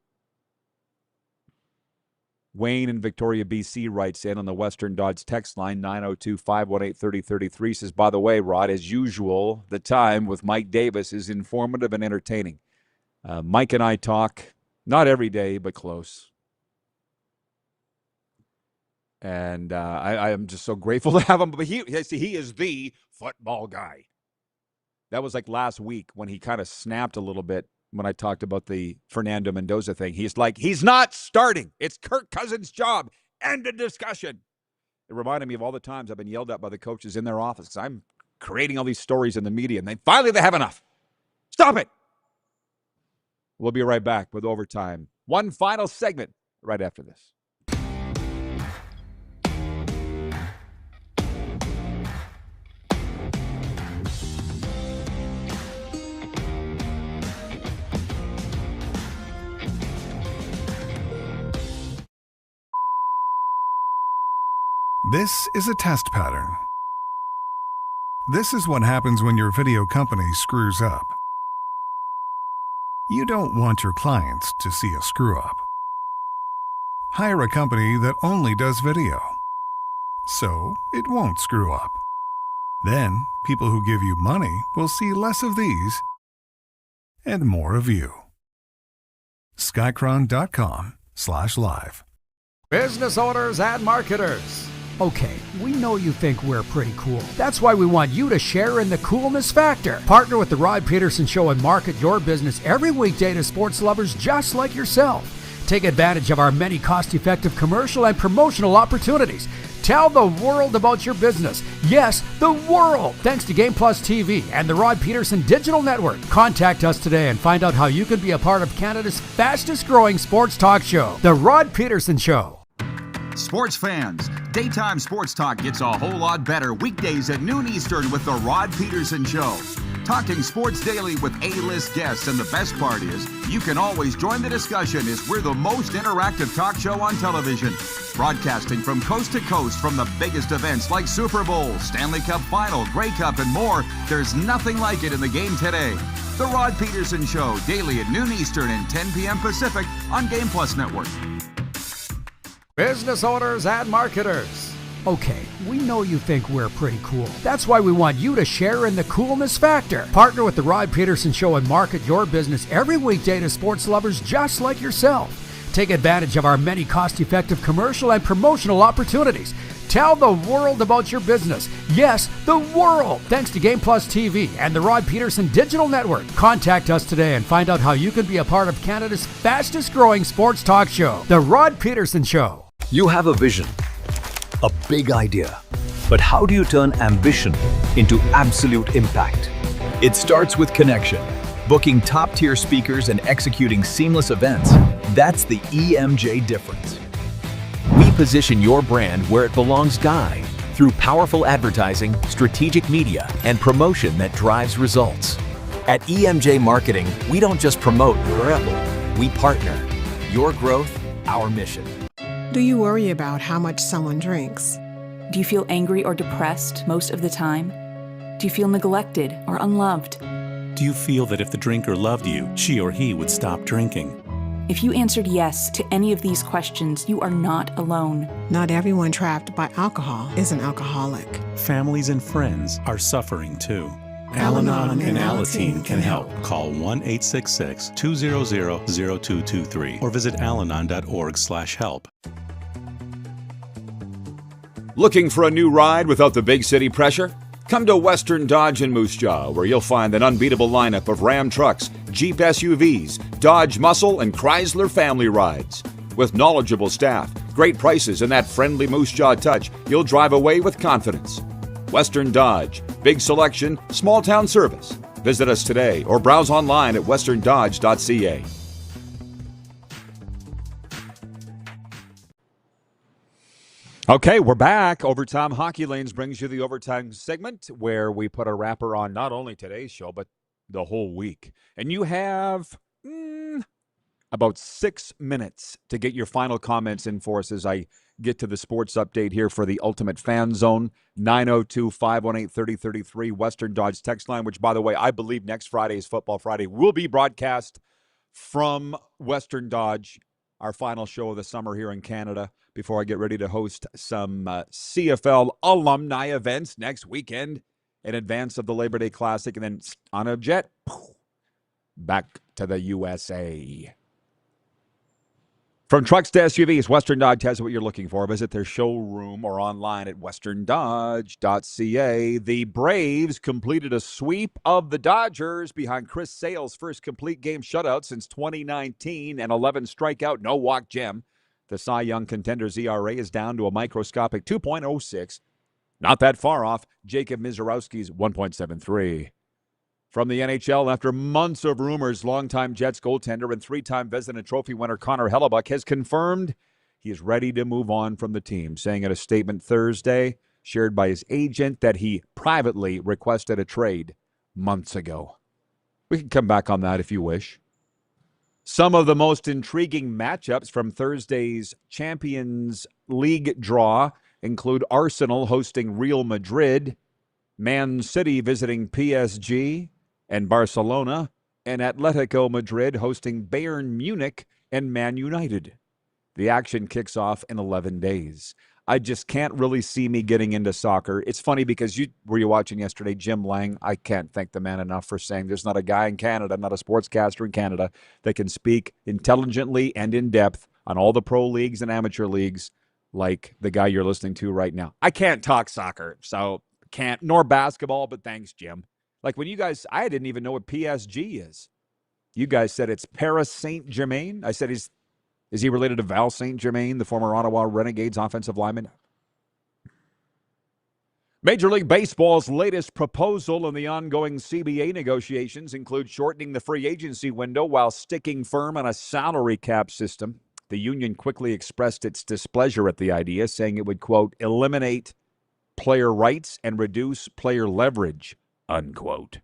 Wayne in Victoria, BC writes in on the Western Dodge text line, 902-518-3033, says, by the way, Rod, as usual, the time with Mike Davis is informative and entertaining. Mike and I talk, not every day, but close. And I am just so grateful to have him. But he is the football guy. That was like last week when he kind of snapped a little bit when I talked about the Fernando Mendoza thing. He's like, he's not starting. It's Kirk Cousins' job. End of discussion. It reminded me of all the times I've been yelled at by the coaches in their office because I'm creating all these stories in the media, and finally they have enough. Stop it. We'll be right back with Overtime. One final segment right after this. This is a test pattern. This is what happens when your video company screws up. You don't want your clients to see a screw-up. Hire a company that only does video, so it won't screw up. Then, people who give you money will see less of these and more of you. Skycron.com/live. Business owners and marketers. Okay, we know you think we're pretty cool. That's why we want you to share in the coolness factor. Partner with the Rod Pedersen Show and market your business every weekday to sports lovers just like yourself. Take advantage of our many cost-effective commercial and promotional opportunities. Tell the world about your business. Yes, the world. Thanks to Game Plus TV and the Rod Pedersen Digital Network. Contact us today and find out how you can be a part of Canada's fastest-growing sports talk show, The Rod Pedersen Show. Sports fans, daytime sports talk gets a whole lot better weekdays at noon Eastern with The Rod Pedersen Show. Talking sports daily with A-list guests, and the best part is, you can always join the discussion as we're the most interactive talk show on television. Broadcasting from coast to coast from the biggest events like Super Bowl, Stanley Cup Final, Grey Cup, and more, there's nothing like it in the game today. The Rod Pedersen Show, daily at noon Eastern and 10 p.m. Pacific on Game Plus Network. Business owners and marketers. Okay, we know you think we're pretty cool. That's why we want you to share in the coolness factor. Partner with the Rod Pedersen Show and market your business every weekday to sports lovers just like yourself. Take advantage of our many cost-effective commercial and promotional opportunities. Tell the world about your business. Yes, the world. Thanks to Game Plus TV and the Rod Pedersen Digital Network. Contact us today and find out how you can be a part of Canada's fastest-growing sports talk show, The Rod Pedersen Show. You have a vision, a big idea. But how do you turn ambition into absolute impact? It starts with connection. Booking top-tier speakers and executing seamless events. That's the EMJ difference. We position your brand where it belongs, Guy, through powerful advertising, strategic media, and promotion that drives results. At EMJ Marketing, we don't just promote, we partner. Your growth, our mission. Do you worry about how much someone drinks? Do you feel angry or depressed most of the time? Do you feel neglected or unloved? Do you feel that if the drinker loved you, she or he would stop drinking? If you answered yes to any of these questions, you are not alone. Not everyone trapped by alcohol is an alcoholic. Families and friends are suffering too. Al-Anon and Alateen can help. Call 1-866-200-0223 or visit alanon.org/help. Looking for a new ride without the big city pressure? Come to Western Dodge in Moose Jaw, where you'll find an unbeatable lineup of Ram trucks, Jeep SUVs, Dodge Muscle, and Chrysler family rides. With knowledgeable staff, great prices, and that friendly Moose Jaw touch, you'll drive away with confidence. Western Dodge, big selection, small town service. Visit us today or browse online at westerndodge.ca. Okay, we're back. Overtime Hockey Lanes brings you the overtime segment where we put a wrapper on not only today's show, but the whole week. And you have about 6 minutes to get your final comments in for us as I get to the sports update here for the Ultimate Fan Zone. 902-518-3033, Western Dodge text line, which, by the way, I believe next Friday is Football Friday, will be broadcast from Western Dodge, our final show of the summer here in Canada, before I get ready to host some CFL alumni events next weekend in advance of the Labor Day Classic, and then on a jet, back to the USA. From trucks to SUVs, Western Dodge has what you're looking for. Visit their showroom or online at westerndodge.ca. The Braves completed a sweep of the Dodgers behind Chris Sale's first complete game shutout since 2019, an 11 strikeout, no walk gem. The Cy Young Contenders ERA is down to a microscopic 2.06. Not that far off Jacob Mizorowski's 1.73. From the NHL, after months of rumors, longtime Jets goaltender and three-time Vezina Trophy winner Connor Hellebuck has confirmed he is ready to move on from the team, saying in a statement Thursday, shared by his agent, that he privately requested a trade months ago. We can come back on that if you wish. Some of the most intriguing matchups from Thursday's Champions League draw include Arsenal hosting Real Madrid, Man City visiting PSG and Barcelona, and Atletico Madrid hosting Bayern Munich and Man United. The action kicks off in 11 days. I just can't really see me getting into soccer. It's funny because were you watching yesterday, Jim Lang? I can't thank the man enough for saying there's not a guy in Canada, not a sportscaster in Canada, that can speak intelligently and in depth on all the pro leagues and amateur leagues like the guy you're listening to right now. I can't talk soccer, so can't, nor basketball, but thanks, Jim. Like when you guys, I didn't even know what PSG is. You guys said it's Paris Saint-Germain. I said, is he related to Val Saint-Germain, the former Ottawa Renegades offensive lineman? Major League Baseball's latest proposal in the ongoing CBA negotiations includes shortening the free agency window while sticking firm on a salary cap system. The union quickly expressed its displeasure at the idea, saying it would, quote, eliminate player rights and reduce player leverage, unquote.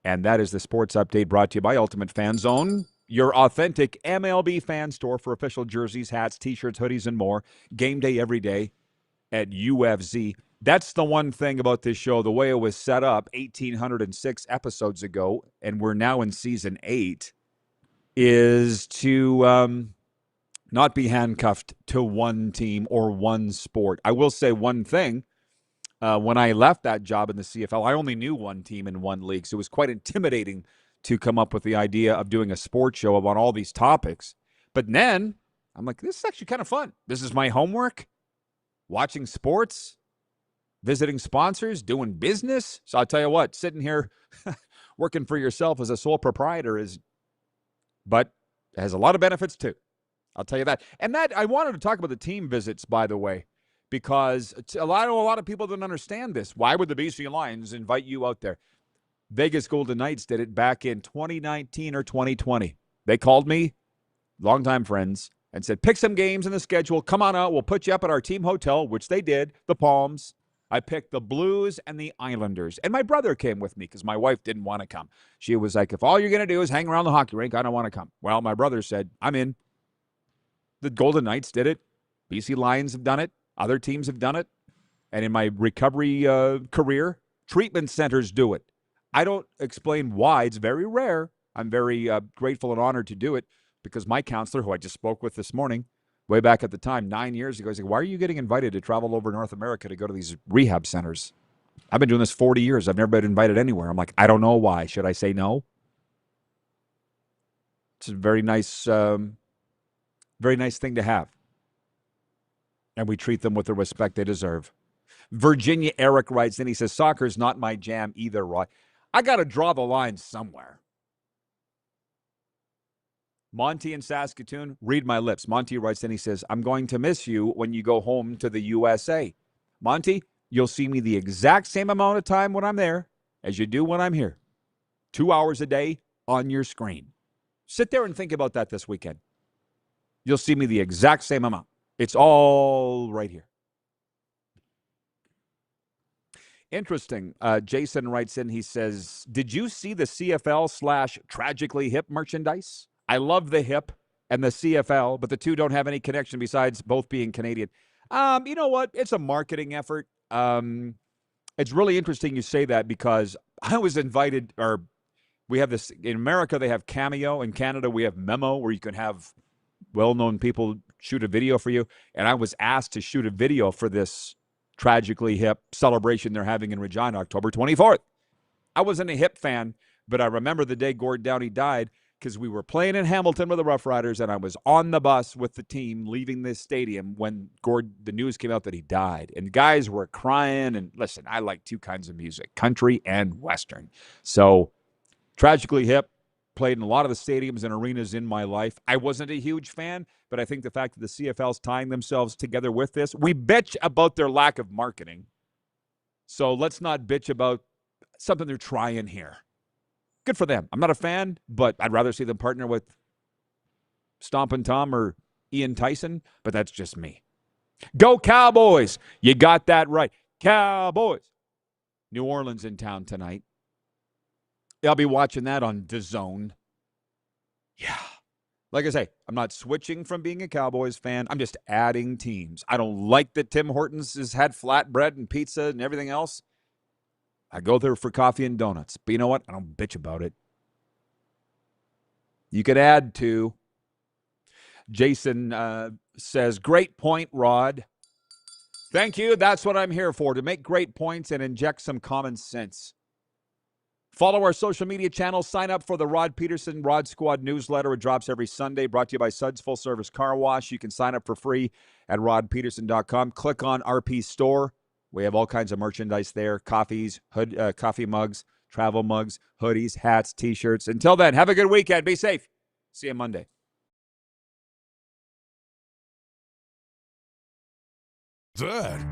And that is the sports update brought to you by Ultimate Fan Zone, your authentic MLB fan store for official jerseys, hats, T-shirts, hoodies, and more. Game day every day at UFZ. That's the one thing about this show, the way it was set up 1,806 episodes ago, and we're now in season 8, is to not be handcuffed to one team or one sport. I will say one thing. When I left that job in the CFL, I only knew one team in one league, so it was quite intimidating to come up with the idea of doing a sports show on all these topics. But then I'm like, this is actually kind of fun. This is my homework, watching sports, visiting sponsors, doing business. So I'll tell you what, sitting here working for yourself as a sole proprietor but it has a lot of benefits too. I'll tell you that. And that I wanted to talk about the team visits, by the way, because a lot of people don't understand this. Why would the BC Lions invite you out there? Vegas Golden Knights did it back in 2019 or 2020. They called me, longtime friends, and said, pick some games in the schedule. Come on out. We'll put you up at our team hotel, which they did, the Palms. I picked the Blues and the Islanders. And my brother came with me because my wife didn't want to come. She was like, if all you're going to do is hang around the hockey rink, I don't want to come. Well, my brother said, I'm in. The Golden Knights did it. BC Lions have done it. Other teams have done it. And in my recovery career, treatment centers do it. I don't explain why. It's very rare. I'm very grateful and honored to do it because my counselor, who I just spoke with this morning, way back at the time, 9 years ago, he's like, why are you getting invited to travel over North America to go to these rehab centers? I've been doing this 40 years. I've never been invited anywhere. I'm like, I don't know why. Should I say no? It's a very nice thing to have. And we treat them with the respect they deserve. Virginia Eric writes in, he says, soccer's not my jam either, Rod. I got to draw the line somewhere. Monty in Saskatoon, read my lips. Monty writes in, he says, I'm going to miss you when you go home to the USA. Monty, you'll see me the exact same amount of time when I'm there as you do when I'm here. 2 hours a day on your screen. Sit there and think about that this weekend. You'll see me the exact same amount. It's all right here. Interesting. Jason writes in, he says, did you see the CFL/Tragically Hip merchandise? I love the hip and the CFL, but the two don't have any connection besides both being Canadian. You know what? It's a marketing effort. It's really interesting you say that because I was invited, or we have this, in America they have Cameo. In Canada we have Memo, where you can have well-known people shoot a video for you. And I was asked to shoot a video for this Tragically Hip celebration they're having in Regina, October 24th. I wasn't a Hip fan, but I remember the day Gord Downie died because we were playing in Hamilton with the Rough Riders, and I was on the bus with the team leaving this stadium when the news came out that he died. And guys were crying. And listen, I like two kinds of music, country and Western. So Tragically Hip played in a lot of the stadiums and arenas in my life. I wasn't a huge fan, but I think the fact that the CFL's tying themselves together with this, we bitch about their lack of marketing. So let's not bitch about something they're trying here. Good for them. I'm not a fan, but I'd rather see them partner with Stompin' Tom or Ian Tyson, but that's just me. Go Cowboys! You got that right. Cowboys! New Orleans in town tonight. I'll be watching that on DAZN. Yeah. Like I say, I'm not switching from being a Cowboys fan. I'm just adding teams. I don't like that Tim Hortons has had flatbread and pizza and everything else. I go there for coffee and donuts. But you know what? I don't bitch about it. You could add to. Jason says, great point, Rod. Thank you. That's what I'm here for, to make great points and inject some common sense. Follow our social media channels. Sign up for the Rod Pedersen Rod Squad newsletter. It drops every Sunday, brought to you by Suds Full Service Car Wash. You can sign up for free at rodpeterson.com. Click on RP Store. We have all kinds of merchandise there, coffees, coffee mugs, travel mugs, hoodies, hats, T-shirts. Until then, have a good weekend. Be safe. See you Monday. Good.